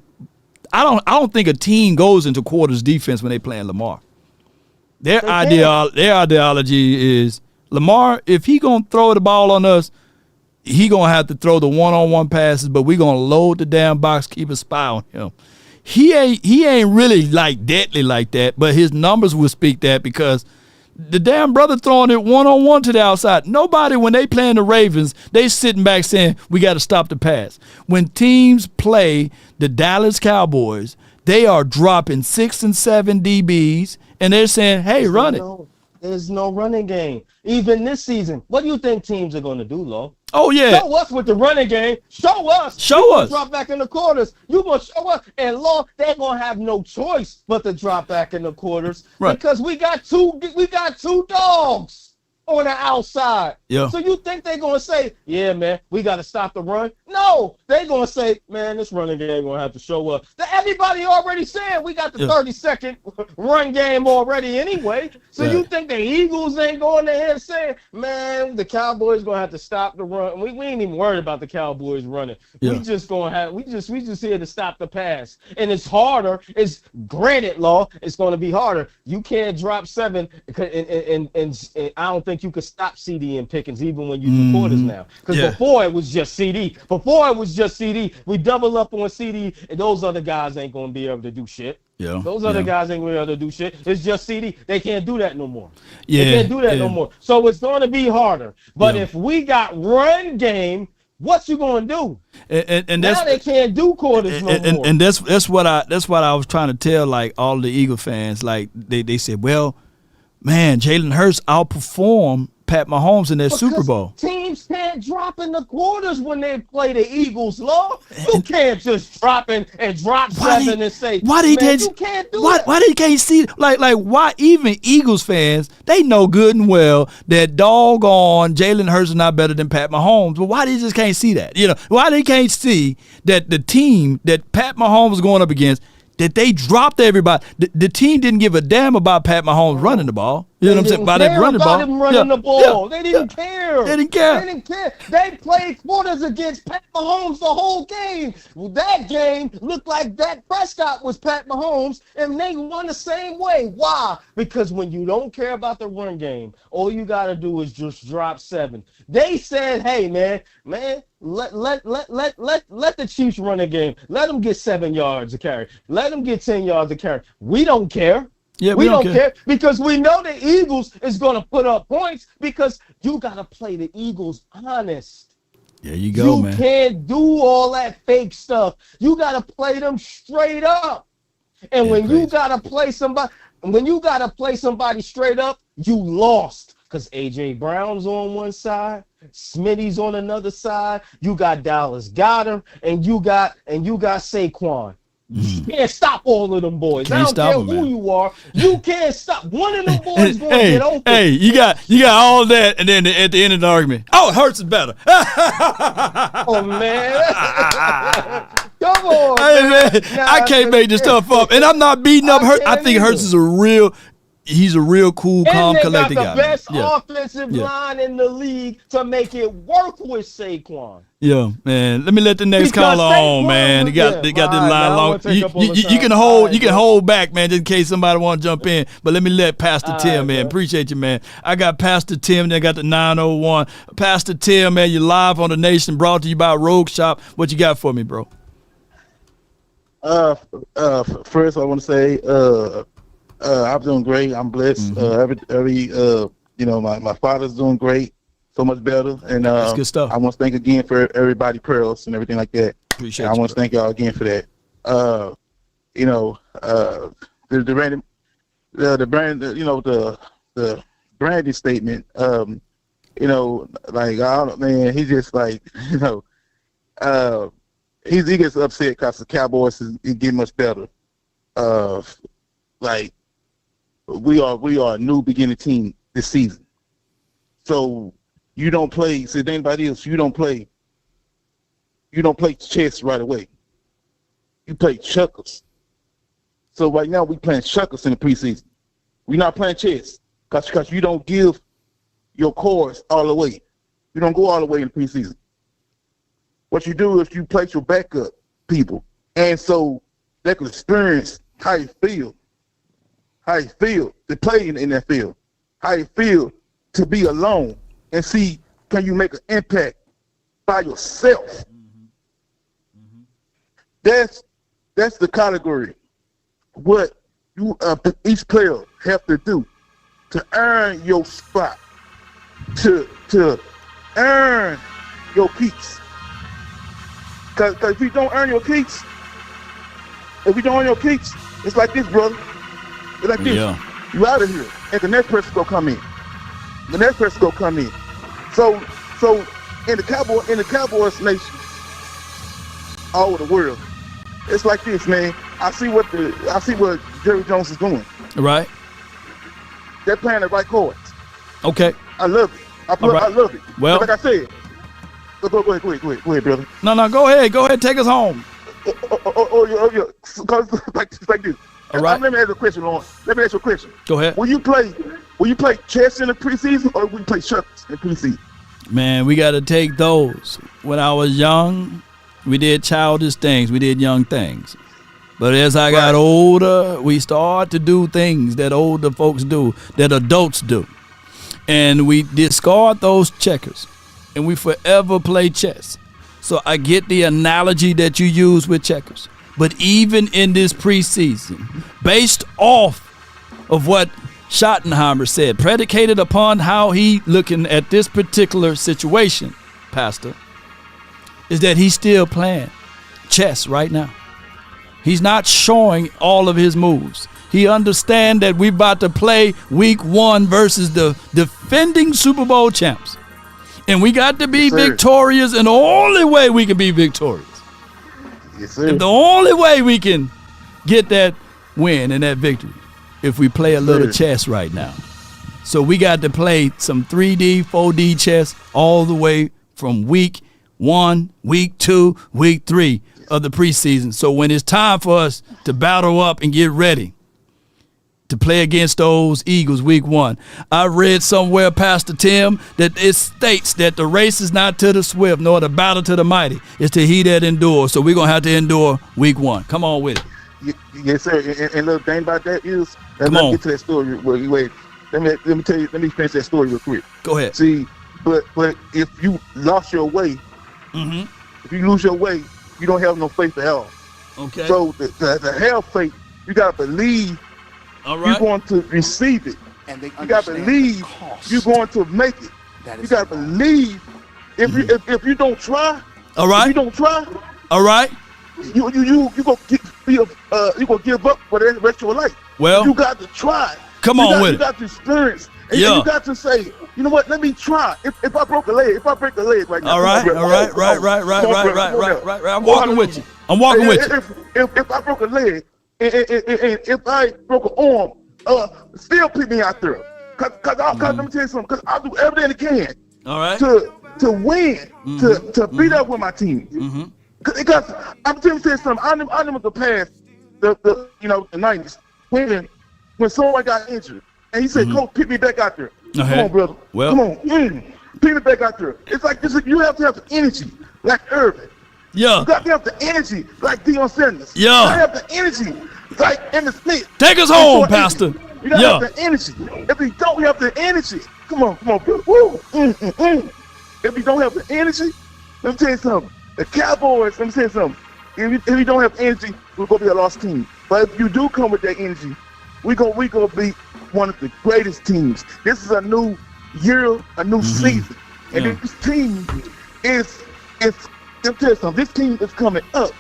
I don't think a team goes into quarters defense when they playing Lamar. Their ideology is Lamar, if he gonna throw the ball on us, he gonna have to throw the one-on-one passes, but we gonna load the damn box, keep a spy on him. He ain't really like deadly like that, but his numbers will speak that because the damn brother throwing it one-on-one to the outside. Nobody, when they playing the Ravens, they sitting back saying, we got to stop the pass. When teams play the Dallas Cowboys, they are dropping 6 and 7 DBs, and they're saying, hey, run it. There's no running game. Even this season, what do you think teams are going to do, Lo? Oh, yeah. Show us with the running game. Show us. Show us. Drop back in the quarters. You going to show us. And, Lo, they're going to have no choice but to drop back in the quarters because we got two dogs on the outside. Yeah. So you think they're going to say, yeah, man, we got to stop the run? No. They're going to say, man, this running game going to have to show up. Everybody already said we got the 30-second run game already anyway. So you think the Eagles ain't going ahead saying, man, the Cowboys going to have to stop the run. We ain't even worried about the Cowboys running. Yeah. We just here to stop the pass. And it's harder. It's granted, Law, it's going to be harder. You can't drop 7 and I don't think you could stop CD and Pickens even when you do quarters now. Because before it was just CD. We double up on CD, and those other guys ain't going to be able to do shit. Yeah. Those other guys ain't going to be able to do shit. It's just CD. They can't do that no more. Yeah. They can't do that no more. So it's going to be harder. But if we got run game, what you going to do? And now they can't do quarters no more. And that's what I was trying to tell like all the Eagle fans. Like they said, well, man, Jalen Hurts outperformed Pat Mahomes in that Super Bowl. Teams can't drop in the quarters when they play the Eagles, Law. You can't just drop in and drop 7 and say, you can't do that. Why they can't see like why even Eagles fans, they know good and well that doggone Jalen Hurts is not better than Pat Mahomes, but why they just can't see that? You know, why they can't see that the team that Pat Mahomes was going up against, that they dropped everybody. The team didn't give a damn about Pat Mahomes running the ball. You know what I'm saying? About that running ball. Him running the ball. They didn't care. They didn't care. They played quarters against Pat Mahomes the whole game. That game looked like Dak Prescott was Pat Mahomes, and they won the same way. Why? Because when you don't care about the run game, all you got to do is just drop 7. They said, hey, man, let the Chiefs run a game. Let them get 7 yards a carry. Let them get 10 yards a carry. We don't care. Yeah, we don't care because we know the Eagles is going to put up points because you got to play the Eagles honest. There you go, man. You can't do all that fake stuff. You got to play them straight up. And when you gotta play somebody straight up, you lost. Because A.J. Brown's on one side, Smitty's on another side, you got Dallas Goedert, and you got Saquon. You can't stop all of them boys. I don't care who you are. You can't stop. One of them boys going to get open. Hey, you got all that, and then at the end of the argument, Hurts is better. Oh, man. Come on, man. I can't make this stuff up. And I'm not beating up Hurts. I think Hurts is he's a real cool, calm, collected guy. And they got the best offensive line in the league to make it work with Saquon. Yeah, man. Let me let the next caller on, man. They got this line long. You can hold back, man, just in case somebody want to jump in. But let me let Pastor Tim, man. Appreciate you, man. I got Pastor Tim, then I got the 901. Pastor Tim, man, you're live on the Nation, brought to you by RogueShop. What you got for me, bro? First, I want to say, I'm doing great. I'm blessed. My father's doing great, so much better. And that's good stuff. I want to thank again for everybody prayers and everything like that. Appreciate I want to thank y'all again for that. The branding statement. He just he gets upset because the Cowboys is getting much better. We are a new beginning team this season. So you don't play. So anybody else, you don't play chess right away. You play checkers. So right now we playing checkers in the preseason. We're not playing chess because you don't give your course all the way. You don't go all the way in the preseason. What you do is you place your backup people, and so they can experience how you feel to play in that field, how you feel to be alone, and see can you make an impact by yourself. That's the category. What you each player have to do to earn your spot, to earn your keeps. Cause if you don't earn your keeps, it's like this, brother. It's like this. Yeah. You out of here, and the next person gonna come in. So in the Cowboys nation, all over the world, it's like this, man. I see what Jerry Jones is doing. Right. They're playing the right cards. Okay. I love it. I love it. Well, like I said, go ahead, brother. No, go ahead, take us home. Yeah. Like this. All right. Let me ask you a question, Lauren. Go ahead. Will you play chess in the preseason, or will you play checkers in the preseason? Man, we got to take those. When I was young, we did childish things. We did young things. But as I got older, we start to do things that older folks do, that adults do. And we discard those checkers, and we forever play chess. So I get the analogy that you use with checkers. But even in this preseason, based off of what Schottenheimer said, predicated upon how he looking at this particular situation, Pastor, is that he's still playing chess right now. He's not showing all of his moves. He understands that we're about to play week 1 versus the defending Super Bowl champs. And we got to be victorious, and the only way we can be victorious, and the only way we can get that win and that victory, if we play a little chess right now. So we got to play some 3D, 4D chess all the way from week 1, week 2, week 3 of the preseason. So when it's time for us to battle up and get ready to play against those Eagles week 1, I read somewhere, Pastor Tim, that it states that the race is not to the swift, nor the battle to the mighty. It's to he that endures. So we're going to have to endure week 1. Come on with it. Yes, sir. And the thing about that is, let me get to that story. Wait, let me finish that story real quick. Go ahead. See, but if you lost your way, if you lose your way, you don't have no faith at all. Okay. So to have faith, you gotta believe you're going to receive it. And you gotta believe you're going to make it. You gotta believe if you don't try. All right. If you don't try. All right. You go get. you gonna give up for the rest of your life. Well, you got to try. Come on with it. You got to experience. And Yeah. you got to say, you know what? Let me try. If I break a leg right now. All right. I'm walking with you. If I broke a leg, and if I broke an arm, still put me out there. Cause let me tell you something. Cause I'll do everything I can. All right. To win, to beat up with my team. Because I'm telling you something. I remember the past, the 90s when someone got injured and he said, "Coach, pick me back out there." Okay. Come on, brother. Well, come on, pick me back out there. It's like this. You have to have the energy, like Irvin. Yeah. You got to have the energy, like Deion Sanders. Yeah. You got to have the energy, like Emmitt Smith. Take us home, Pastor. You got to have the energy. If you don't have the energy, come on, brother. Woo. If you don't have the energy, let me tell you something. The Cowboys, let me tell you something. If you don't have energy, we're gonna be a lost team. But if you do come with that energy, we gonna be one of the greatest teams. This is a new year, a new season, and this team is. Let me tell you something. This team is coming up.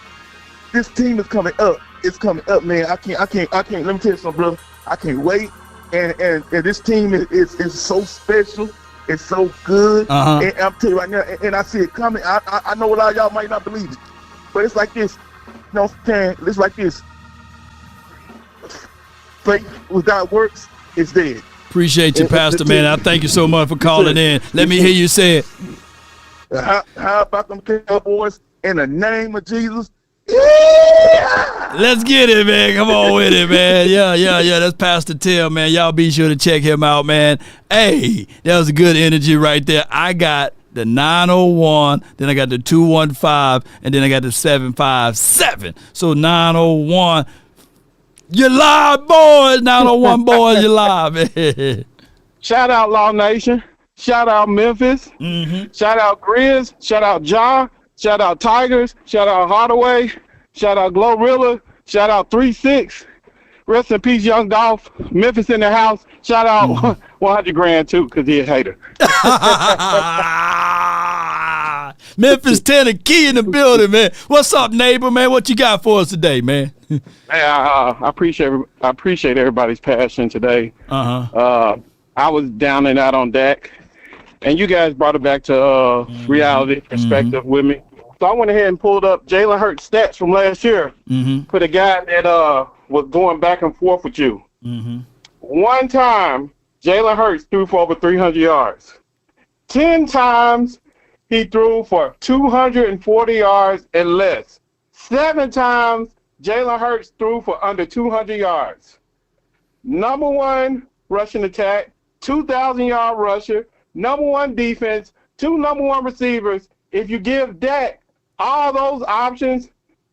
This team is coming up. It's coming up, man. I can't. Let me tell you something, brother. I can't wait. And this team is so special. It's so good. And I'm telling you right now, and I see it coming. I know a lot of y'all might not believe it, but it's like this. You know what I'm saying? It's like this. Faith without works is dead. Appreciate you, Pastor, man. I thank you so much for calling in. Let me hear you say it. How about them Cowboys in the name of Jesus? Yeah! Let's get it, man. Come on with it, man. Yeah. That's Pastor Tim, man. Y'all be sure to check him out, man. Hey, that was a good energy right there. I got the 901, then I got the 215, and then I got the 757. So 901, you're live, boys. 901, boys, you're live, man. Shout out Law Nation. Shout out Memphis. Shout out Grizz. Shout out Ja. Shout out Tigers. Shout out Hardaway. Shout out Glorilla. Shout out 3-6. Rest in peace, Young Dolph. Memphis in the house. Shout out 100 grand too, because he a hater. Memphis Tennessee in the building, man. What's up, neighbor, man? What you got for us today, man? Hey, I appreciate everybody's passion today. I was down and out on Dak, and you guys brought it back to reality perspective with me. So I went ahead and pulled up Jalen Hurts stats from last year for the guy that was going back and forth with you. One time, Jalen Hurts threw for over 300 yards. 10 times, he threw for 240 yards and less. 7 times, Jalen Hurts threw for under 200 yards. Number 1 rushing attack, 2,000-yard rusher, number 1 defense, 2 number 1 receivers. If you give Dak all those options,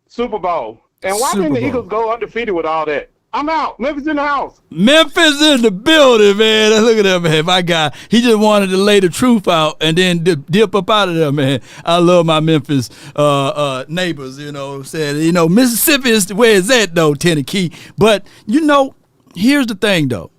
Super Bowl. And why didn't the Eagles go undefeated with all that? I'm out. Memphis in the house. Memphis in the building, man. Look at that, man. My guy, he just wanted to lay the truth out and then dip up out of there, man. I love my Memphis neighbors, said, Mississippi is where it's at, though, Tennessee. But, here's the thing, though.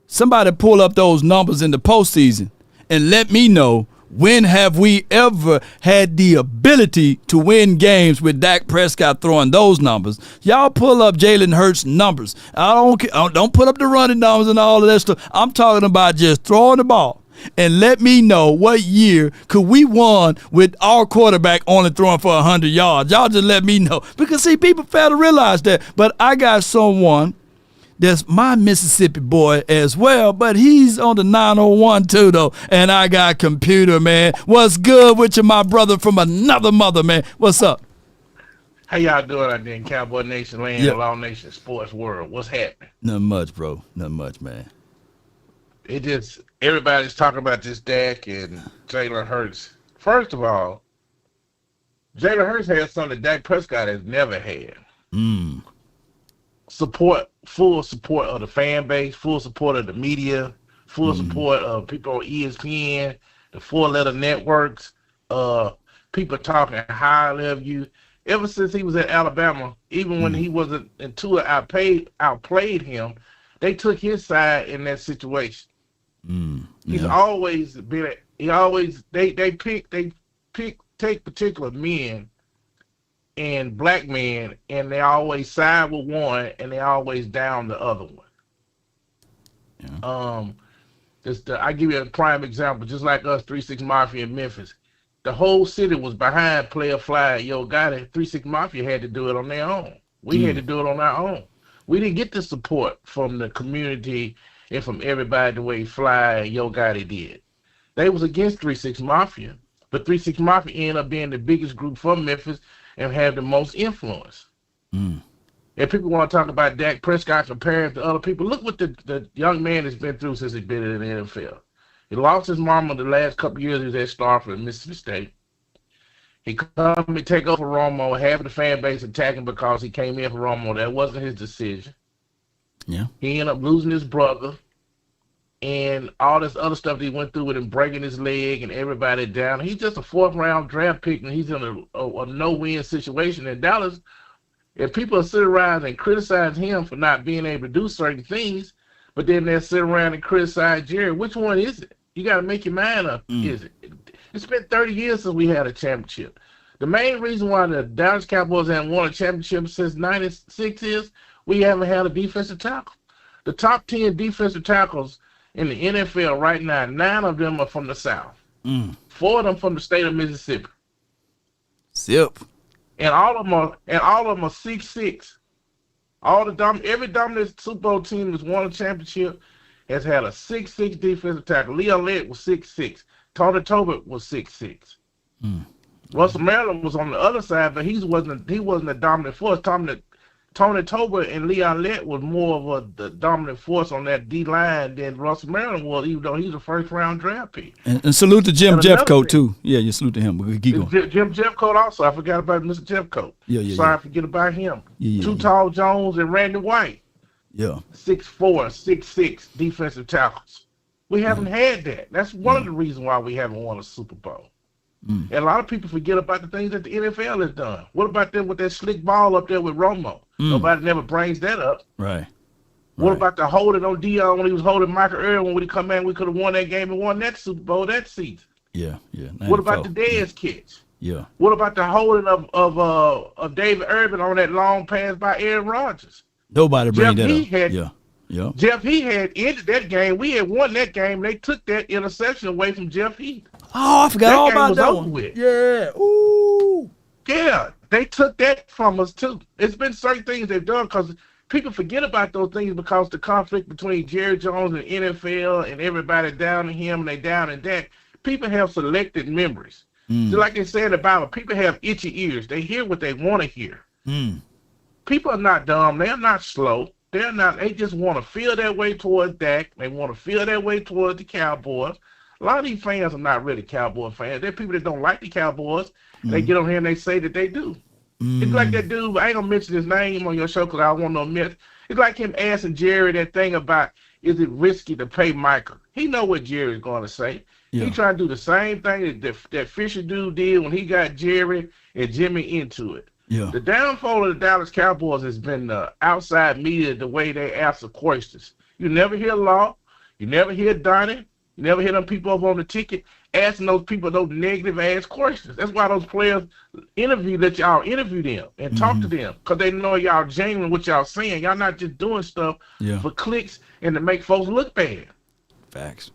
Somebody pull up those numbers in the postseason and let me know, when have we ever had the ability to win games with Dak Prescott throwing those numbers? Y'all pull up Jalen Hurts numbers. I don't put up the running numbers and all of that stuff. I'm talking about just throwing the ball. And let me know what year could we won with our quarterback only throwing for 100 yards. Y'all just let me know. Because, see, people fail to realize that. But I got someone that's my Mississippi boy as well, but he's on the 901 too, though. And I got computer, man. What's good with you, my brother from another mother, man? What's up? How y'all doing out there in Cowboy Nation land, Law Nation sports world? What's happening? Nothing much, bro. Nothing much, man. Everybody's talking about this Dak and Jalen Hurts. First of all, Jalen Hurts has something that Dak Prescott has never had. Full support of the fan base, full support of the media, full support of people on ESPN, the 4-letter networks, people talking highly of you. Ever since he was at Alabama, even when he wasn't until outplayed him, they took his side in that situation. He's always been. Take particular men and black men, and they always side with one and they always down the other one. I give you a prime example, just like us, 3-6 Mafia in Memphis. The whole city was behind Player Fly and Yo Gotti. 3-6 Mafia had to do it on their own. We had to do it on our own. We didn't get the support from the community and from everybody the way Fly and Yo Gotti did. They was against 3-6 Mafia, but 3-6 Mafia ended up being the biggest group from Memphis and had the most influence. If people want to talk about Dak Prescott comparing to other people, look what the young man has been through since he's been in the NFL. He lost his mama the last couple of years he was at Starford in Mississippi State. He come and take over Romo, half of the fan base attacking because he came in for Romo. That wasn't his decision. Yeah. He ended up losing his brother and all this other stuff that he went through with him breaking his leg and everybody down. He's just a 4th-round draft pick, and he's in a no-win situation in Dallas. If people sit around and criticize him for not being able to do certain things, but then they'll sit around and criticize Jerry, which one is it? You got to make your mind up. Is it? It's been 30 years since we had a championship. The main reason why the Dallas Cowboys haven't won a championship since '96 is we haven't had a defensive tackle. The top 10 defensive tackles in the NFL right now, 9 of them are from the South. 4 of them from the state of Mississippi. Zip. And all of them are 6'6". Every dominant Super Bowl team that's won a championship has had a 6'6" defensive tackle. Leon Lett was 6'6". Tony Tobert was 6'6". Russell Maryland was on the other side, but he wasn't a dominant force. Tony Tobert and Leon Lett was more of the dominant force on that D line than Russell Maryland was, even though he's a 1st-round draft pick. And salute to Jim Jeffcoat too. Yeah, you salute to him. We keep going. Jim Jeffcoat also. I forgot about Mr. Jeffcoat. Sorry, I forget about him. Too Tall Jones and Randy White. 6'4", 6'6" defensive tackles. We haven't had that. That's one of the reasons why we haven't won a Super Bowl. And a lot of people forget about the things that the NFL has done. What about them with that slick ball up there with Romo? Nobody never brings that up. Right. What about the holding on Dion when he was holding Michael Irvin when he come in? We could have won that game and won that Super Bowl that season. Yeah. What about the Dez catch? Yeah. What about the holding of David Irvin on that long pass by Aaron Rodgers? Nobody bring that up. Jeff Heath had ended that game. We had won that game. They took that interception away from Jeff Heath. Oh, I forgot all about that one. With. Yeah. Ooh. Yeah, they took that from us too. It's been certain things they've done because people forget about those things because the conflict between Jerry Jones and NFL and everybody down to him and they down and that. People have selected memories. Just like they say in the Bible, people have itchy ears. They hear what they want to hear. People are not dumb. They're not slow. They're not. They just want to feel that way towards Dak. They want to feel that way towards the Cowboys. A lot of these fans are not really Cowboy fans. They're people that don't like the Cowboys. They get on here and they say that they do. It's like that dude. I ain't gonna mention his name on your show because I don't want no myth. It's like him asking Jerry that thing about is it risky to pay Micah. He know what Jerry's going to say. He trying to do the same thing that Fisher dude did when he got Jerry and Jimmy into it. The downfall of the Dallas Cowboys has been the outside media, the way they answer questions. You never hear Law. You never hear Donnie. You never hear them people over on the ticket asking those people those negative ass questions. That's why those players let y'all interview them and talk to them because they know y'all genuine what y'all saying. Y'all not just doing stuff for clicks and to make folks look bad. Facts.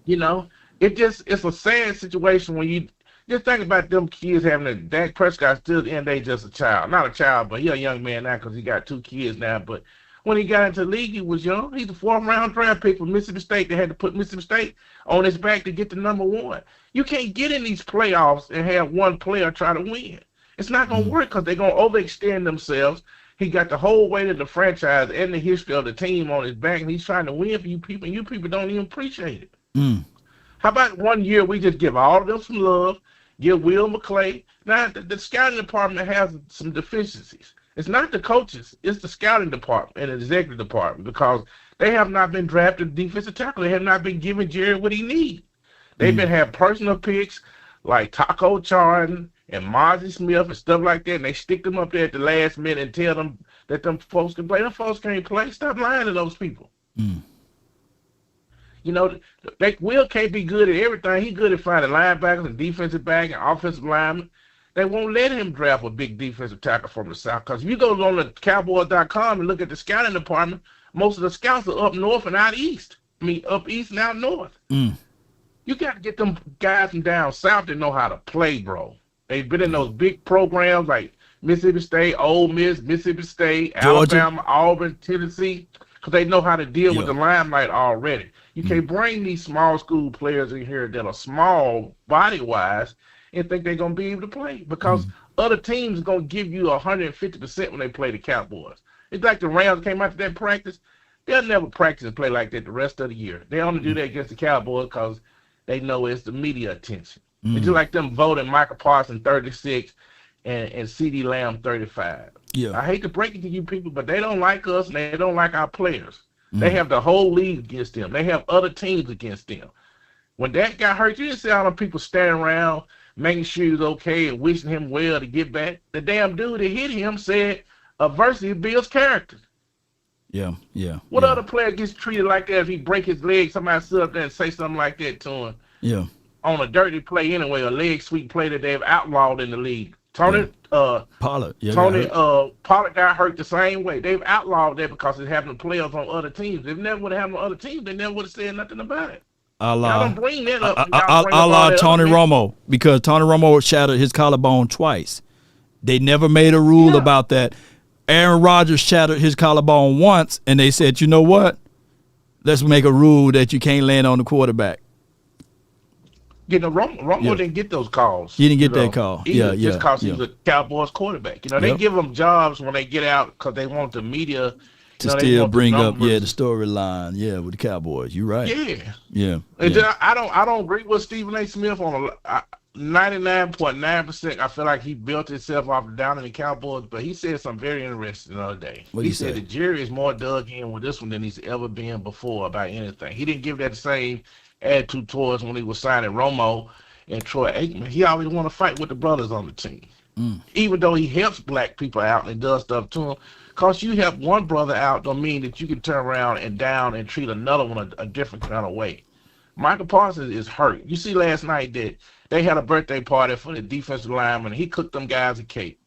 You know, it's a sad situation when you just think about them kids having a Dak Prescott still at the end of the day just a child. Not a child, but he a young man now because he got 2 kids now. But when he got into the league, he was young. He's a 4th-round draft pick from Mississippi State. They had to put Mississippi State on his back to get to #1. You can't get in these playoffs and have one player try to win. It's not going to work because they're going to overextend themselves. He got the whole weight of the franchise and the history of the team on his back, and he's trying to win for you people, and you people don't even appreciate it. How about 1 year we just give all of them some love, give Will McClay. Now, the scouting department has some deficiencies. It's not the coaches, it's the scouting department and the executive department because they have not been drafted defensive tackle. They have not been giving Jerry what he needs. They've been having personal picks like Taco Charlton and Mozzie Smith and stuff like that, and they stick them up there at the last minute and tell them that them folks can play. Them folks can't play. Stop lying to those people. You know, Will can't be good at everything. He's good at finding linebackers and defensive back and offensive linemen. They won't let him draft a big defensive tackle from the South. Because if you go on the Cowboys.com and look at the scouting department, most of the scouts are up north and out east. I mean, up east and out north. You got to get them guys from down south that know how to play, bro. They've been in those big programs like Mississippi State, Ole Miss, Mississippi State, Georgia. Alabama, Auburn, Tennessee, because they know how to deal with the limelight already. You can't bring these small school players in here that are small body-wise and think they're going to be able to play, because other teams are going to give you 150% when they play the Cowboys. It's like the Rams came out to that practice. They'll never practice and play like that the rest of the year. They only do that against the Cowboys because they know it's the media attention. It's just like them voting Micah Parsons 36 and CeeDee Lamb 35. Yeah. I hate to break it to you people, but they don't like us and they don't like our players. They have the whole league against them. They have other teams against them. When that got hurt, you didn't see all them people standing around making sure he was okay and wishing him well to get back. The damn dude that hit him said adversity builds character. Yeah. What other player gets treated like that if he break his leg, somebody sit up there and say something like that to him? Yeah. On a dirty play anyway, a leg sweep play that they've outlawed in the league. Tony Pollard. Pollard got hurt the same way. They've outlawed that because it's happening to players on other teams. If it never would have happened to other teams, they never would have said nothing about it. Y'all don't bring that up. Allah Tony Romo, because Tony Romo shattered his collarbone twice. They never made a rule about that. Aaron Rodgers shattered his collarbone once, and they said, you know what? Let's make a rule that you can't land on the quarterback. Romo didn't get those calls. He didn't get that call. Either, just because he's a Cowboys quarterback. They give them jobs when they get out because they want the media to still bring up the storyline with the Cowboys. You're right. Yeah. I don't agree with Stephen A. Smith on 99.9%. I feel like he built himself off down in the Cowboys, but he said something very interesting the other day. He said the jury is more dug in with this one than he's ever been before about anything. He didn't give that same attitude towards when he was signing Romo and Troy Aikman. He always want to fight with the brothers on the team. Even though he helps black people out and does stuff to them. Because you help one brother out don't mean that you can turn around and down and treat another one a different kind of way. Micah Parsons is hurt. You see last night that they had a birthday party for the defensive lineman. He cooked them guys a cake.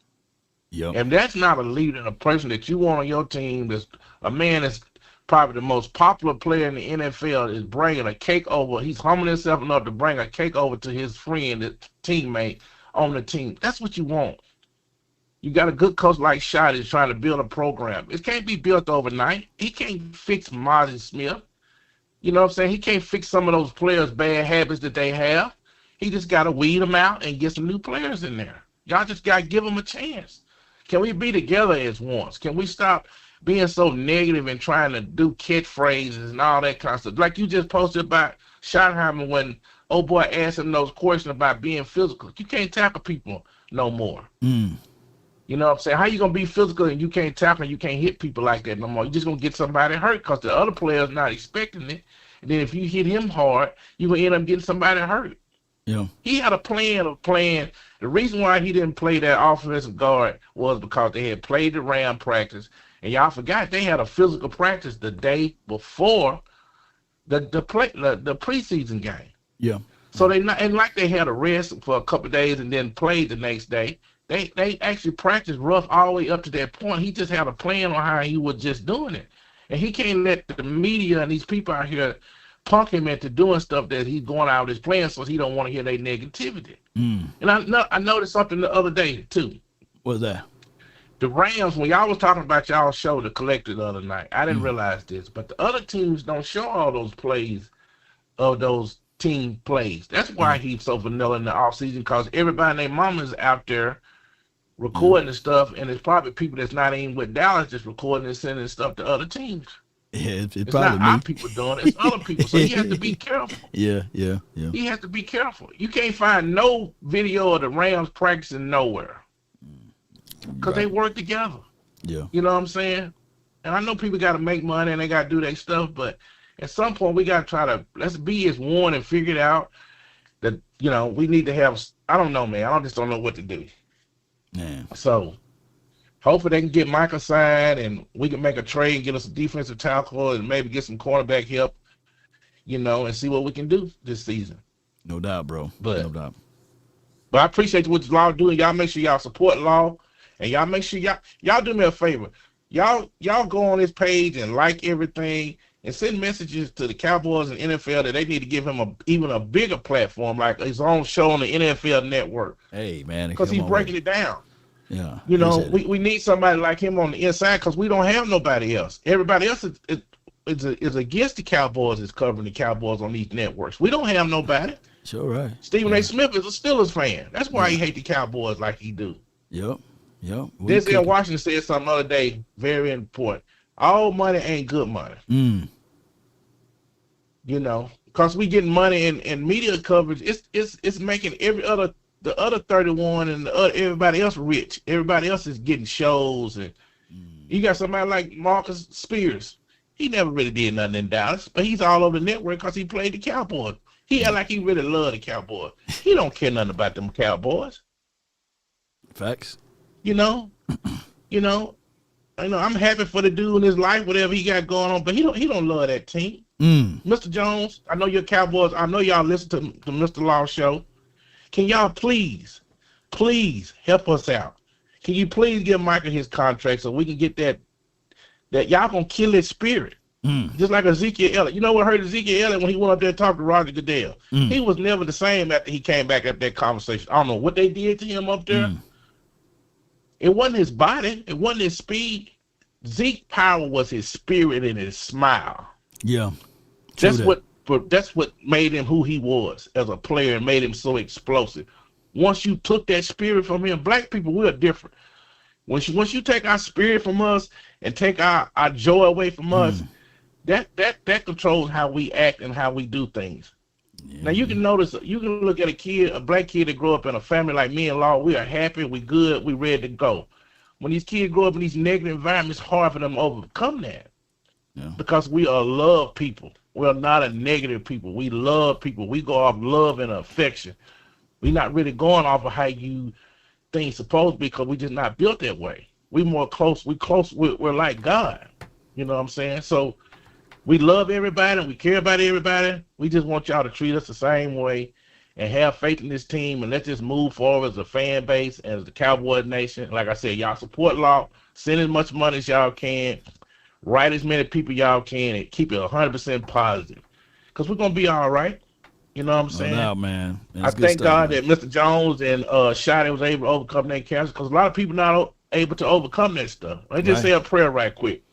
And that's not a leader and a person that you want on your team. That's a man that's probably the most popular player in the NFL is bringing a cake over. He's humbling himself enough to bring a cake over to his friend, his teammate on the team. That's what you want. You got a good coach like Schott is trying to build a program. It can't be built overnight. He can't fix Martin Smith. You know what I'm saying? He can't fix some of those players' bad habits that they have. He just got to weed them out and get some new players in there. Y'all just got to give them a chance. Can we be together as once? Can we stop being so negative and trying to do catchphrases and all that kind of stuff? Like you just posted about Schottenheimer when old boy asked him those questions about being physical. You can't tackle people no more. You know what I'm saying? How you going to be physical and you can't tackle and you can't hit people like that no more? You're just going to get somebody hurt because the other player's not expecting it. And then if you hit him hard, you're going to end up getting somebody hurt. He had a plan of playing. The reason why he didn't play that offensive guard was because they had played the Ram practice. And y'all forgot they had a physical practice the day before the preseason game. So they not, and like they had a rest for a couple of days and then played the next day. They actually practiced rough all the way up to that point. He just had a plan on how he was just doing it. And he can't let the media and these people out here punk him into doing stuff that he's going out his plan so he don't want to hear their negativity. And I noticed something the other day too. What's that? The Rams, when y'all was talking about y'all show the collector the other night, I didn't realize this, but the other teams don't show all those plays of those team plays. That's why he's so vanilla in the offseason, because everybody and their mama's out there recording the stuff, and it's probably people that's not even with Dallas just recording and sending stuff to other teams. It's not our people doing it, it's other people. So he has to be careful. He has to be careful. You can't find no video of the Rams practicing nowhere. Because they work together. You know what I'm saying? And I know people got to make money and they got to do their stuff, but at some point we got to try to, let's be as one and figure it out that, we need to have, I don't know, man. I just don't know what to do. So hopefully they can get Micah signed and we can make a trade and get us a defensive tackle and maybe get some cornerback help, and see what we can do this season. No doubt, bro. But But I appreciate what Law doing. Y'all make sure y'all support Law, and y'all make sure y'all do me a favor. Y'all go on his page and like everything and send messages to the Cowboys and NFL that they need to give him even a bigger platform, like his own show on the NFL Network. Hey, man, because he's breaking it down. Yeah, you know, we need somebody like him on the inside because we don't have nobody else. Everybody else is against the Cowboys. Is covering the Cowboys on these networks. We don't have nobody. Sure, right. Stephen A. Smith is a Steelers fan. That's why he hate the Cowboys like he do. Yep. Denzel Washington said something the other day, very important. All money ain't good money. You know, because we getting money and media coverage. It's making the other 31 and everybody else rich. Everybody else is getting shows, and you got somebody like Marcus Spears. He never really did nothing in Dallas, but he's all over the network because he played the Cowboys. He act like he really loved the Cowboys. He don't care nothing about them Cowboys. Facts. You know, I'm happy for the dude in his life, whatever he got going on, but he don't love that team. Mr. Jones, I know you're Cowboys. I know y'all listen to Mr. Law show. Can y'all please help us out? Can you please give Micah his contract so we can get that y'all gonna kill his spirit? Just like Ezekiel Elliott. You know what hurt Ezekiel Elliott when he went up there and talked to Roger Goodell? He was never the same after he came back after that conversation. I don't know what they did to him up there. It wasn't his body. It wasn't his speed. Zeke power was his spirit and his smile. Yeah. That's what made him who he was as a player and made him so explosive. Once you took that spirit from him, black people, we're different. Once you take our spirit from us and take our joy away from us, that controls how we act and how we do things. Now you can notice, you can look at a black kid that grew up in a family like me and Law. We are happy, we good, we ready to go. When these kids grow up in these negative environments, it's hard for them to overcome that. Because we are love people. We're not a negative people. We love people. We go off love and affection. We're not really going off of how you things supposed to be because we just not built that way. We're like God. You know what I'm saying? So we love everybody and we care about everybody. We just want y'all to treat us the same way and have faith in this team and let's just move forward as a fan base and as the Cowboy Nation. Like I said, y'all support Law. Send as much money as y'all can. Write as many people y'all can and keep it 100% positive. Because we're going to be all right. You know what I'm saying? No doubt, man. I thank God that Mr. Jones and Shotty was able to overcome that cancer because a lot of people not able to overcome that stuff. Let me just say a prayer right quick.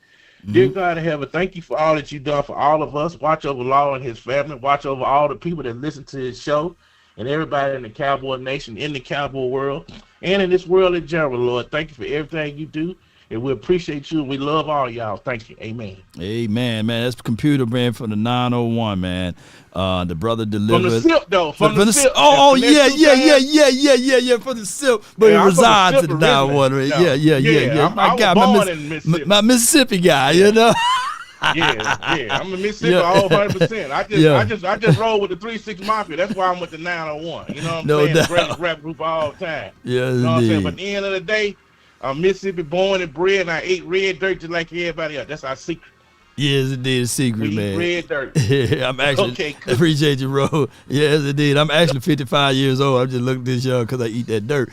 Dear God in heaven, thank you for all that you've done for all of us. Watch over Law and his family. Watch over all the people that listen to his show and everybody in the Cowboy Nation, in the Cowboy world, and in this world in general, Lord. Thank you for everything you do. And we appreciate you, and we love all y'all. Thank you. Amen. Amen, man. That's computer brand from the 901, man. The brother delivered. From the SIP, though. From the SIP. Oh, yeah. From the SIP. But he resides in the 901. Yeah. I was born in Mississippi. My Mississippi guy, you know? Yeah. I'm a Mississippi all 100%. I just roll with the 3-6 Mafia. That's why I'm with the 901. You know what I'm saying? The greatest rap group of all time. Yeah, you know what I'm saying? But at the end of the day, I'm Mississippi born and bred, and I ate red dirt just like everybody else. That's our secret. Yes, indeed, a secret, man. Red dirt. Yeah, I'm actually, appreciate you, bro. Yes, indeed. I'm actually 55 years old. I'm just looking this young because I eat that dirt.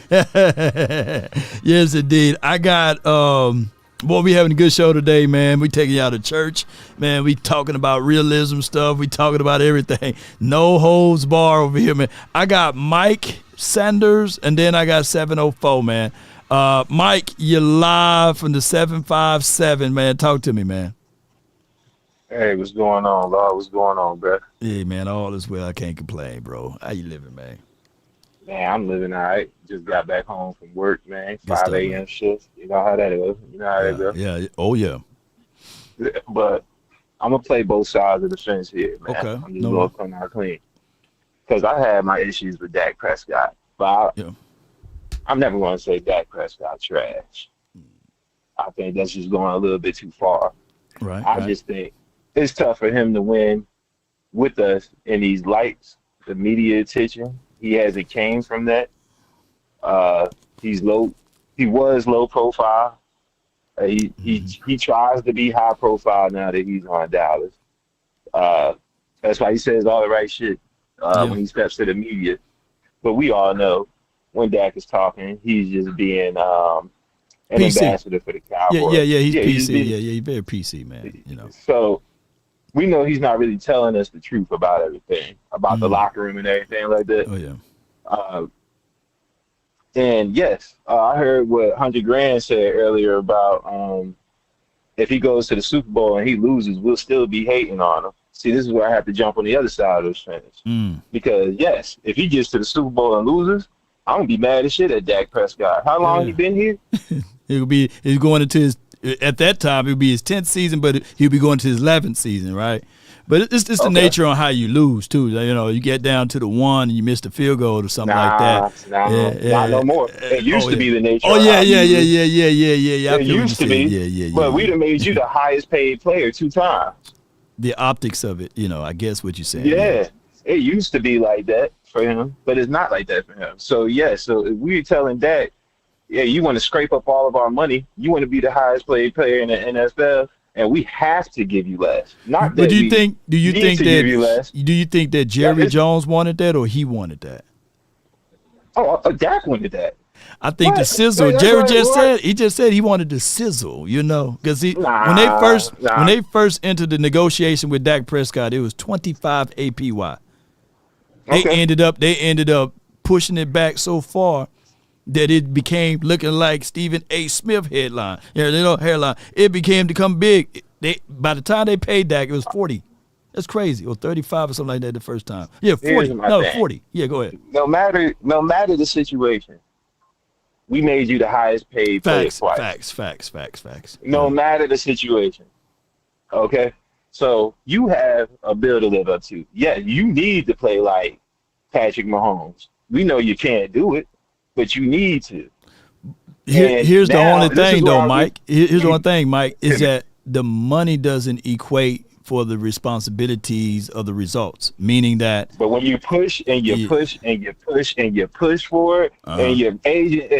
Yes, indeed. I got, boy, we having a good show today, man. We taking y'all to church. Man, we talking about realism stuff. We talking about everything. No holds bar over here, man. I got Mike Sanders, and then I got 704, man. Mike, you're live from the 757, man. Talk to me, man. Hey, what's going on, Lord? What's going on, bro? Yeah, man, all is well. I can't complain, bro. How you living, man? Man, I'm living all right. Just got back home from work, man. 5 a.m. shift. You know how that is. You know how that goes. Yeah. Oh, yeah. But I'm going to play both sides of the fence here, man. Okay. I'm just going to come out clean. Because I had my issues with Dak Prescott. But I'm never going to say Dak Prescott trash. I think that's just going a little bit too far. Right. I just think it's tough for him to win with us in these lights, the media attention. He hasn't came from that. He's low. He was low profile. He tries to be high profile now that he's on Dallas. That's why he says all the right shit when he steps to the media. But we all know when Dak is talking. He's just being an PC. ambassador for the Cowboys. Yeah. He's PC. He's very PC, man. You know. So we know he's not really telling us the truth about everything, about the locker room and everything like that. Oh yeah. And yes, I heard what 100 Grand said earlier about if he goes to the Super Bowl and he loses, we'll still be hating on him. See, this is where I have to jump on the other side of the fence. Because yes, if he gets to the Super Bowl and loses, I'm gonna be mad as shit at Dak Prescott. How long he been here? He's going into his, at that time it would be his 10th season, but he'll be going to his 11th season, right? But it's the nature on how you lose too. You know, you get down to the one and you miss the field goal or something like that. Not no more. It used to be the nature. Oh yeah. It used to be. Yeah. But we'd have made you the highest paid player 2 times. The optics of it, you know, I guess what you're saying. Yeah, it used to be like that for him, but it's not like that for him. So so if we're telling Dak, yeah, you want to scrape up all of our money, you want to be the highest paid player in the NFL, and we have to give you less. Not that do you think that Jerry Yeah, Jones wanted that or he wanted that? Dak wanted that. I think the sizzle. Jerry just said he wanted the sizzle, you know, because when they first entered the negotiation with Dak Prescott, it was 25 APY. They ended up pushing it back so far that it became looking like Stephen A. Smith headline. Hairline. It become big. By the time they paid Dak, it was 40. That's crazy. Or 35 or something like that the first time. Yeah, 40. No, 40. Yeah, go ahead. No matter the situation, we made you the highest paid player twice. Facts. No matter the situation. Okay? So you have a bill to live up to. Yeah, you need to play like Patrick Mahomes. We know you can't do it, but you need to. Here's the only thing, though, Mike. Here's the only thing, Mike, is that the money doesn't equate for the responsibilities of the results, meaning that. But when you push and you push and you push and you push for it, and your agent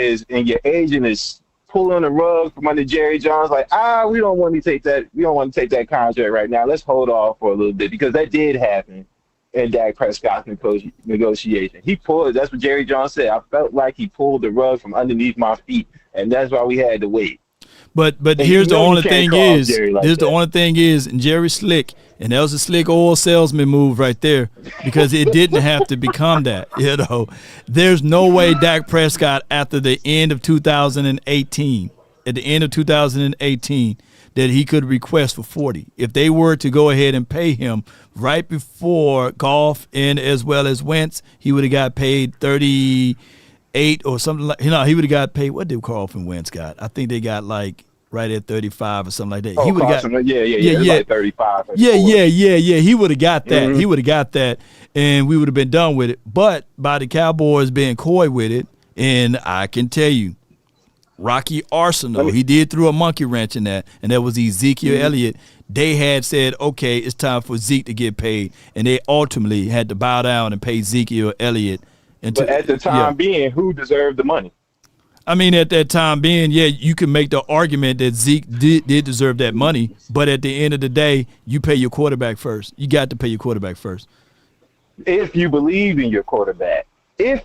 is pulling the rug from under Jerry Jones, like, we don't want to take that. We don't want to take that contract right now. Let's hold off for a little bit, because that did happen in Dak Prescott's negotiation. He pulled. That's what Jerry Jones said. I felt like he pulled the rug from underneath my feet, and that's why we had to wait. But here's the only thing is, and Jerry Slick, and that was a slick oil salesman move right there, because it didn't have to become that. You know, there's no way Dak Prescott after the end of 2018, that he could request for 40. If they were to go ahead and pay him right before Goff and as well as Wentz, he would have got paid 38 or something like. He would have got paid. What did Goff and Wentz got? I think they got like right at 35 or something like that. He would have got like 35. Yeah. He would have got that. He would have got that, and we would have been done with it. But by the Cowboys being coy with it, and I can tell you, Rocky Arsenal, he did throw a monkey wrench in that, and that was Ezekiel Elliott. They had said, okay, it's time for Zeke to get paid, and they ultimately had to bow down and pay Ezekiel Elliott. But at the time being, who deserved the money? I mean, at that time being, you can make the argument that Zeke did deserve that money, but at the end of the day, you pay your quarterback first. You got to pay your quarterback first. If you believe in your quarterback. You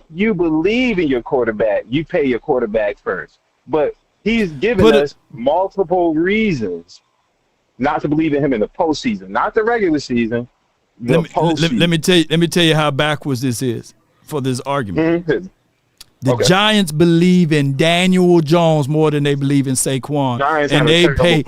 pay your quarterback first. But he's given us multiple reasons not to believe in him in the postseason, not the regular season. Let me tell you how backwards this is for this argument. The Giants believe in Daniel Jones more than they believe in Saquon, and they pay.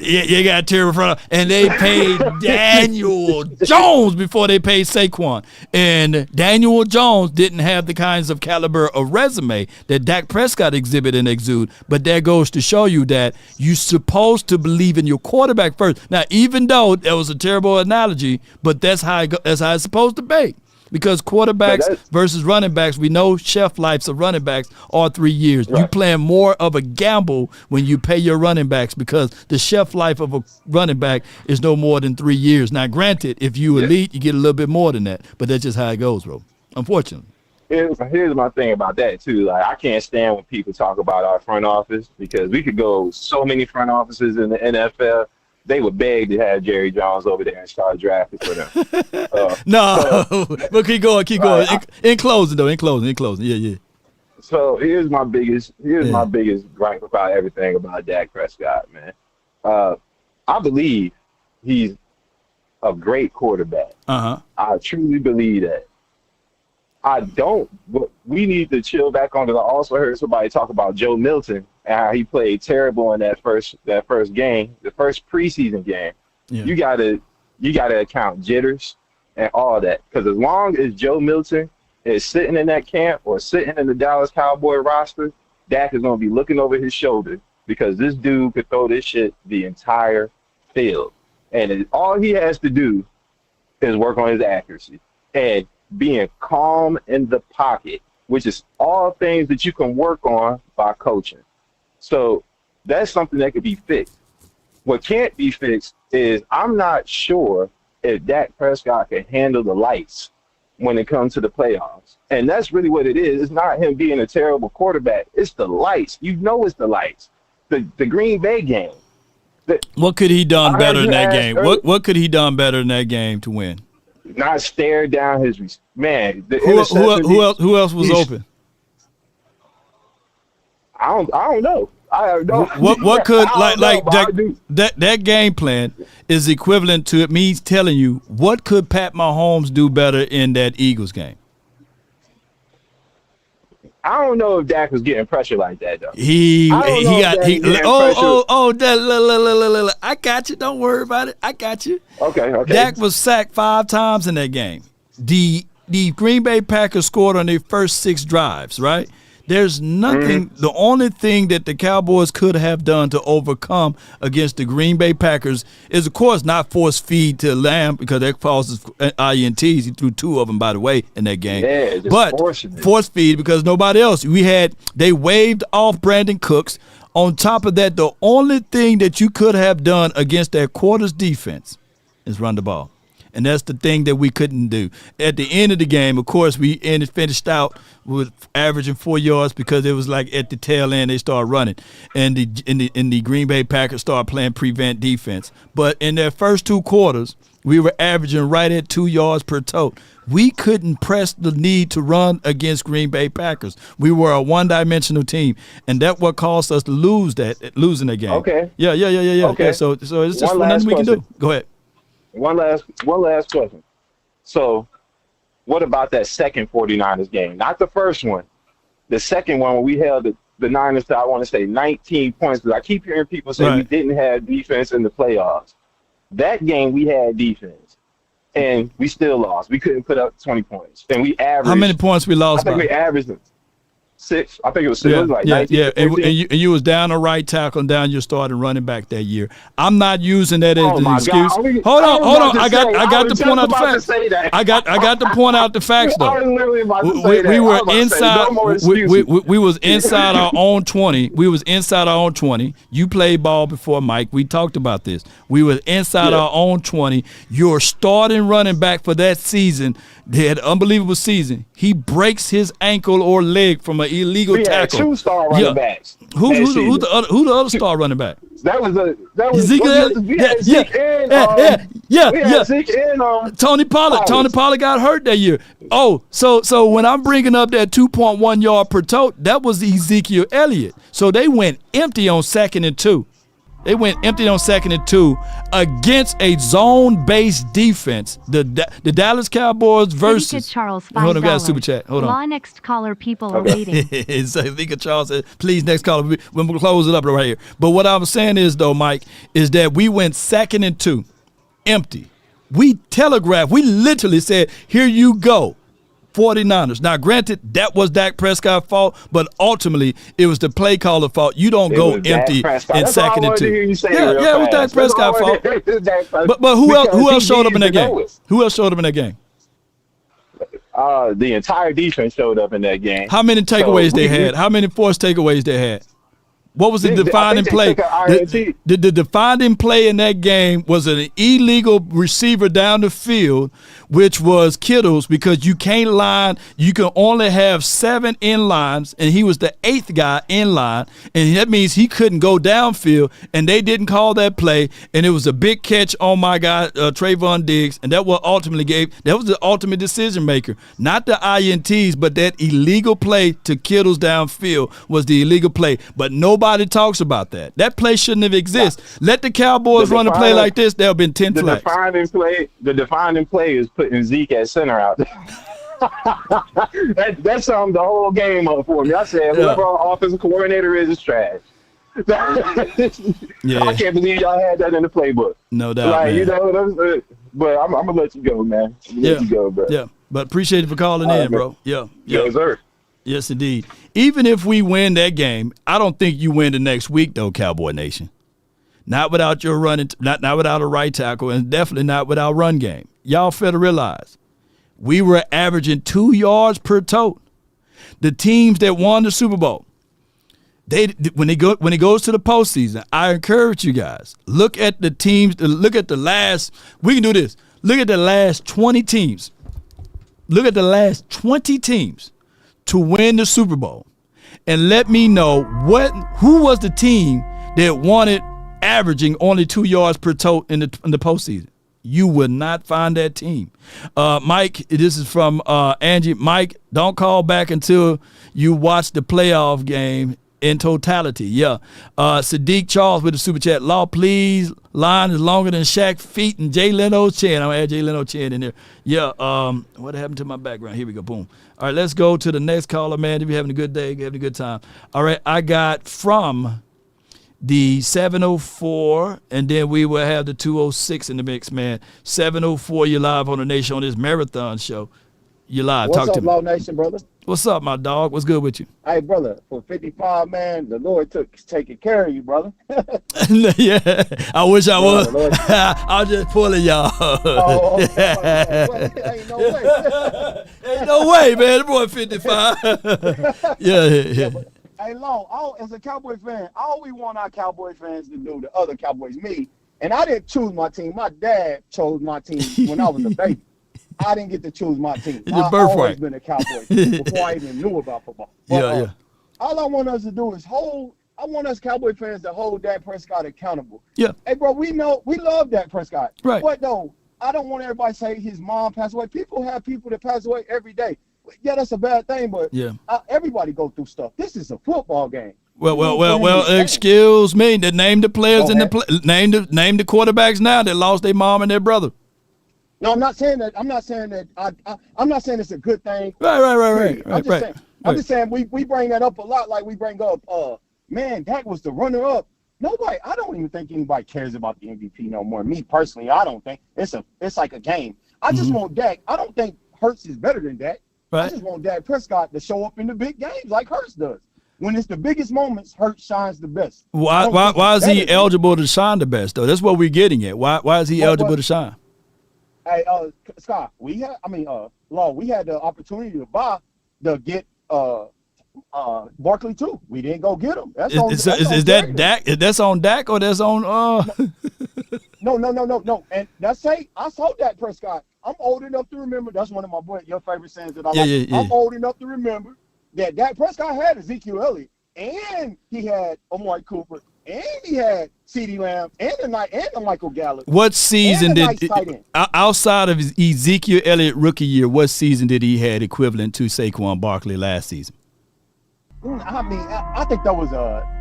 You got terrible front, and they paid Daniel Jones before they paid Saquon. And Daniel Jones didn't have the kinds of caliber of resume that Dak Prescott exhibit and exude. But that goes to show you that you're supposed to believe in your quarterback first. Now, even though that was a terrible analogy, but that's how it's supposed to be. Because quarterbacks versus running backs, we know shelf lives of running backs are 3 years. Right. You playing more of a gamble when you pay your running backs, because the shelf life of a running back is no more than 3 years. Now, granted, if you elite, you get a little bit more than that, but that's just how it goes, bro. Unfortunately. Here's my thing about that too. Like, I can't stand when people talk about our front office, because we could go so many front offices in the NFL. They would beg to have Jerry Jones over there and start drafting for them. But keep going. In closing. Yeah. So here's my biggest gripe about everything about Dak Prescott, man. I believe he's a great quarterback. I truly believe that. I don't. We need to chill back on. I also heard somebody talk about Joe Milton and how he played terrible in that first game, the first preseason game. Yeah. You gotta account jitters and all that, because as long as Joe Milton is sitting in that camp or sitting in the Dallas Cowboy roster, Dak is gonna be looking over his shoulder, because this dude could throw this shit the entire field, and all he has to do is work on his accuracy and being calm in the pocket, which is all things that you can work on by coaching. So that's something that could be fixed. What can't be fixed is I'm not sure if Dak Prescott can handle the lights when it comes to the playoffs. And that's really what it is. It's not him being a terrible quarterback. It's the lights. You know it's the lights. The Green Bay game. What could he done better in that game? What could he done better in that game to win? Not stare down his man. Who else was open? I don't know. I have no. What could that game plan is equivalent to it means telling you what could Pat Mahomes do better in that Eagles game? I don't know if Dak was getting pressure like that though. I got you. Don't worry about it. I got you. Okay. Dak was sacked 5 times in that game. The Green Bay Packers scored on their first 6 drives, right? There's nothing. The only thing that the Cowboys could have done to overcome against the Green Bay Packers is, of course, not force feed to Lamb, because that causes INTs. He threw 2 of them, by the way, in that game. Yeah, just but force feed because nobody else. They waved off Brandon Cooks. On top of that, the only thing that you could have done against that quarter's defense is run the ball. And that's the thing that we couldn't do. At the end of the game, of course, we finished out with averaging 4 yards because it was like at the tail end they started running. And the Green Bay Packers started playing prevent defense. But in their first 2 quarters, we were averaging right at 2 yards per tote. We couldn't press the need to run against Green Bay Packers. We were a one-dimensional team, and that's what caused us to losing that game. Okay. Yeah. Okay. So it's just nothing we can do. Go ahead. One last question. So what about that second 49ers game? Not the first one. The second one when we held the Niners to, I want to say, 19 points. Because I keep hearing people say we didn't have defense in the playoffs. That game we had defense, and we still lost. We couldn't put up 20 points. And we averaged. How many points we lost I think by? we averaged 6. I think it was 6. Yeah, It was like yeah, 19, yeah. And 15. you was down a right tackle and down your starting running back that year. I'm not using that as an excuse. Hold on. I got to point out the facts. I got to point out the facts though. We were inside. We was inside our own 20. We was inside our own 20. You played ball before, Mike. We talked about this. We was inside our own 20. Your starting running back for that season, they had an unbelievable season. He breaks his ankle or leg from an illegal tackle. We had 2 star running backs. Who the other star running back? That was Zeke. Zeke and Tony Pollard. Tony Pollard got hurt that year. Oh, so when I'm bringing up that 2.1 yard per tote, that was Ezekiel Elliott. So they went empty on 2nd and 2. They went empty on 2nd and 2 against a zone-based defense. The Dallas Cowboys versus Charles, hold on, we got a super chat. Hold on. Law next caller, people are waiting. So Micah Charles said, please, next caller. We're going to close it up right here. But what I was saying is, though, Mike, is that we went 2nd and 2, empty. We telegraphed. We literally said, here you go. 49ers. Now, granted, that was Dak Prescott's fault, but ultimately, it was the play caller's fault. You don't go empty in 2nd and 2. Yeah, it was Dak Prescott's fault. But who else showed up in that game? Who else showed up in that game? The entire defense showed up in that game. How many takeaways they had? How many forced takeaways they had? What was the defining play? The defining play in that game was an illegal receiver down the field, which was Kittle's, because you can't line. You can only have 7 in lines, and he was the 8th guy in line, and that means he couldn't go downfield, and they didn't call that play, and it was a big catch on my guy Trayvon Diggs, and that was the ultimate decision maker, not the INTs, but that illegal play to Kittle's downfield was the illegal play. But nobody talks about that. That play shouldn't have existed. Let the Cowboys run a play like this, there have been 10 flags. The defining play is putting Zeke at center out there. that summed the whole game up for me. I said, whoever our offensive coordinator is trash. Yeah. I can't believe y'all had that in the playbook. No doubt, like, man. You know, but I'm gonna let you go, man. Let you go, bro. Yeah, but appreciate you for calling in, bro. Yeah. Yes, sir. Yes, indeed. Even if we win that game, I don't think you win the next week, though, Cowboy Nation. Not without your running, not without a right tackle, and definitely not without run game. Y'all fail to realize we were averaging 2 yards per tote. The teams that won the Super Bowl, when it goes to the postseason, I encourage you guys, look at the teams. Look at the last. We can do this. Look at the last 20 teams. Look at the last 20 teams to win the Super Bowl, and let me know who was the team that won it averaging only 2 yards per tote in the postseason. You would not find that team. Mike, this is from Angie. Mike, don't call back until you watch the playoff game in totality. Yeah. Sadiq Charles with the super chat. Law, please. Line is longer than Shaq's feet and Jay Leno's chin. I'm going to add Jay Leno's chin in there. Yeah. What happened to my background? Here we go. Boom. All right, let's go to the next caller, man. If you're having a good day, having a good time. All right, I got from the 704, and then we will have the 206 in the mix, man. 704, you're live on the Nation on this marathon show. You're live. What's Talk up, to me. Law Nation, brother? What's up, my dog? What's good with you? Hey, brother, for 55, man, the Lord taking care of you, brother. Yeah, I wish I was. Lord. I was just pulling y'all. Oh, okay. Ain't no way. Ain't no way, man. The boy 55. Yeah. But, hey, Law, as a Cowboy fan, all we want our Cowboy fans to do, the other Cowboys, me, and I didn't choose my team. My dad chose my team when I was a baby. I didn't get to choose my team. I've always been a Cowboy before I even knew about football. But, all I want us to do is I want us Cowboy fans to hold Dak Prescott accountable. Yeah. Hey, bro, we love Dak Prescott. Right. But, though, I don't want everybody to say his mom passed away. People have people that pass away every day. Yeah, that's a bad thing, but everybody go through stuff. This is a football game. Well, excuse me. Name the players in name the quarterbacks now that lost their mom and their brother. No, I'm not saying that. I'm not saying that. I'm not saying it's a good thing. Right. I'm just saying we bring that up a lot. Like we bring up, man, Dak was the runner-up. Nobody. I don't even think anybody cares about the MVP no more. Me personally, I don't think it's like a game. I just want Dak. I don't think Hurts is better than Dak. Right. I just want Dak Prescott to show up in the big games like Hurts does. When it's the biggest moments, Hurts shines the best. Why is he eligible to shine the best though? That's what we're getting at. Why is he eligible to shine? Hey, Scott, we had the opportunity to get Barkley too. We didn't go get him. Is that Dak? That's on Dak or that's on No. And I saw Dak Prescott. I'm old enough to remember. That's one of your favorite sayings that I like. Yeah. I'm old enough to remember that Dak Prescott had Ezekiel Elliott, and he had Amari Cooper, and he had CeeDee Lamb, and the Michael Gallup. What season outside of his Ezekiel Elliott rookie year? What season did he had equivalent to Saquon Barkley last season? I mean, I think that was a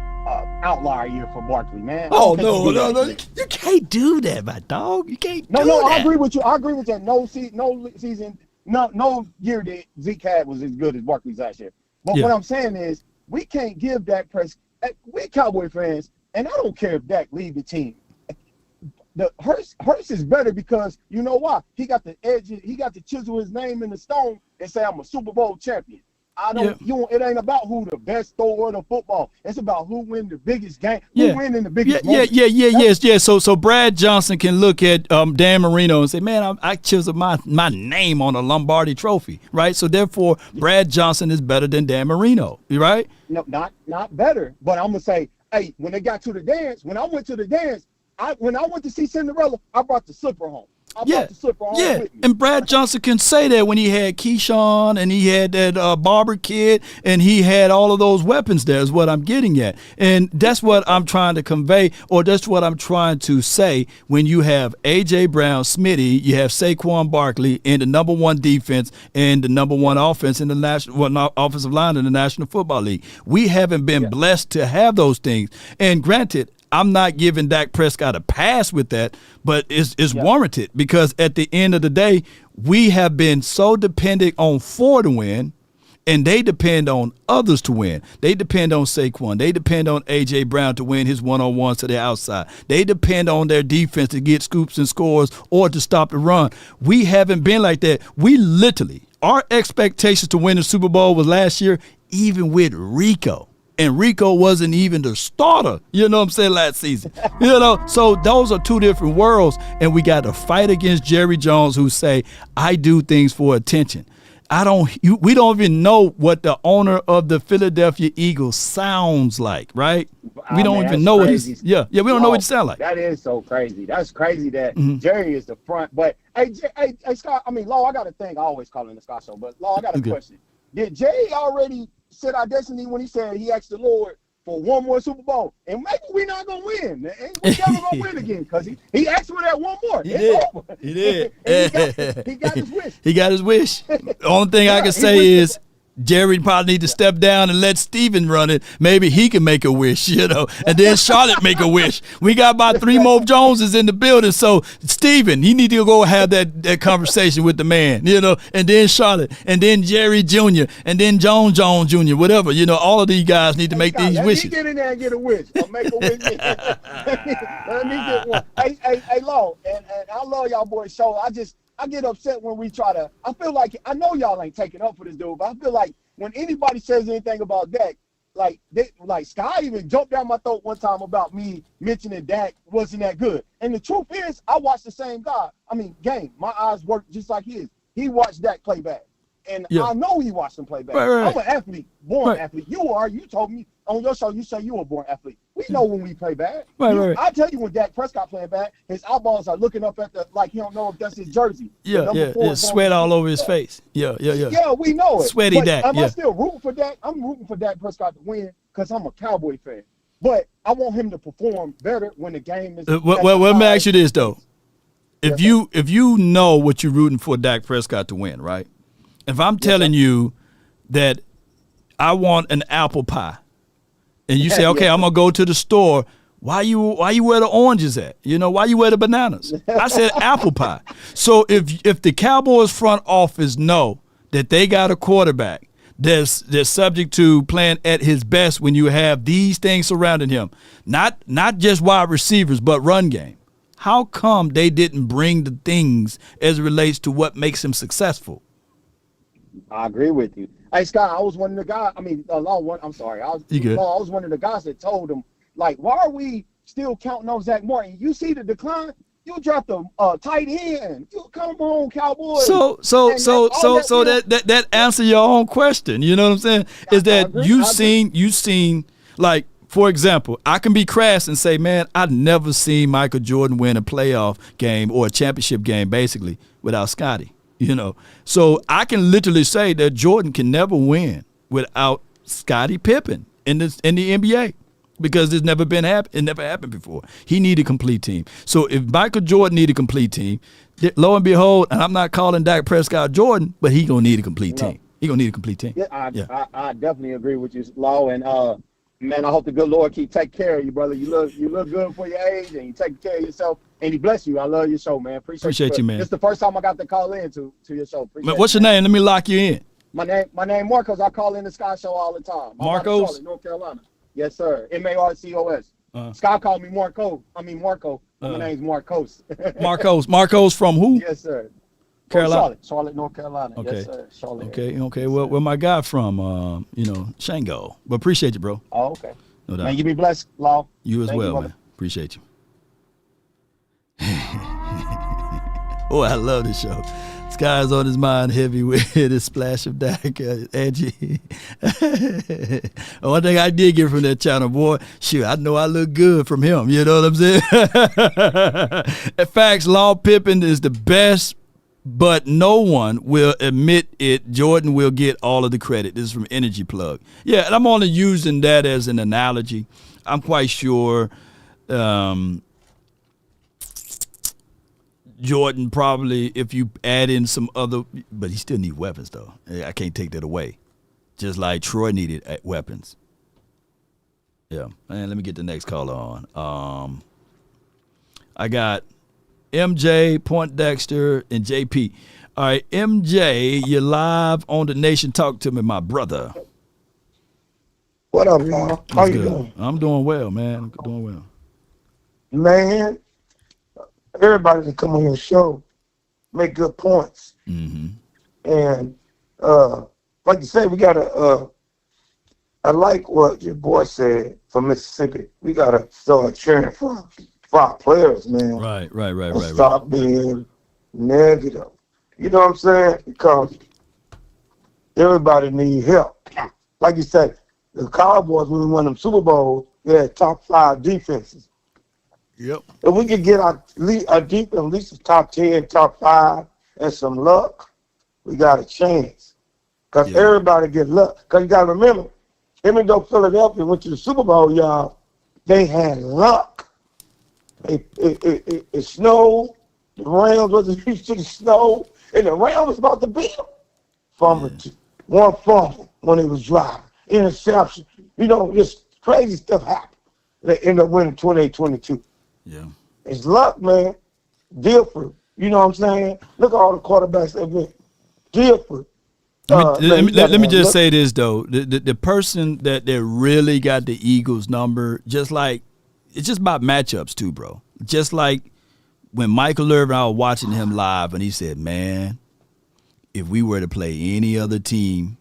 outlier year for Barkley, man. Oh no! You can't do that, my dog. You can't. No. I agree with you. I agree with that. No season, no year that Zeke had was as good as Barkley's last year. But what I'm saying is, we can't give Dak Prescott. We Cowboy fans, and I don't care if Dak leave the team. The Hurts is better because you know why? He got the edge. He got to chisel his name in the stone and say, "I'm a Super Bowl champion." It ain't about who the best thrower of football. It's about who win the biggest game. Who win in the biggest moment. Yes. So Brad Johnson can look at Dan Marino and say, "Man, I chiseled my name on a Lombardi trophy, right?" So therefore, Brad Johnson is better than Dan Marino, right? No, not better. But I'm gonna say hey, when they got to the dance, when I went to the dance, when I went to see Cinderella, I brought the slipper home. I brought the slipper home with me. And Brad Johnson can say that when he had Keyshawn and he had that Barber kid and he had all of those weapons there is what I'm getting at. And that's what I'm trying to convey, or that's what I'm trying to say when you have A.J. Brown, Smitty, you have Saquon Barkley in the number one defense and the number one offense in the offensive line in the National Football League. We haven't been blessed to have those things. And granted, I'm not giving Dak Prescott a pass with that, but it's warranted because at the end of the day, we have been so dependent on Ford to win, and they depend on others to win. They depend on Saquon. They depend on A.J. Brown to win his one-on-ones to the outside. They depend on their defense to get scoops and scores or to stop the run. We haven't been like that. We literally, our expectations to win the Super Bowl was last year, even with Rico. And Rico wasn't even the starter, you know what I'm saying, last season. So those are two different worlds, and we got to fight against Jerry Jones who say, I do things for attention. We don't even know what the owner of the Philadelphia Eagles sounds like, right? We don't even know what he's, we don't know what he sounds like. That is so crazy. That's crazy that Jerry is the front. But, hey, Scott, Law, I got a thing. I always call him the Scott Show, but Law, I got a question. Did Jerry already set our destiny when he said he asked the Lord for one more Super Bowl? And maybe we're not going to win. We're never going to win again because he asked for that one more. He did. He got his wish. He got his wish. The only thing I can say is Jerry probably need to step down and let Steven run it. Maybe he can make a wish, and then Charlotte make a wish. We got about 3 more Joneses in the building, so Steven, you need to go have that conversation with the man, and then Charlotte, and then Jerry Jr., and then Jones Jr., whatever. All of these guys need to make these wishes. Let me get in there and get a wish. Or make a wish. Let me get one. Hey, Law, and I love y'all boys' show. I get upset when we try to. I feel like I know y'all ain't taking up for this dude, but I feel like when anybody says anything about Dak, like Sky even jumped down my throat one time about me mentioning Dak wasn't that good. And the truth is, I watched the same game. My eyes work just like his. He watched Dak play back, and I know he watched him play back. Right. I'm an athlete, born athlete. You are. You told me on your show. You say you were a born athlete. We know when we play bad. Right. I tell you when Dak Prescott playing bad, his eyeballs are looking up at like he don't know if that's his jersey. Sweat all over his face. Yeah, we know it. Sweaty Dak. Am I still rooting for Dak? I'm rooting for Dak Prescott to win because I'm a Cowboy fan. But I want him to perform better when the game is. Well, let me ask you this though: if you know what you're rooting for Dak Prescott to win, right? If I'm telling you that I want an apple pie, and you say, okay, I'm gonna go to the store. Why you where the oranges at? Why you where the bananas? I said apple pie. So if the Cowboys front office know that they got a quarterback that's subject to playing at his best when you have these things surrounding him, not just wide receivers but run game, how come they didn't bring the things as it relates to what makes him successful? I agree with you. Hey, Scott, I was one of the guys. I'm sorry. I was one of the guys that told him, like, why are we still counting on Zach Martin? You see the decline? You dropped a tight end. You come on, Cowboys. So that answer your own question. You know what I'm saying? Is that you've seen like, for example, I can be crass and say, man, I've never seen Michael Jordan win a playoff game or a championship game basically without Scotty. So I can literally say that Jordan can never win without Scottie Pippen in the NBA because it never happened before. He needed a complete team. So if Michael Jordan needed a complete team, lo and behold, and I'm not calling Dak Prescott Jordan, but he gonna need a complete team. He gonna need a complete team. Yeah, I definitely agree with you, Law, and man, I hope the good Lord keep taking care of you, brother. You look good for your age, and you take care of yourself. And he bless you. I love your show, man. Appreciate you, man. It's the first time I got to call in to your show. What's your name? Let me lock you in. My name Marcos. I call in the Sky Show all the time. Marcos? Charlotte, North Carolina. Yes, sir. Marcos. Sky called me Marco. Marco. My name's Marcos. Marcos from who? Yes, sir. Carolina. Charlotte, North Carolina. Okay. Yes, sir. Charlotte. Okay. Well, where my guy from? Shango. But appreciate you, bro. Oh, okay. No doubt. Man, you be blessed, Law. You as well, man. Appreciate you. Oh, I love this show. Sky's on his mind heavy with a splash of Dak, Angie. One thing I did get from that channel, boy, shoot, I know I look good from him. You know what I'm saying? In fact, Law Pippen is the best, but no one will admit it. Jordan will get all of the credit. This is from Energy Plug. Yeah, and I'm only using that as an analogy. I'm quite sure Jordan probably, if you add in some other, but he still need weapons though. I can't take that away. Just like Troy needed weapons. Yeah, and let me get the next caller on. I got MJ, Poindexter, and JP. All right, MJ, you're live on the Nation. Talk to me, my brother. What up, y'all? How you doing? I'm doing well, man. I'm doing well. Man, everybody can come on your show, make good points. Mm-hmm. And like you said, we gotta I like what your boy said from Mississippi. We gotta start cheering for our players, man. Right. Stop being negative. You know what I'm saying? Because everybody need help. Like you said, the Cowboys, when we won them Super Bowls, they had top 5 defenses. Yep. If we could get our defense at least top 10, top 5, and some luck, we got a chance. Because everybody get luck. Because you got to remember, even though Philadelphia went to the Super Bowl, y'all, they had luck. It snowed. The Rams wasn't used to the snow. And the Rams was about to beat them. One fumble when it was driving. Interception. You know, just crazy stuff happened. They end up winning 28-22. Yeah. It's luck, man. Different. You know what I'm saying? Look at all the quarterbacks they've been. Different. Let me just say this, though. The person that really got the Eagles number, just like, it's just about matchups, too, bro. Just like when Michael Irvin, I was watching him live, and he said, man, if we were to play any other team,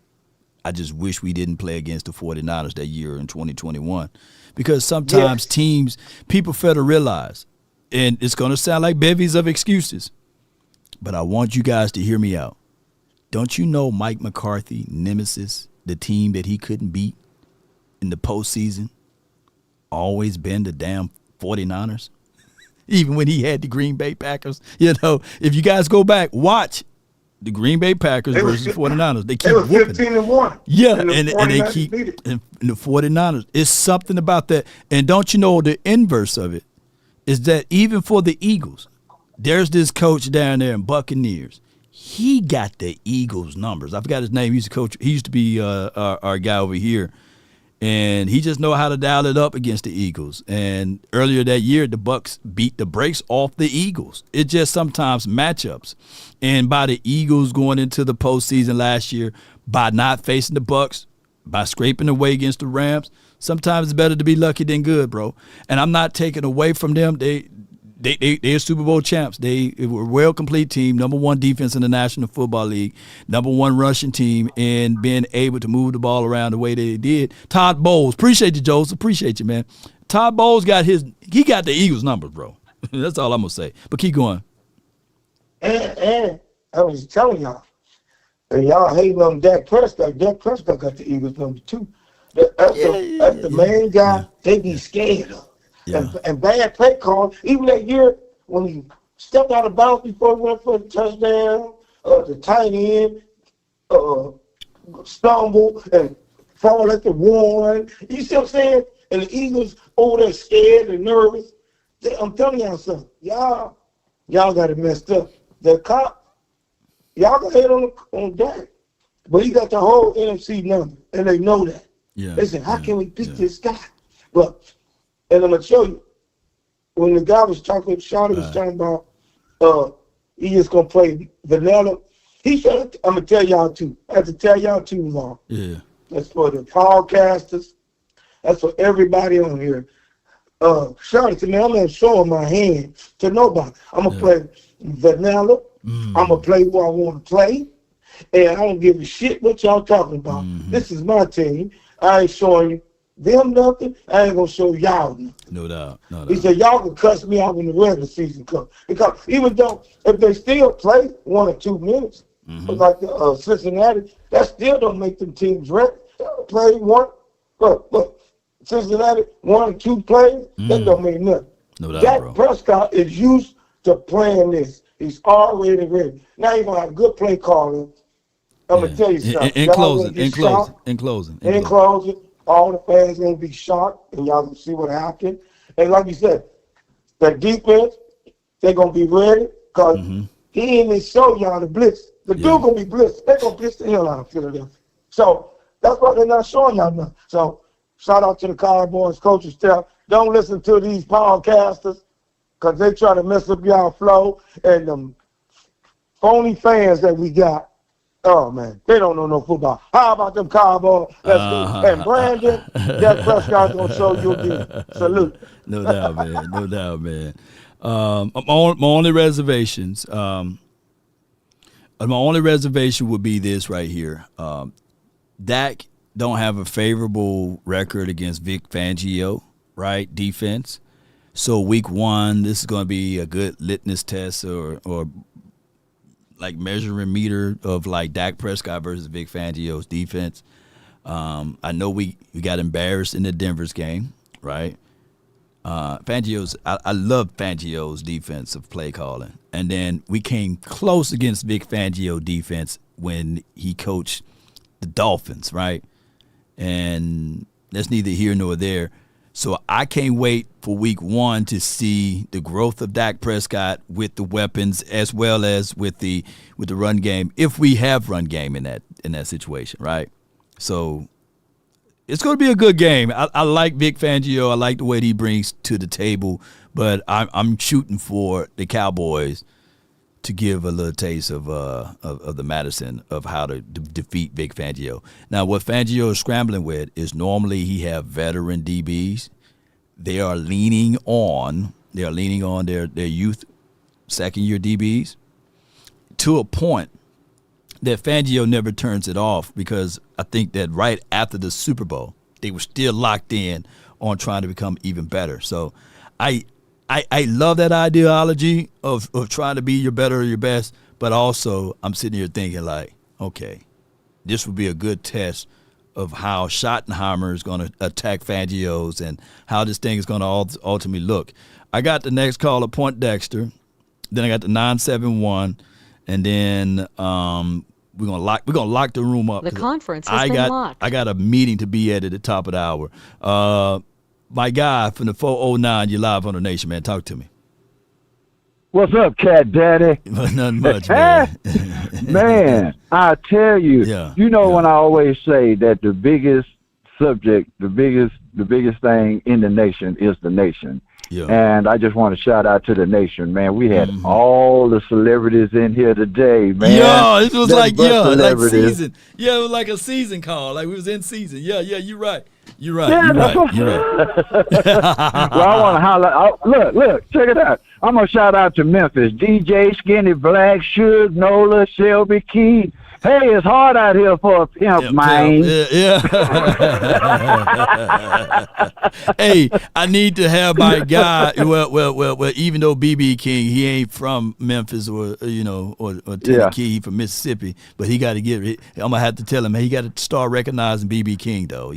I just wish we didn't play against the 49ers that year in 2021. Because sometimes teams, people fail to realize, and it's going to sound like bevies of excuses, but I want you guys to hear me out. Don't you know Mike McCarthy, nemesis, the team that he couldn't beat in the postseason, always been the damn 49ers? Even when he had the Green Bay Packers. You know, if you guys go back, watch the Green Bay Packers versus 49ers. They keep whooping. 15-1. Yeah, and they keep in the 49ers. It's something about that. And don't you know the inverse of it is that even for the Eagles, there's this coach down there in Buccaneers. He got the Eagles numbers. I forgot his name. He used to be our guy over here. And he just know how to dial it up against the Eagles. And earlier that year, the Bucs beat the brakes off the Eagles. It just sometimes matchups. And by the Eagles going into the postseason last year, by not facing the Bucs, by scraping away against the Rams, sometimes it's better to be lucky than good, bro. And I'm not taking away from them. They're Super Bowl champs. They were a well-complete team, number 1 defense in the National Football League, number 1 rushing team, and being able to move the ball around the way they did. Todd Bowles, appreciate you, Joseph. Appreciate you, man. Todd Bowles got the Eagles numbers, bro. That's all I'm going to say. But keep going. And I was telling y'all, and y'all hating on Dak Prescott. Dak Prescott got the Eagles number 2. That's the main guy they be scared of. Yeah. And bad play call. Even that year when he stepped out of bounds before he went for the touchdown, the tight end stumble and fall at the one. You see what I'm saying? And the Eagles over there scared and nervous. I'm telling y'all something. Y'all got it messed up. The cop, y'all got hit on Dak, but he got the whole NFC number, and they know that. Yeah. They said, how can we beat this guy? But and I'm gonna show you. When the guy was talking, Shawty was talking about he just gonna play vanilla. He said, I'm gonna tell y'all too. I have to tell y'all too long. Yeah. That's for the podcasters. That's for everybody on here. Shawty said, man, I'm not showing my hand to nobody. I'm gonna play vanilla. I'm gonna play who I want to play. And I don't give a shit what y'all talking about. This is my team. I ain't showing you them nothing, I ain't gonna show y'all nothing. No doubt. He said, y'all can cuss me out when the regular season comes. Because even though if they still play 1 or 2 minutes, like Cincinnati, that still don't make them teams ready. They'll play one. Look, Cincinnati, 1 or 2 plays, that don't mean nothing. No doubt, Dak bro. Prescott is used to playing this. He's already ready. Now you're gonna have good play calling. I'm gonna tell you something. In closing, all the fans gonna be shocked, and y'all gonna see what happened. And like you said, the defense, they're gonna be ready because he ain't even show y'all the blitz. The dude gonna be blitzed. They're gonna blitz the hell out of Philadelphia. So that's why they're not showing y'all nothing. So shout out to the Cowboys coaching staff. Don't listen to these podcasters because they try to mess up y'all flow and them phony fans that we got. Oh, man, they don't know no football. How about them Cowboys? Let's go. And Brandon, that Prescott's going to show you again. Salute. No doubt, man. No doubt, man. My only reservations, my only reservation would be this right here. Dak don't have a favorable record against Vic Fangio, right? Defense. So week 1, this is going to be a good litmus test or like measuring meter of like Dak Prescott versus Vic Fangio's defense. I know we got embarrassed in the Denver's game, right? I love Fangio's defensive play calling. And then we came close against Vic Fangio defense when he coached the Dolphins, right? And that's neither here nor there. So I can't wait for week 1 to see the growth of Dak Prescott with the weapons as well as with the run game, if we have run game in that situation, right? So it's going to be a good game. I like Vic Fangio. I like the way he brings to the table, but I'm shooting for the Cowboys to give a little taste of the Madison of how to defeat Vic Fangio. Now, what Fangio is scrambling with is normally he have veteran DBs. They are leaning on their youth second-year DBs to a point that Fangio never turns it off, because I think that right after the Super Bowl, they were still locked in on trying to become even better. So I love that ideology of trying to be your better or your best, but also I'm sitting here thinking like, okay, this would be a good test of how Schottenheimer is going to attack Fangio's and how this thing is going to ultimately look. I got the next call at Point Dexter, then I got the 971, and then we're gonna lock the room up. The conference has been locked. I got a meeting to be at the top of the hour. My guy from the 409, you live on the Nation, man. Talk to me. What's up, Cat Daddy? Nothing much, man. Man, I tell you, when I always say that the biggest subject, the biggest thing in the nation is the nation. Yeah. And I just want to shout out to the Nation, man. We had all the celebrities in here today, man. Yeah, it was like season. Yeah, it was like a season call. Like we was in season. Yeah, you're right. You're right. Well, I want to holler. Look, check it out. I'm going to shout out to Memphis. DJ, Skinny Black, Suge, Nola, Shelby Key. Hey, it's hard out here for a pimp, man. Yeah. Hey, I need to have my guy. Well. Even though BB King, he ain't from Memphis or Tennessee, he from Mississippi, but he got to get. I'm gonna have to tell him. He got to start recognizing BB King, though.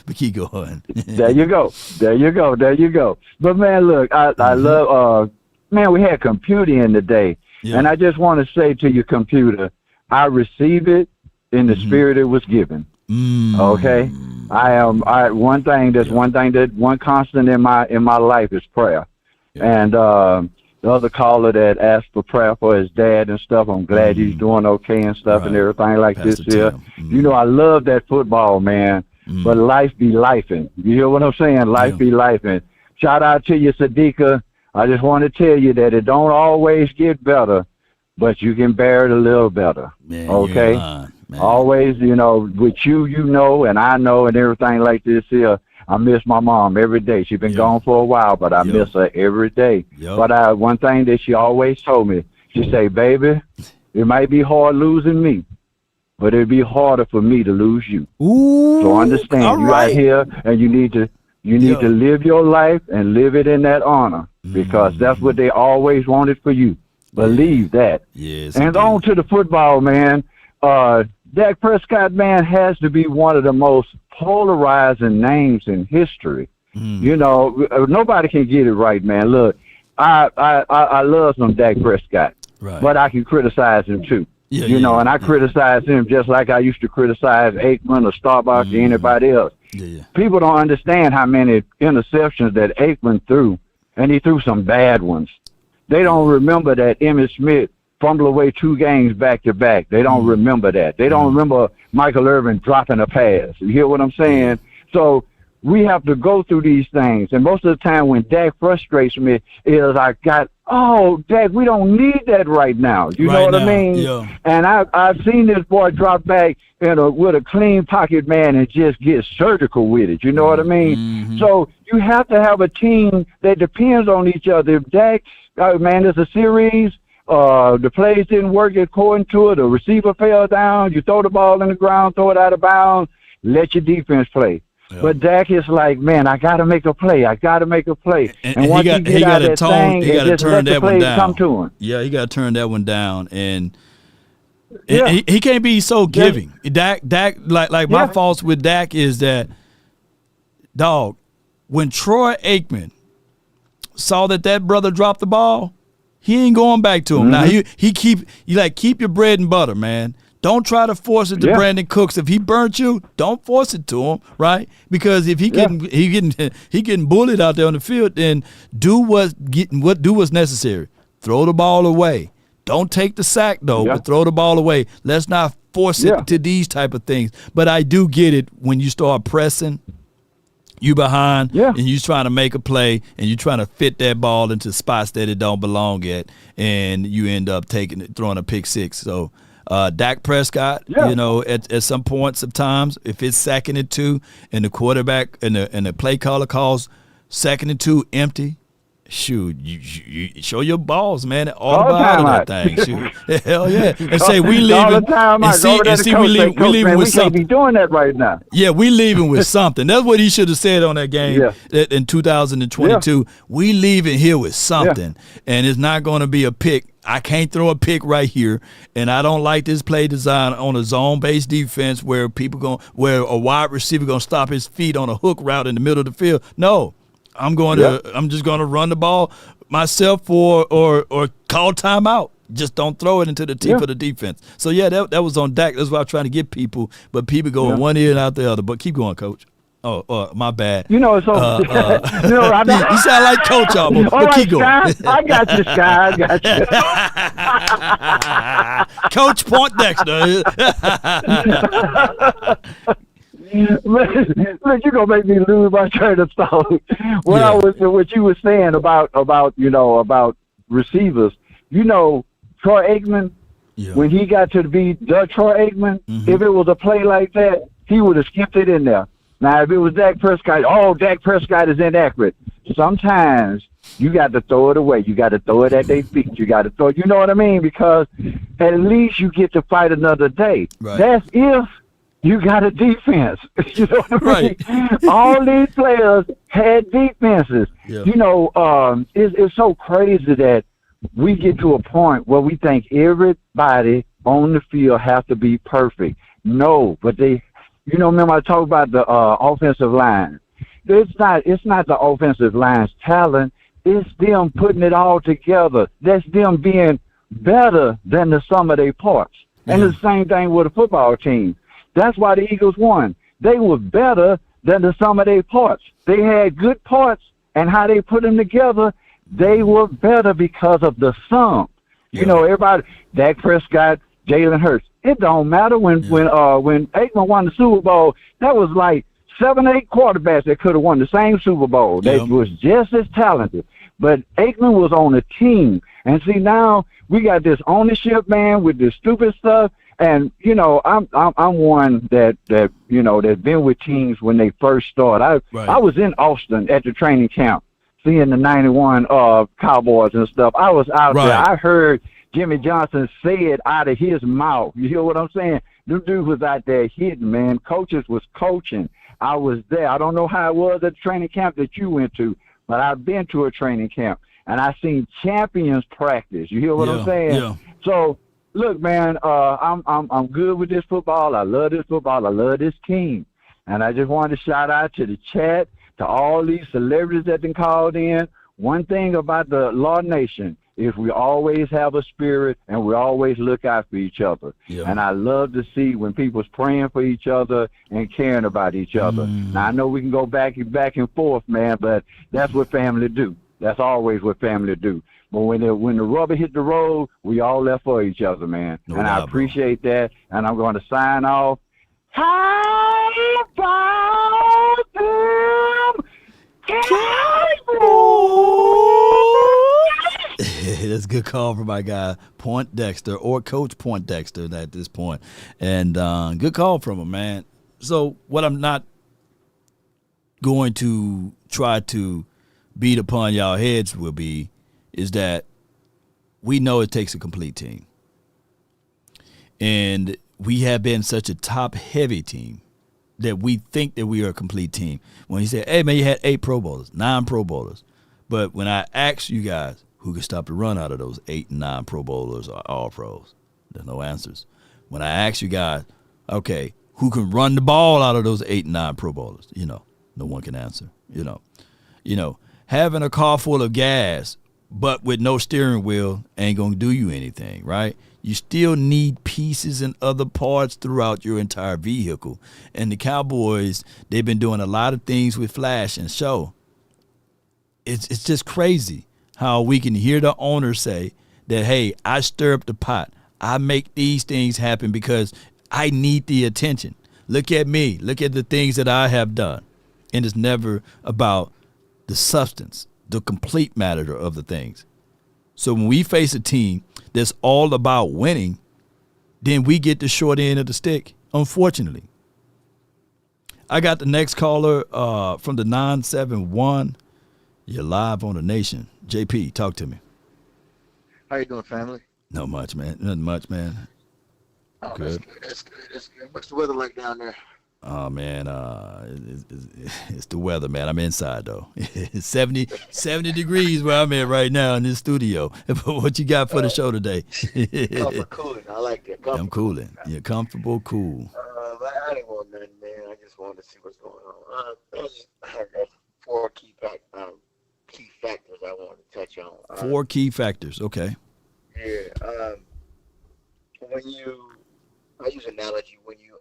But keep going. There you go. But man, look, I love. Man, we had computer in today, and I just want to say to your computer, I receive it in the spirit it was given. Okay, one constant in my life is prayer, and the other caller that asked for prayer for his dad and stuff, I'm glad he's doing okay and stuff and everything like Pastor this here. I love that football, man, but life be lifing. You hear what I'm saying? Life be lifing. Shout out to you, Sadiqa. I just want to tell you that it don't always get better, but you can bear it a little better. Man, okay? Always, with you, and I know and everything like this here, I miss my mom every day. She's been gone for a while, but I miss her every day. But one thing that she always told me, she say, baby, it might be hard losing me, but it'd be harder for me to lose you. Ooh, so understand, you out here, and you need to live your life and live it in that honor, because that's what they always wanted for you. Believe that. Yes. And on to the football, man. Dak Prescott, man, has to be one of the most polarizing names in history. You know, nobody can get it right, man. Look, I love some Dak Prescott, but I can criticize him too. You know, and I criticize him just like I used to criticize Aikman or Starbucks or anybody else. People don't understand how many interceptions that Aikman threw, and he threw some bad ones. They don't remember that Emmitt Smith fumbled away 2 games back to back. They don't remember that. They don't remember Michael Irvin dropping a pass. You hear what I'm saying? So we have to go through these things. And most of the time when Dak frustrates me is Dak, we don't need that right now. You know what I mean? Yeah. And I've seen this boy drop back with a clean pocket, man, and just get surgical with it. You know what I mean? So you have to have a team that depends on each other. If Dak, man, there's a series, the plays didn't work according to it, the receiver fell down, you throw the ball in the ground, throw it out of bounds, let your defense play. Yeah. But Dak is like, man, I got to make a play. I got to make a play. And once he got to turn that one down. Come to him. Yeah, he got to turn that one down. And he can't be so giving. Dak, like my faults with Dak is that, dog, when Troy Aikman saw that brother dropped the ball, he ain't going back to him. Now keep your bread and butter, man. Don't try to force it to Brandon Cooks. If he burnt you, don't force it to him, right? Because if he getting bullied out there on the field, then do what's necessary. Throw the ball away. Don't take the sack though, but throw the ball away. Let's not force it to these type of things. But I do get it when you start pressing. You behind, and you trying to make a play, and you trying to fit that ball into spots that it don't belong at, and you end up throwing a pick six. So Dak Prescott, you know, at some points of times, if it's 2nd and 2, and the quarterback and the play caller calls 2nd and 2 empty, shoot, you show your balls, man, all about that thing. Shoot. Hell yeah. And say we leaving. We leaving with something. We can't be doing that right now. Yeah, we leaving with something. That's what he should have said on that game in 2022. We leaving here with something, and it's not going to be a pick. I can't throw a pick right here, and I don't like this play design on a zone-based defense where a wide receiver gonna stop his feet on a hook route in the middle of the field. No. I'm just going to run the ball myself or call timeout. Just don't throw it into the teeth of the defense. So, that was on Dak. That's what I'm trying to get people. But people go in one ear and out the other. But keep going, Coach. Oh, my bad. You know, so you sound like Coach almost. But keep going. I got you, Sky. I got you. Coach Poindexter. Look, you're gonna make me lose my train of thought. What you were saying about receivers. You know, Troy Aikman, when he got to be the Troy Aikman, if it was a play like that, he would have skipped it in there. Now, if it was Dak Prescott, Dak Prescott is inaccurate. Sometimes you got to throw it away. You got to throw it at their feet. You got to throw it. You know what I mean? Because at least you get to fight another day. Right. That's if you got a defense. You know what I mean? All these players had defenses. Yeah. You know, it's so crazy that we get to a point where we think everybody on the field has to be perfect. No, but remember I talked about the offensive line. It's not the offensive line's talent. It's them putting it all together. That's them being better than the sum of their parts. And it's the same thing with a football team. That's why the Eagles won. They were better than the sum of their parts. They had good parts, and how they put them together, they were better because of the sum. Yeah. You know, everybody, Dak Prescott, Jalen Hurts. It don't matter when Aikman won the Super Bowl, that was like 7-8 quarterbacks that could have won the same Super Bowl. They was just as talented. But Aikman was on a team. And see, now we got this ownership, man, with this stupid stuff. And, you know, I'm one that's been with teams when they first started. I was in Austin at the training camp, seeing the 91 Cowboys and stuff. I was out there. I heard Jimmy Johnson said out of his mouth. You hear what I'm saying? Them dudes was out there hitting, man. Coaches was coaching. I was there. I don't know how it was at the training camp that you went to, but I've been to a training camp, and I seen champions practice. You hear what I'm saying? Yeah. So, look, man, I'm good with this football. I love this football. I love this team. And I just wanted to shout out to the chat, to all these celebrities that been called in. One thing about the Law Nation is we always have a spirit and we always look out for each other. Yeah. And I love to see when people's praying for each other and caring about each other. Now, I know we can go back and forth, man, but that's what family do. That's always what family do. But when the rubber hit the road, we all left for each other, man. No and doubt, I appreciate that. And I'm going to sign off. How about them That's a good call from my guy, Point Dexter, or Coach Point Dexter at this point. And good call from him, man. So what I'm not going to try to beat upon y'all heads is that we know it takes a complete team. And we have been such a top-heavy team that we think that we are a complete team. When he said, hey, man, you had 8 Pro Bowlers, 9 Pro Bowlers. But when I asked you guys who could stop the run out of those 8 and 9 Pro Bowlers or All-Pros, there's no answers. When I asked you guys, okay, who can run the ball out of those 8 and 9 Pro Bowlers, no one can answer, Having a car full of gas but with no steering wheel ain't going to do you anything, right? You still need pieces and other parts throughout your entire vehicle. And the Cowboys, they've been doing a lot of things with flash and show. It's just crazy how we can hear the owner say that, hey, I stir up the pot. I make these things happen because I need the attention. Look at me. Look at the things that I have done. And it's never about the substance, the complete matter of the things. So when we face a team that's all about winning, then we get the short end of the stick, unfortunately. I got the next caller from the 971. You're live on the Nation. JP, talk to me. How you doing, family? Not much, man. Nothing much, man. Oh, good. That's good. That's good. What's the weather like down there? Oh, man, it's the weather, man. I'm inside, though. It's 70 degrees where I'm at right now in this studio. What you got for the show today? Comfort cooling. I like that. Comfort. I'm cooling. You're comfortable, cool. I didn't want nothing, man. I just wanted to see what's going on. I have 4 key factors I wanted to touch on. 4 key factors, okay. Yeah. I use an analogy when you're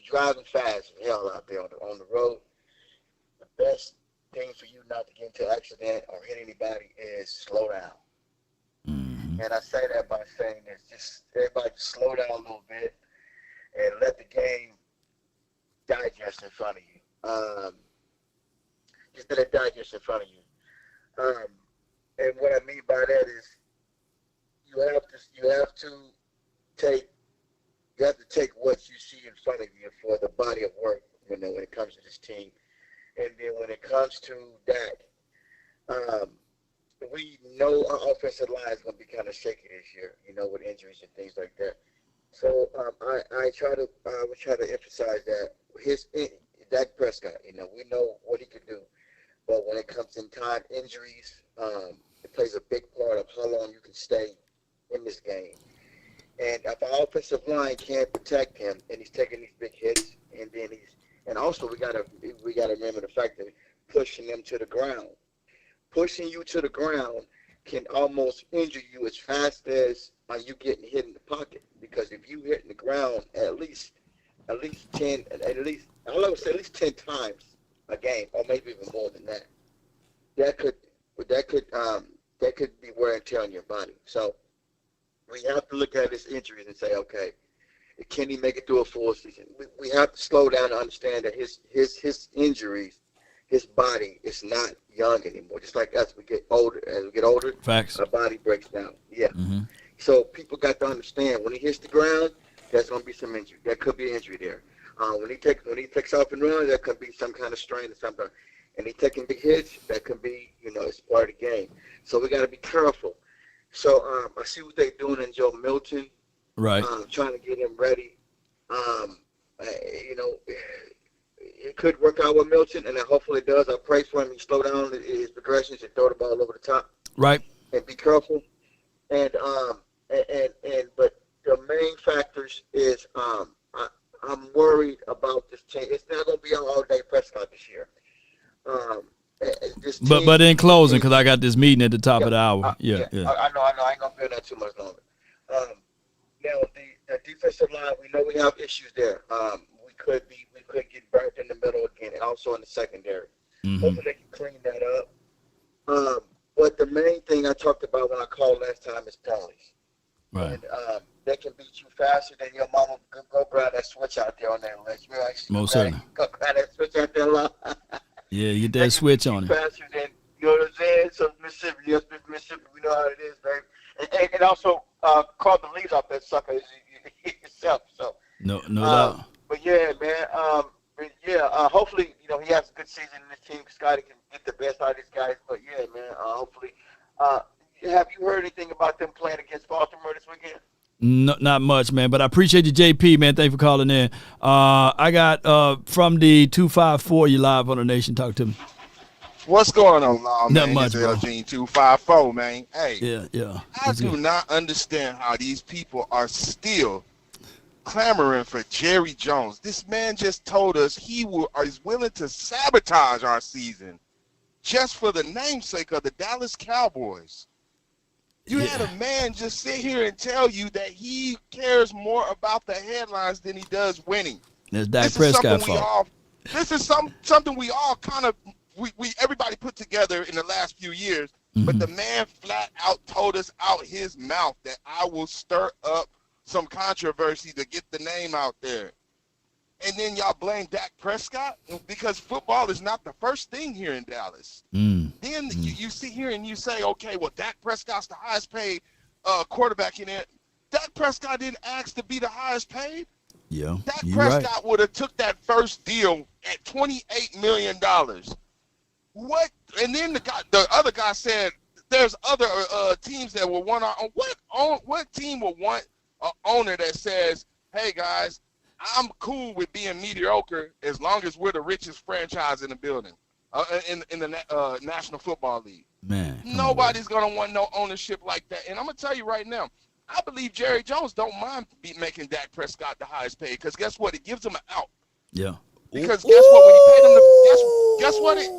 driving fast as hell out there on the road, the best thing for you not to get into an accident or hit anybody is slow down. Mm-hmm. And I say that by saying this: just everybody slow down a little bit and let the game digest in front of you. Just let it digest in front of you. And what I mean by that is you have to take what you see in front of you for the body of work, when it comes to this team. And then when it comes to that, we know our offensive line is going to be kind of shaky this year, with injuries and things like that. So I try to emphasize that Dak Prescott, we know what he can do, but when it comes in time injuries, it plays a big part of how long you can stay in this game. And if our offensive line can't protect him, and he's taking these big hits, and also we gotta remember the fact that pushing them to the ground, pushing you to the ground can almost injure you as fast as you getting hit in the pocket. Because if you hit in the ground at least 10 times a game, or maybe even more than that, that could be wear and tear on your body. So we have to look at his injuries and say, okay, can he make it through a full season? We have to slow down and understand that his injuries, his body is not young anymore. Just like us, we get older. As we get older, facts, our body breaks down. Yeah. Mm-hmm. So people got to understand when he hits the ground, there's going to be some injury. There could be an injury there. When he takes off and runs, there could be some kind of strain or something. And he taking big hits, that could be, it's part of the game. So we got to be careful. So I see what they're doing in Joe Milton. Right. Trying to get him ready. It could work out with Milton, and hopefully it does. I pray for him. He slow down his progressions and throw the ball over the top. Right. And be careful. And but the main factors is I'm worried about this team. It's not going to be all day Prescott this year. But in closing, because I got this meeting at the top of the hour. I know. I ain't gonna be on that too much longer. Now the defensive line, we know we have issues there. We could get burnt in the middle again, and also in the secondary. Hopefully they can clean that up. But the main thing I talked about when I called last time is penalties. Right. And they can beat you faster than your mama. Go grab that switch out there on that list. Most certainly. Go grab that switch out there a lot. Yeah, you get that switch on it. Faster than, you know what I'm saying? So Mississippi, yes, Mississippi, we know how it is, baby. And also call the lead off that sucker yourself. So no doubt. But yeah, man. Hopefully, he has a good season in this team. Scotty can get the best out of these guys. But yeah, man. Hopefully, have you heard anything about them playing against Baltimore this weekend? No, not much, man, but I appreciate you, JP, man. Thanks for calling in. I got from the 254, you live on the Nation. Talk to me. What's going on, Law, man? Not much, It's bro. Gene 254, man. Hey, yeah. I do not understand how these people are still clamoring for Jerry Jones. This man just told us he is willing to sabotage our season just for the namesake of the Dallas Cowboys. You had a man just sit here and tell you that he cares more about the headlines than he does winning. That's Dak Prescott's fault. This is something we all kind of everybody put together in the last few years. But the man flat out told us out his mouth that I will stir up some controversy to get the name out there. And then y'all blame Dak Prescott because football is not the first thing here in Dallas. Then you sit here and you say, okay, well, Dak Prescott's the highest paid quarterback in it. Dak Prescott didn't ask to be the highest paid. Yeah, Dak Prescott would have took that first deal at $28 million. What? And then the other guy said there's other teams that will want what team will want an owner that says, hey, guys, I'm cool with being mediocre as long as we're the richest franchise in the building, in the National Football League. Man, nobody's gonna want no ownership like that. And I'm gonna tell you right now, I believe Jerry Jones don't mind making Dak Prescott the highest paid because guess what? It gives him an out. Yeah. Because guess what? When he paid him,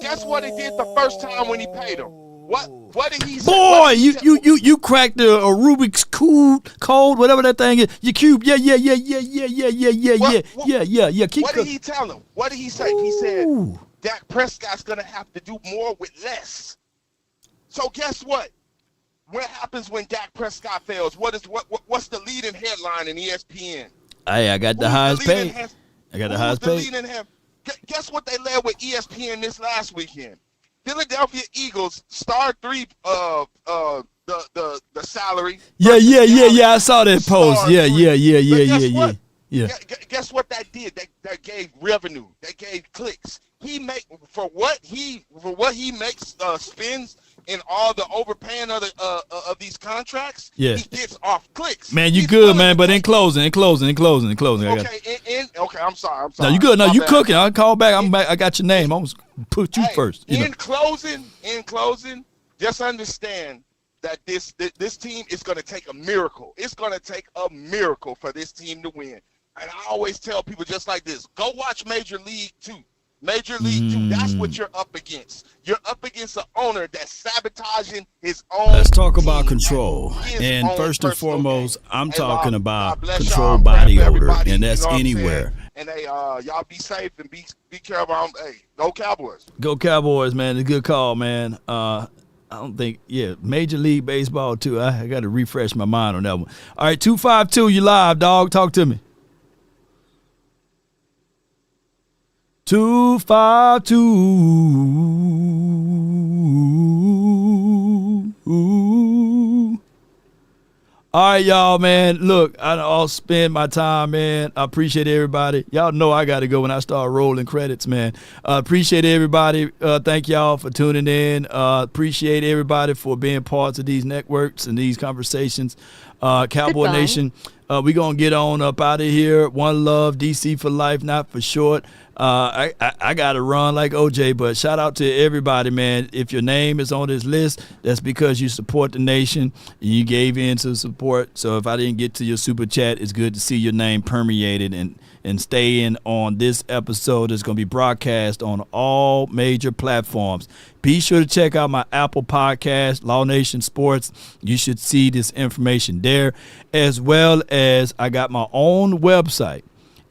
guess what he did the first time when he paid him. What did he say? Boy, you cracked a Rubik's code, whatever that thing is. Your cube, yeah. Keep what did he tell him? What did he say? He said Dak Prescott's gonna have to do more with less. So guess what? What happens when Dak Prescott fails? What's the leading headline in ESPN? Hey, I got the highest paid. I got the highest paid. Guess what they led with ESPN this last weekend? Philadelphia Eagles star 3 the salary. Yeah. I saw that post. Yeah. Guess what that did? That gave revenue. That gave clicks. He make for what he makes spends in all the overpaying of these contracts. Yeah. He gets off clicks. Man, you good, man. But in closing. Okay, I'm sorry. No, you good. No, you cooking. I'll call back. I'm back. I got your name. I'm gonna put you first. In closing, just understand that this team is going to take a miracle. It's going to take a miracle for this team to win. And I always tell people just like this: go watch Major League 2. Major League 2, that's what you're up against. You're up against an owner that's sabotaging his own. Let's talk about control. And first and foremost, I'm talking about controlled body odor, and that's anywhere. And hey, y'all be safe and be careful. Hey, go Cowboys. Go Cowboys, man. It's a good call, man. I don't think, Major League Baseball, too. I got to refresh my mind on that one. All right, 252, you live, dog. Talk to me. 252. All right, y'all, man. Look, I'll spend my time, man. I appreciate everybody. Y'all know I got to go when I start rolling credits, man. Appreciate everybody. Thank y'all for tuning in. Appreciate everybody for being parts of these networks and these conversations. Cowboy Goodbye. Nation, we going to get on up out of here. One love, DC for life, not for short. I got to run like OJ, but shout out to everybody, man. If your name is on this list, that's because you support the nation and you gave in to support. So if I didn't get to your super chat, it's good to see your name permeated and stay in on this episode. It's going to be broadcast on all major platforms. Be sure to check out my Apple podcast, Law Nation Sports. You should see this information there, as well as I got my own website.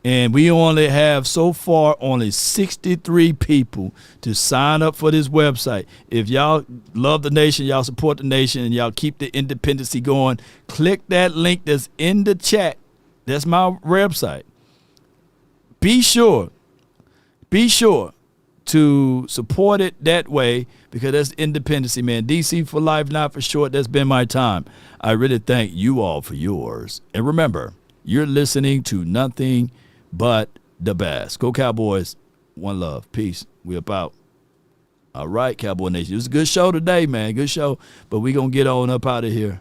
And we only have so far only 63 people to sign up for this website. If y'all love the nation, y'all support the nation, and y'all keep the independency going, click that link that's in the chat. That's my website. Be sure to support it that way, because that's independency, man. DC for life, not for short. That's been my time. I really thank you all for yours. And remember, you're listening to nothing but the best. Go Cowboys. One love. Peace. We about. All right, Cowboy Nation. It was a good show today, man. Good show. But we going to get on up out of here.